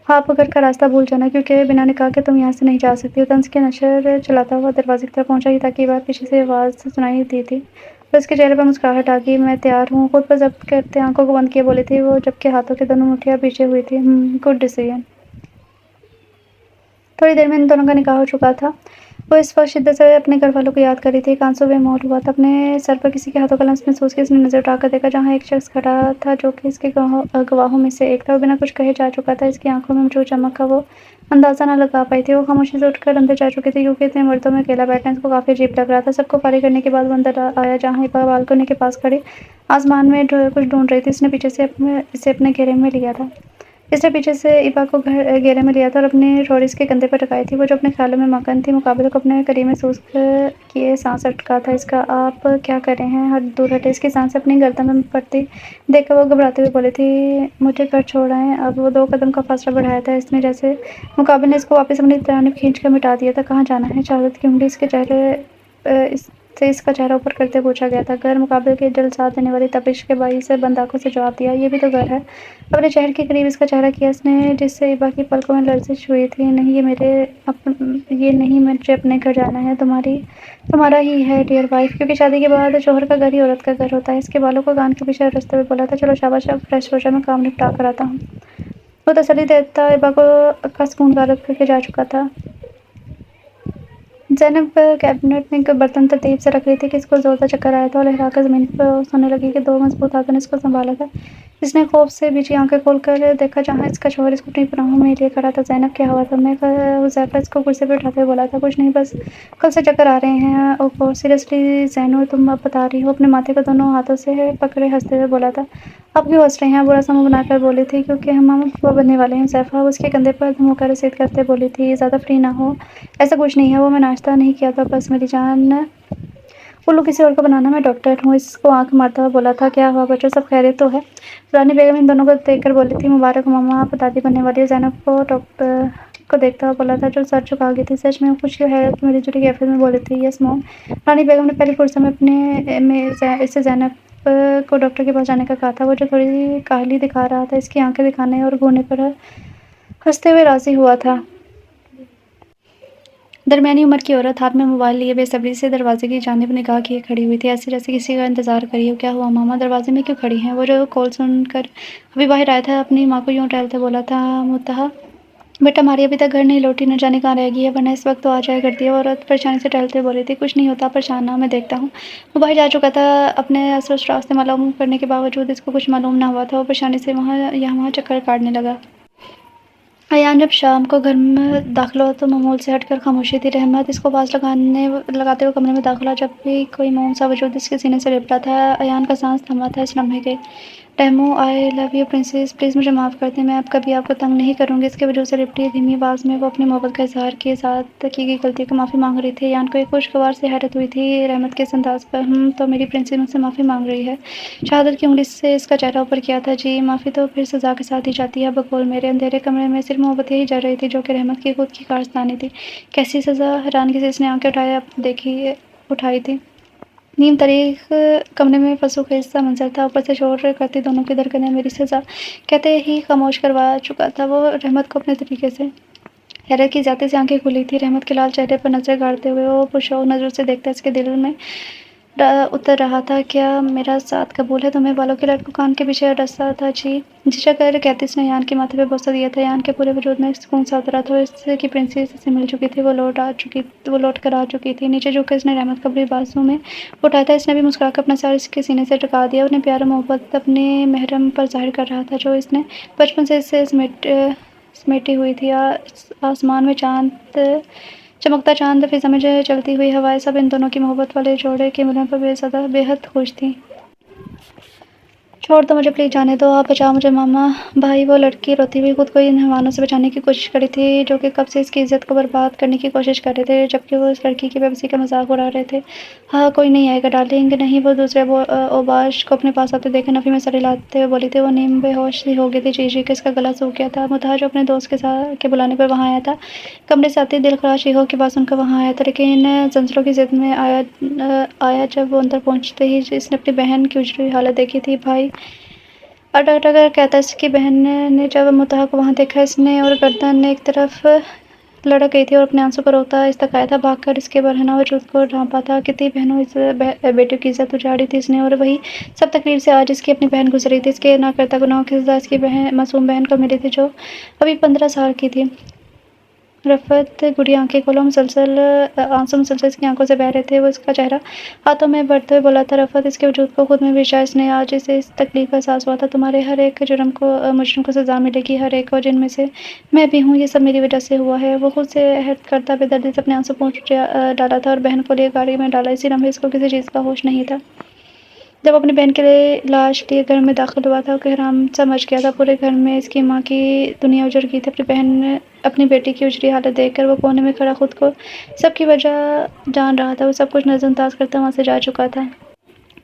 آپ گھر کا راستہ بھول جانا، کیونکہ بنا نکاح کے تم یہاں سے نہیں جا سکتی ہو۔ طنز کی نشر چلاتا ہوا دروازے کی طرف پہنچا، یہ تھا کہ بات پیچھے سے آواز سنائی دی تھی، اور اس کے چہرے پر مسکراہٹ آ گئی۔ میں تیار ہوں، خود پر ضبط کرتے آنکھوں کو بند کیے بولی تھی وہ، جبکہ ہاتھوں کی دونوں مٹھیاں پیچھے ہوئی تھی۔ Good decision. تھوڑی دیر میں ان دونوں کا نکاح ہو چکا تھا۔ وہ اس وقت شدت سے اپنے گھر والوں کو یاد کر رہی تھی۔ ایک آنسو بے مول ہوا تھا، اپنے سر پر کسی کے ہاتھوں کا لمس محسوس کیا۔ اس نے نظر اٹھا کر دیکھا جہاں ایک شخص کھڑا تھا جو کہ اس کے گواہوں میں سے ایک تھا۔ وہ بنا کچھ کہے جا چکا تھا، اس کی آنکھوں میں جو چمک کا وہ اندازہ نہ لگا پائی تھی۔ وہ خاموشی سے اٹھ کر اندر جا چکی تھی، کیونکہ اتنے مردوں میں اکیلا بیٹھنا اس کو کافی عجیب لگ رہا تھا۔ سب کو فارغ کرنے کے بعد وہ اندر آیا جہاں ہیبا بالکنی کے پاس کھڑی آسمان میں کچھ ڈھونڈ رہی تھی۔ اس نے پیچھے سے اسے اپنے گھیرے میں لیا تھا۔ اس نے پیچھے سے ایبا کو گھیرے میں لیا تھا اور اپنی ٹھوڑی اس کے کندھے پر ٹکائی تھی۔ وہ جو اپنے خیالوں میں مگن تھی، مقابل کو اپنے قریب محسوس کیے سانس اٹکا تھا اس کا۔ آپ کیا کر رہے ہیں؟ دور ہٹے۔ اس کی سانسیں اپنی گردن میں پڑتی دیکھ کر وہ گھبراتے ہوئے بولی تھی، مجھے گھر چھوڑ آئیں۔ اب وہ 2 قدم کا فاصلہ بڑھایا تھا اس نے، جیسے مقابل نے اس کو واپس اپنی جانب کھینچ کر مٹا دیا تھا۔ کہاں جانا ہے؟ شہادت کی انگلی اس کے چہرے سے اس کا چہرہ اوپر کرتے پوچھا گیا تھا۔ گھر۔ مقابل کے جلسات دینے والی تپش کے باعث بند آنکھوں سے جواب دیا، یہ بھی تو گھر ہے۔ اپنے چہرے کے قریب اس کا چہرہ کیا اس نے، جس سے ایبا کی پلکوں میں لرزش ہوئی تھی۔ نہیں، یہ نہیں، مجھے اپنے گھر جانا ہے۔ تمہارا ہی ہے ڈیئر وائف، کیونکہ شادی کے بعد شوہر کا گھر ہی عورت کا گھر ہوتا ہے۔ اس کے بالوں کو کان کے پیچھے رستے ہوئے بولا تھا، چلو شاباش، اب فریش ہو جاؤ، میں کام نپٹا کر آتا ہوں۔ وہ تسلی دیتا ایبا کا سکون غارت کر کے جا چکا تھا۔ زینب کیبنٹ میں برتن ترتیب سے رکھ رہی تھی کہ اس کو زوردار چکر آیا تھا اور لہرا کر زمین پر سونے لگی کہ 2 مضبوط ہاتھوں نے اس کو سنبھالا تھا۔ اس نے خوف سے بھیجی آنکھیں کھول کر دیکھا جہاں اس کا شوہر اس کو اپنی پناہوں میں لیے کھڑا تھا۔ زینب، کیا ہوا تمہیں؟ حذیفہ اس کو کرسی پہ اٹھاتے ہوئے بولا تھا۔ کچھ نہیں، بس کل سے چکر آ رہے ہیں۔ اوہ گاڈ، سیریسلی زینو، تم اب بتا رہی ہو؟ اپنے ماتھے کو دونوں ہاتھوں سے پکڑے ہنستے ہوئے بولا تھا۔ اب کیوں ہنس رہے ہیں؟ برا سا منہ بنا کر بولی تھی، کیونکہ ہم ابا بننے والے ہیں حذیفہ۔ وہ اس کے کندھے پر دھمو کر رسید کرتے بولی تھی، زیادہ فری نہ ہو، ایسا کچھ نہیں ہے، وہ میں ناشتہ نہیں کیا تھا بس میری جان۔ الو کسی اور کو بنانا، میں ڈاکٹر ہوں۔ اس کو آنکھ مارتا ہوا بولا تھا، کیا ہوا بچوں، سب خیریت تو ہے؟ رانی بیگم ان دونوں کو دیکھ کر بولی تھی، مبارک ہو ماما، آپ دادی بننے والی ہو۔ زینب کو ڈاکٹر کو دیکھتا ہوا بولا تھا جو سر جھکا گئی تھی، سچ میں خوشی اور حیرت کی ملی جلی کیفیت میں بولی تھی، یس موم۔ رانی بیگم نے پہلی فرصت میں اسے زینب کو ڈاکٹر کے پاس جانے کا کہا تھا۔ وہ جو تھوڑی کاہلی دکھا رہا تھا، اس کی آنکھیں دکھانے اور گھورنے پر ہنستے ہوئے راضی ہوا تھا۔ درمیانی عمر کی عورت ہاتھ میں موبائل لیے بے صبری سے دروازے کی جانب نگاہ کیے کھڑی ہوئی تھی، ایسے جیسے کسی کا انتظار کر رہی ہو۔ کیا ہوا ماما، دروازے میں کیوں کھڑی ہیں؟ وہ جو کال سن کر ابھی باہر آیا تھا، اپنی ماں کو یوں ٹہلتے بولا تھا، متہا بیٹا ہماری ابھی تک گھر نہیں لوٹی، نہ جانے کہاں رہ گئی ہے، ورنہ اس وقت تو آ جایا کرتی ہے۔ وہ عورت پریشانی سے ٹہلتے ہوئے بولی تھی، کچھ نہیں ہوتا، پریشان نہ ہو، میں دیکھتا ہوں۔ وہ باہر جا چکا تھا، اپنے اسر و اشراف سے معلوم کرنے کے باوجود اس کو کچھ معلوم نہ ہوا تھا۔ وہ پریشانی سے وہاں چکر کاٹنے لگا۔ ایان جب شام کو گھر میں داخل ہوا تو معمول سے ہٹ کر خاموشی تھی۔ رحمت اس کو پاس لگاتے ہوئے کمرے میں داخل ہوا، جب بھی کوئی موم سا وجود اس کے سینے سے لپٹا تھا۔ ایان کا سانس تھما تھا اس لمحے کے۔ رحمو، آئی لو یو پرنسس، پلیز مجھے معاف کر دیں، میں اب کبھی آپ کو تنگ نہیں کروں گی۔ اس کے وجود سے لپٹی دھیمی آواز میں وہ اپنی محبت کا اظہار کیے ساتھ کی گئی غلطی کی معافی مانگ رہی تھی۔ ایان کو ایک خوشگوار سی حیرت ہوئی تھی رحمت کے اس انداز پر۔ تو میری پرنسس مجھ سے معافی مانگ رہی ہے؟ شہادت کی انگلی سے اس کا چہرہ اوپر کیا تھا۔ جی، معافی تو پھر سزا کے ساتھ دی جاتی ہے بقول میرے۔ اندھیرے کمرے میں صرف محبت ہی جل رہی تھی جو کہ رحمت کی خود کی کارستانی تھی۔ کیسی سزا؟ حیرانگی سے اس نے آنکھیں اٹھائی تھی۔ نیم تاریک کمرے میں فسو خیز سا منظر تھا، اوپر سے شور کرتی دونوں کی دھڑکنیں۔ میری سزا کہتے ہی خاموش کروا چکا تھا وہ رحمت کو اپنے طریقے سے۔ حیرت کی زیادتی سے آنکھیں کھلی تھیں رحمت کے لال چہرے پر نظریں گاڑتے ہوئے۔ وہ پرشوق نظروں سے دیکھتا اس کے دل میں اتر رہا تھا، کیا میرا ساتھ قبول ہے تمہیں؟ بالوں کے لٹ کو کان کے پیچھے ڈسا تھا۔ جی، جھجک کر کہتی اس نے ایان کے ماتھے پہ بوسہ دیا تھا۔ ایان کے پورے وجود میں سکون سا اترا تھا، اس کی پرنسس اس سے مل چکی تھی، وہ لوٹ کر آ چکی تھی۔ نیچے جھک کر اس نے رحمت کو اپنے بازو میں اٹھایا تھا۔ اس نے بھی مسکرا کر اپنا سر اس کے سینے سے ٹکا دیا، اپنے پیار و محبت اپنے محرم پر ظاہر کر رہا تھا جو اس نے بچپن سے اس سے سمیٹی ہوئی تھی۔ آسمان میں چمکتا چاند، فضا میں چلتی ہوئی ہوائیں، سب ان دونوں کی محبت والے جوڑے کے ملن پر بے حد خوش تھیں۔ چھوڑ دو مجھے پلیز، جانے دو، آپ بچاؤ مجھے ماما بھائی۔ وہ لڑکی روتی ہوئی خود کو ان حیوانوں سے بچانے کی کوشش کر رہی تھی جو کہ کب سے اس کی عزت کو برباد کرنے کی کوشش کر رہے تھے، جبکہ وہ اس لڑکی کی بے بسی کا مذاق اڑا رہے تھے۔ ہاں کوئی نہیں آئے گا ڈارلنگ۔ نہیں، وہ دوسرے اوباش کو اپنے پاس آتے دیکھا نفی میں سر ہلاتے ہوئے بولی تھی۔ وہ نیم بے ہوش سی ہو گئی تھی، چیخ چیخ کے اس کا گلا سوکھ گیا تھا۔ متحر جو اپنے دوست کے بلانے پر وہاں آیا تھا، کمرے سے آتے ہی دل خراش یہ ہو کہ بات سن کر وہاں آیا تھا، لیکن زنجیروں کی زد میں آیا جب وہ اندر پہنچتے ہی اس نے اپنی بہن کی اجڑی ہوئی حالت دیکھی تھی۔ بھائی اٹک کر کہتا اس کی بہن نے جب متحر کو وہاں دیکھا، اس نے اور گردن ایک طرف لڑک گئی تھی اور اپنے آنسوں کو روکتا استکایا تھا، بھاگ کر اس کے برہنہ وجود کو ڈھانپا تھا۔ کتنی بہنوں اس بیٹے کی عزت اجاڑی تھی اس نے، اور وہی سب تکلیف سے آج اس کی اپنی بہن گزر رہی تھی۔ اس کے نہ کرتا گناہوں کی سزا اس کی معصوم بہن کو ملی تھی جو ابھی 15 سال کی تھی۔ رفعت گڑی آنکھیں کھولو، آنسو مسلسل اس کی آنکھوں سے بہہ رہے تھے۔ وہ اس کا چہرہ ہاتھوں میں بھرتے ہوئے بولا تھا، رفعت اس کے وجود کو خود میں بچھا اس نے، آج اسے اس تکلیف کا احساس ہوا تھا۔ تمہارے ہر ایک مجرم کو سزا ملے گی، ہر ایک کو، جن میں سے میں بھی ہوں۔ یہ سب میری وجہ سے ہوا ہے۔ وہ خود سے عہد کرتا بے دردی سے اپنے آنسو پونچھ ڈالا تھا اور بہن کو لیے گاڑی میں ڈالا۔ اسی لمحے اس کو کسی چیز کا ہوش نہیں تھا۔ جب اپنی بہن کے لاش لیے گھر میں داخل ہوا تھا، کوہرام سا مچ گیا تھا پورے گھر میں۔ اس کی ماں کی دنیا اجڑ گئی تھی۔ اپنی بیٹی کی اجڑی حالت دیکھ کر وہ کونے میں کھڑا خود کو سب کی وجہ جان رہا تھا۔ وہ سب کچھ نظر انداز کرتا وہاں سے جا چکا تھا۔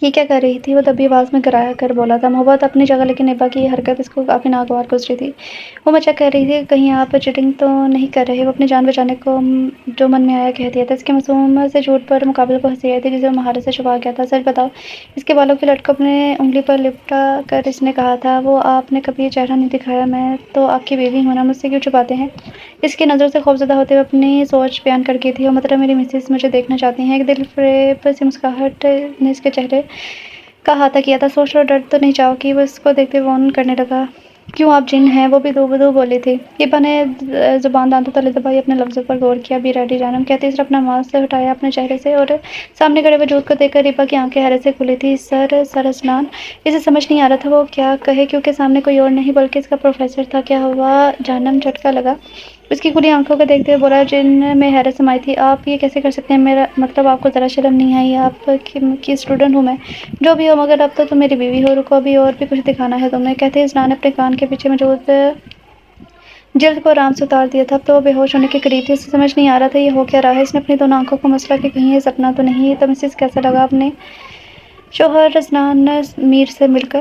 یہ کیا کر رہی تھی؟ وہ دبی آواز میں گرایا کر بولا تھا۔ محبت اپنی جگہ، لیکن نبا کی یہ حرکت اس کو کافی ناگوار گزری تھی۔ وہ مچا کہہ رہی تھی، کہیں آپ چیٹنگ تو نہیں کر رہے؟ وہ اپنی جان بچانے کو جو من میں آیا کہہ دیا تھا۔ اس کے معصوم سے جھوٹ پر مقابل کو ہنسی آئی تھی جسے وہ مہارت سے چھپا گیا تھا۔ سچ بتاؤ، اس کے بالوں کی لٹ کو اپنے انگلی پر لپٹا کر اس نے کہا تھا، وہ آپ نے کبھی یہ چہرہ نہیں دکھایا، میں تو آپ کی بیوی ہوں نا، مجھ سے کیوں چھپاتے ہیں؟ اس کی نظروں سے خوفزدہ ہوتے ہوئے اپنی سوچ بیان کر گئی تھی وہ، مطلب میری مسز مجھے دیکھنا چاہتی ہیں۔ ایک دل فریب سی مسکراہٹ نے اس کے چہرے کا احاطہ کیا تھا۔ سوچ لو، ڈر تو نہیں جاؤ گی؟ وہ اس کو دیکھتے ہوئے وون کرنے لگا۔ کیوں، آپ جن ہیں؟ وہ بھی دو بدو بولی تھی۔ ہبا نے زبان دانتوں تلے دبائی اپنے لفظوں پر غور کیا۔ بی ریڈی جانم، کہتے اس نے اپنا ماسک ہٹایا اپنے چہرے سے اور سامنے کھڑے وجود کو دیکھ کر ہبا کی آنکھیں حیرت سے کھلی تھی۔ سر اسنان؟ اسے سمجھ نہیں آ رہا تھا وہ کیا کہے، کیونکہ سامنے کوئی اور نہیں بلکہ اس کا پروفیسر تھا۔ کیا ہوا جانم؟ جھٹکا لگا اس کی کھلی آنکھوں کو دیکھتے ہوئے بولا، جن میں حیرت سمائی تھی۔ آپ یہ کیسے کر سکتے ہیں؟ میرا مطلب آپ کو ذرا شرم نہیں آئی؟ آپ کی اسٹوڈنٹ ہوں میں، جو بھی ہو، مگر اب تو تم میری بیوی ہو۔ رکو، ابھی اور بھی کچھ دکھانا ہے تمہیں۔ کہتے اسنان نے اپنے کان کے پیچھے موجود جلد کو آرام سے اتار دیا تھا۔ اب تو وہ بے ہوش ہونے کے قریب تھی۔ اسے سمجھ نہیں آ رہا تھا یہ ہو کیا رہا ہے۔ اس نے اپنی دونوں آنکھوں کو مسلا کہ کہیں یہ سپنا تو نہیں۔ تب مسز کیسا لگا اپنے شوہر اسنان میر سے مل کر؟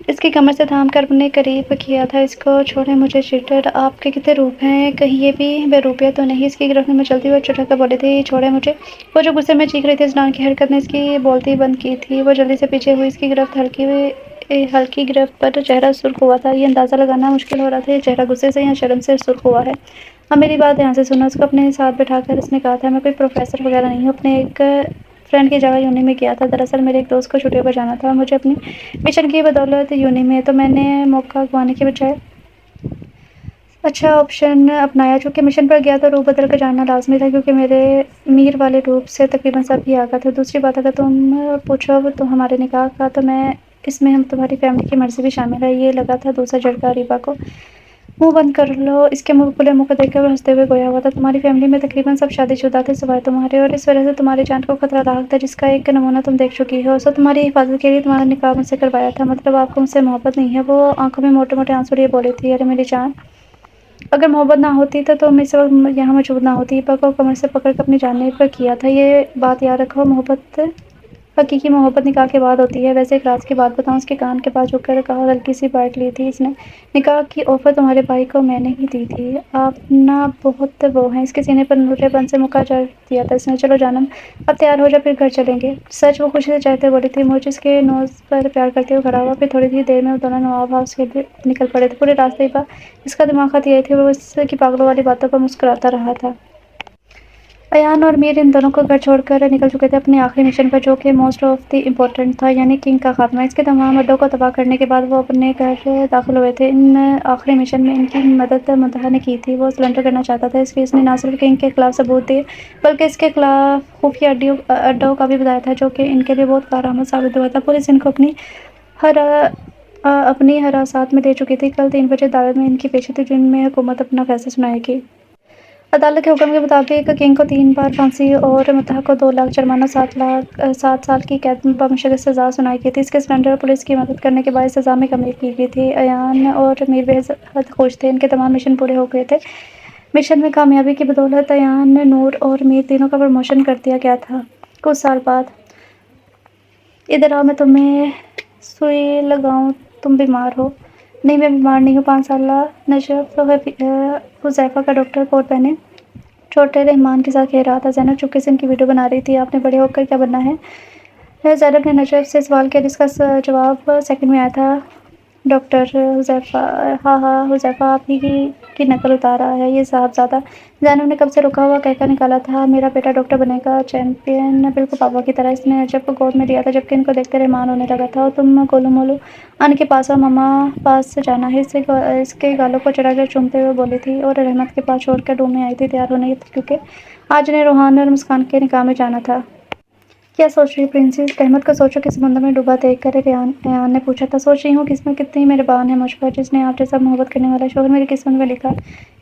اس کی کمر سے تھام کر اپنے قریب کیا تھا۔ اس کو چھوڑیں مجھے چیٹر، آپ کے کتنے روپ ہیں، کہیں یہ بھی بے روپیہ تو نہیں؟ اس کی گرفت میں مچلتی ہوئی چٹک کر بولی تھی، چھوڑیں مجھے۔ وہ جو غصے میں چیخ رہی تھی، اسنان کی حرکت نے اس کی بولتی بند کی تھی۔ وہ جلدی سے پیچھے ہوئی، اس کی ہلکی گرفت پر چہرہ سرخ ہوا تھا۔ یہ اندازہ لگانا مشکل ہو رہا تھا یہ چہرہ غصے سے یا شرم سے سرخ ہوا ہے۔ اب میری بات دھیان سے سنو، اس کو اپنے ساتھ بٹھا کر اس نے کہا تھا، میں کوئی پروفیسر وغیرہ نہیں ہوں، اپنے ایک فرینڈ کی جگہ یونی میں گیا تھا۔ دراصل میرے ایک دوست کو چھٹیوں پر جانا تھا، مجھے اپنی مشن کی بدولت یونی میں، تو میں نے موقع گنوانے کے بجائے اچھا آپشن اپنایا۔ چونکہ مشن پر گیا تو روپ بدل کر جانا لازمی تھا، کیونکہ میرے میر والے روپ سے تقریباً سب ہی آگاہ تھے۔ دوسری بات، اگر تم پوچھو تو ہمارے نکاح کا، تو اس میں تمہاری فیملی کی مرضی بھی شامل ہے۔ یہ لگا تھا دوسرا جھٹکا ہبا کو۔ منہ بند کر لو۔ اس کے کھلے منہ کو دیکھ کر وہ ہنستے ہوئے گویا ہوا تھا، تمہاری فیملی میں تقریباً سب شادی شدہ تھے سوائے تمہارے، اور اس وجہ سے تمہاری جان کو خطرہ لاحق تھا، جس کا ایک نمونہ تم دیکھ چکی ہو۔ سو تمہاری حفاظت کے لیے تمہارا نکاح مجھ سے کروایا تھا۔ مطلب آپ کو مجھ سے محبت نہیں ہے؟ وہ آنکھوں میں موٹے موٹے آنسو لیے بولی تھی، ارے میری جان، اگر محبت نہ ہوتی تو تم اس وقت یہاں موجود نہ ہوتی۔ ہبا کو کمر سے پکڑ کر اپنی جانب کیا تھا، یہ بات یاد رکھو، حقیقی محبت نکاح کے بعد ہوتی ہے۔ ویسے ایک راز کی بات بتاؤں؟ اس کے کان کے پاس جھک کر کہا اور ہلکی سی بائٹ لی تھی اس نے، نکاح کی آفر تمہارے بھائی کو میں نے ہی دی تھی۔ آپ نا بہت وہ ہیں۔ اس کے سینے پر نورے پن سے مکہ چڑھ دیا تھا اس نے۔ چلو جانم، اب تیار ہو جا، پھر گھر چلیں گے۔ سچ؟ وہ خوشی سے چہتے بولی تھی۔ مجھ اس کے نوز پر پیار کرتے ہوئے کھڑا ہوا، پھر تھوڑی ہی دیر میں وہ دونوں نواب ہاؤس کے لیے نکل پڑے تھے۔ پورے راستے ہبا اس کا دماغ کھاتی آئی تھی اور وہ اس کی پاگلوں والی باتوں پر مسکراتا رہا تھا۔ ایان اور میر ان دونوں کو گھر چھوڑ کر نکل چکے تھے اپنے آخری مشن پر، جو کہ موسٹ آف دی امپورٹنٹ تھا، یعنی کنگ کا خاتمہ۔ اس کے تمام اڈوں کو تباہ کرنے کے بعد وہ اپنے گھر داخل ہوئے تھے۔ ان آخری مشن میں ان کی مدد متحر نے کی تھی۔ وہ سرنڈر کرنا چاہتا تھا، اس لیے اس نے نہ صرف کنگ کے خلاف ثبوت دیے بلکہ اس کے خلاف خفیہ اڈوں کا بھی بتایا تھا، جو کہ ان کے لیے بہت کارآمد ثابت ہوا تھا۔ پولیس ان کو اپنی حراسات میں لے چکی تھی۔ کل 3 بجے عدالت میں ان کی پیشی تھی، جن میں حکومت اپنا فیصلہ سنائے گی۔ عدالت کے حکم کے مطابق کنگ کو 3 بار پھانسی اور متهم کو 2 لاکھ جرمانہ 7 سال کی قید بمشقت سزا سنائی گئی تھی۔ اس کے سرنڈر اور پولیس کی مدد کرنے کے باعث سزا میں کمی کی گئی تھی۔ ایان اور میر بے حد خوش تھے، ان کے تمام مشن پورے ہو گئے تھے۔ مشن میں کامیابی کی بدولت ایان، نور اور میر تینوں کا پروموشن کر دیا گیا تھا۔ کچھ سال بعد، ادھر آؤ میں تمہیں سوئی لگاؤں، تم بیمار ہو۔ نہیں میں بیمار نہیں ہوں۔ 5 سالہ نجف حذیفہ کا ڈاکٹر کوٹ پہنے چھوٹے رحمان کے ساتھ کہہ رہا تھا۔ زینب چپکے سے ان کی ویڈیو بنا رہی تھی۔ آپ نے بڑے ہو کر کیا بننا ہے؟ زینب نے نجف سے سوال کیا جس کا جواب سیکنڈ میں آیا تھا۔ ڈاکٹر حذیفہ: ہاں حذیفہ آپ ہی کی نقل اتار رہا ہے یہ صاحبزادہ۔ زینب نے قبل سے رکا ہوا قہقہ نکالا تھا۔ میرا بیٹا ڈاکٹر بنے گا، چیمپئن، بالکل پاپا کی طرح۔ اس نے نجف کو گود میں لیا تھا جبکہ ان کو دیکھتے رحمان رونے لگا تھا۔ اور تم گولو مولو ان کے پاس اور مما پاس جانا ہے، اس کے گالوں کو چڑھا کر چومتے ہوئے بولی تھی، اور رحمت کے پاس چھوڑ کر روم میں آئی تھی تیار ہونے کیونکہ آج انہیں روحان اور مسکان کے نکاح میں جانا تھا۔ کیا سوچ رہی پرنسس؟ رحمت کو سوچوں کے سمندر میں ڈوبا دیکھ کر ایان نے پوچھا تھا۔ سوچ رہی ہوں قسمت کتنی مہربان ہے مجھ پر، جس نے آپ جیسا محبت کرنے والا شوہر میری قسمت میں لکھا۔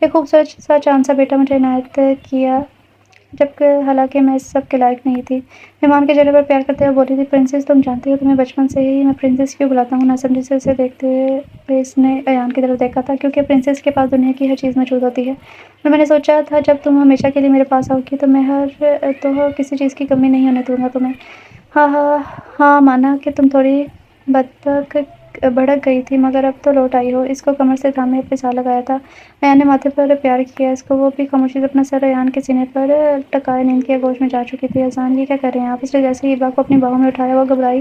ایک خوبصورت سا چاند سا بیٹا مجھے عنایت کیا، جبکہ حالانکہ میں اس سب کے لائق نہیں تھی۔ مہمان کے چہرے پر پیار کرتے ہوئے بولی تھی، پرنسس تم جانتی ہو تمہیں بچپن سے ہی میں پرنسس کیوں بلاتا ہوں؟ ناسمجھی سے اسے دیکھتے ہوئے اس نے ایان کی طرف دیکھا تھا، کیونکہ پرنسس کے پاس دنیا کی ہر چیز موجود ہوتی ہے، اور میں نے سوچا تھا جب تم ہمیشہ کے لیے میرے پاس آؤ گی تو میں کسی چیز کی کمی نہیں ہونے دوں گا تمہیں۔ ہاں مانا کہ تم تھوڑی بھڑک گئی تھی مگر اب تو لوٹ آئی ہو۔ اس کو کمر سے تھامے اپنے ساتھ لگایا تھا۔ ایان نے ماتھے پر پیار کیا اس کو، وہ بھی خاموشی سے اپنا سر ایان کے سینے پر ٹکائے نیند کی آغوش میں جا چکی تھی۔ اذان یہ کیا کر رہے ہیں آپ؟ اس نے جیسے ہی ہبا کو اپنی باہوں میں اٹھایا وہ گھبرائی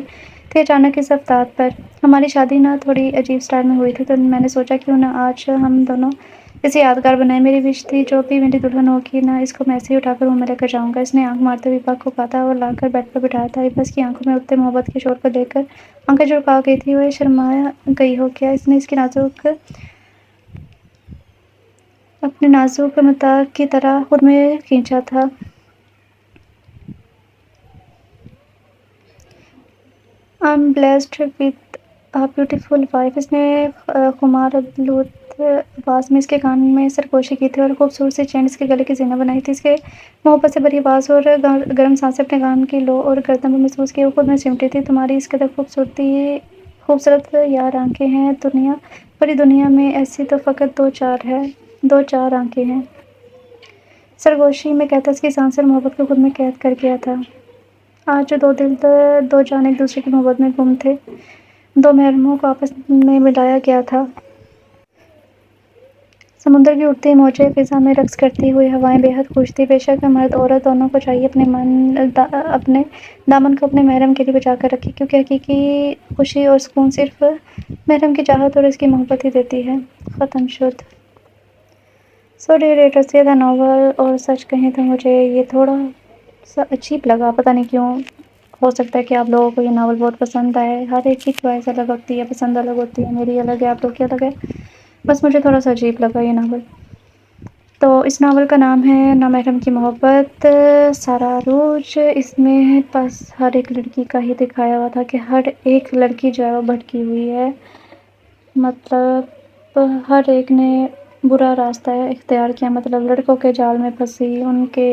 تھی اچانک اس افتاد پر۔ ہماری شادی نا تھوڑی عجیب سٹائل میں ہوئی تھی تو میں نے سوچا کیوں نہ آج ہم دونوں اسے یادگار بنائیں۔ میری وش تھی جو بھی میری دلہن ہوگی نا اس کو میں ایسے ہی اٹھا کر روم میں لے کر جاؤں گا۔ اس نے آنکھ مارتے ہوئے ہبا کو کاتا اور لا کر بیڈ پر بٹھایا تھا۔ ہبا اس کی آنکھوں میں اٹھتے محبت کے شور کو دیکھ کر آنکھیں جھڑکا گئی تھی۔ وہ شرما گئی ہو کیا؟ اس نے اس کی نازک اپنے نازک متاع کی طرح خود میں کھینچا تھا۔ I'm blessed with a beautiful wife۔ اس نے خمار آلود آواز میں اس کے کان میں سرگوشی کی تھی اور خوبصورت سی چین اس کے گلے کی زینت بنائی تھی۔ اس کے محبت سے بھری آواز اور گرم سانسیں اپنے کان کی لو اور گردن پر محسوس کی، وہ خود میں سمٹی تھی۔ تمہاری اس قدر خوبصورت یار آنکھیں ہیں پوری دنیا میں، ایسی تو فقط 2 4 آنکھیں ہیں۔ سرگوشی میں کہتا اس کی سانسیں اور محبت کو خود میں قید کر گیا تھا۔ آج جو 2 دل 2 جان ایک دوسرے کی محبت میں گم تھے، 2 محرموں کو آپس میں ملایا گیا تھا۔ سمندر کی اٹھتی موجیں فضا میں رقص کرتی ہوئی ہوائیں بے حد خوش تھیں۔ بے شک مرد عورت دونوں کو چاہیے اپنے دامن کو اپنے محرم کے لیے بچا کر رکھے، کیونکہ حقیقی خوشی اور سکون صرف محرم کی چاہت اور اس کی محبت ہی دیتی ہے۔ ختم شد۔ سو ڈیئر ریڈرز، یہ تھا ناول، اور سچ کہیں تو مجھے یہ تھوڑا سا عجیب لگا، پتہ نہیں کیوں۔ ہو سکتا ہے کہ آپ لوگوں کو یہ ناول بہت پسند آئے۔ ہر ایک کی چوائس الگ ہوتی ہے، پسند الگ ہوتی ہے، میری الگ ہے، آپ لوگ کی الگ ہے، بس مجھے تھوڑا سا عجیب لگا یہ ناول۔ تو اس ناول کا نام ہے نامحرم کی محبت۔ سارا عروج اس میں بس ہر ایک لڑکی کا ہی دکھایا ہوا تھا کہ ہر ایک لڑکی جو ہے وہ بھٹکی ہوئی ہے، مطلب ہر ایک نے برا راستہ اختیار کیا، مطلب لڑکوں کے جال میں پھنسی، ان کے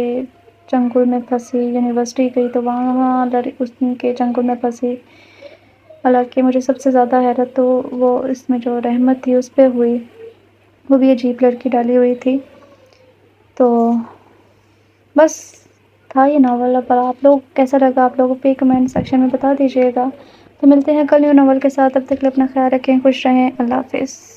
چنگل میں پھنسی، یونیورسٹی گئی تو وہاں ان کے چنگل میں پھنسی۔ حالانکہ مجھے سب سے زیادہ حیرت تو وہ اس میں جو رحمت تھی اس پہ ہوئی، وہ بھی عجیب لڑکی ڈالی ہوئی تھی۔ تو بس تھا یہ ناول۔ اب آپ لوگ کیسا لگا آپ لوگوں پہ کمنٹ سیکشن میں بتا دیجیے گا۔ تو ملتے ہیں کل نیو ناول کے ساتھ، تب تک کے لیے اپنا خیال رکھیں، خوش رہیں، اللہ حافظ۔